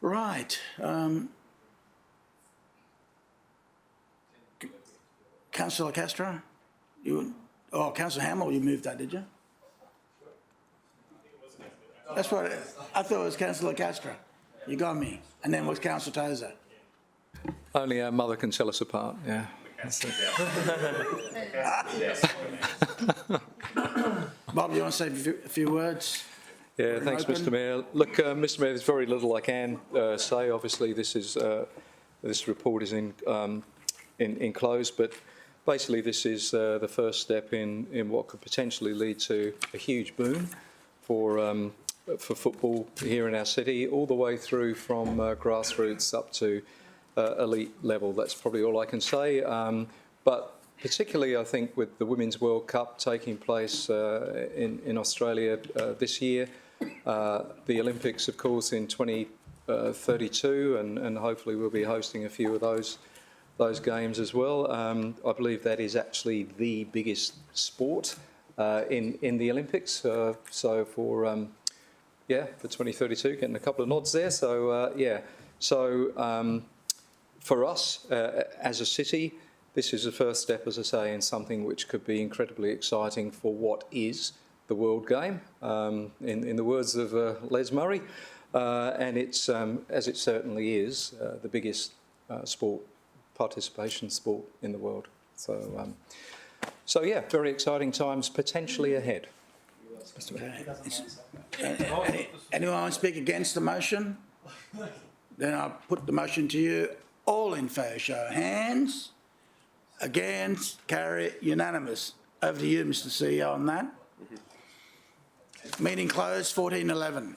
Speaker 1: Right. Councillor Castro? Councillor Hamill, you moved that, did you? That's what, I thought it was Councillor Castro. You got me. And then it was Councillor Tozer.
Speaker 3: Only our mother can tell us apart, yeah.
Speaker 1: Bob, you want to say a few words?
Speaker 3: Yeah, thanks, Mr. Mayor. Look, Mr. Mayor, there's very little I can say. Obviously, this report is enclosed, but basically this is the first step in what could potentially lead to a huge boom for football here in our city, all the way through from grassroots up to elite level. That's probably all I can say. But particularly, I think, with the Women's World Cup taking place in Australia this year, the Olympics, of course, in 2032, and hopefully we'll be hosting a few of those games as well. I believe that is actually the biggest sport in the Olympics. So for 2032, getting a couple of nods there. So for us as a city, this is the first step, as I say, in something which could be incredibly exciting for what is the World Game, in the words of Les Murray, and it's, as it certainly is, the biggest participation sport in the world. So yeah, very exciting times potentially ahead.
Speaker 1: Okay. Anyone want to speak against the motion? Then I'll put the motion to you. All in favour, show of hands. Against, carry, unanimous. Over to you, Mr. CEO, on that. Meeting closed, 14:11.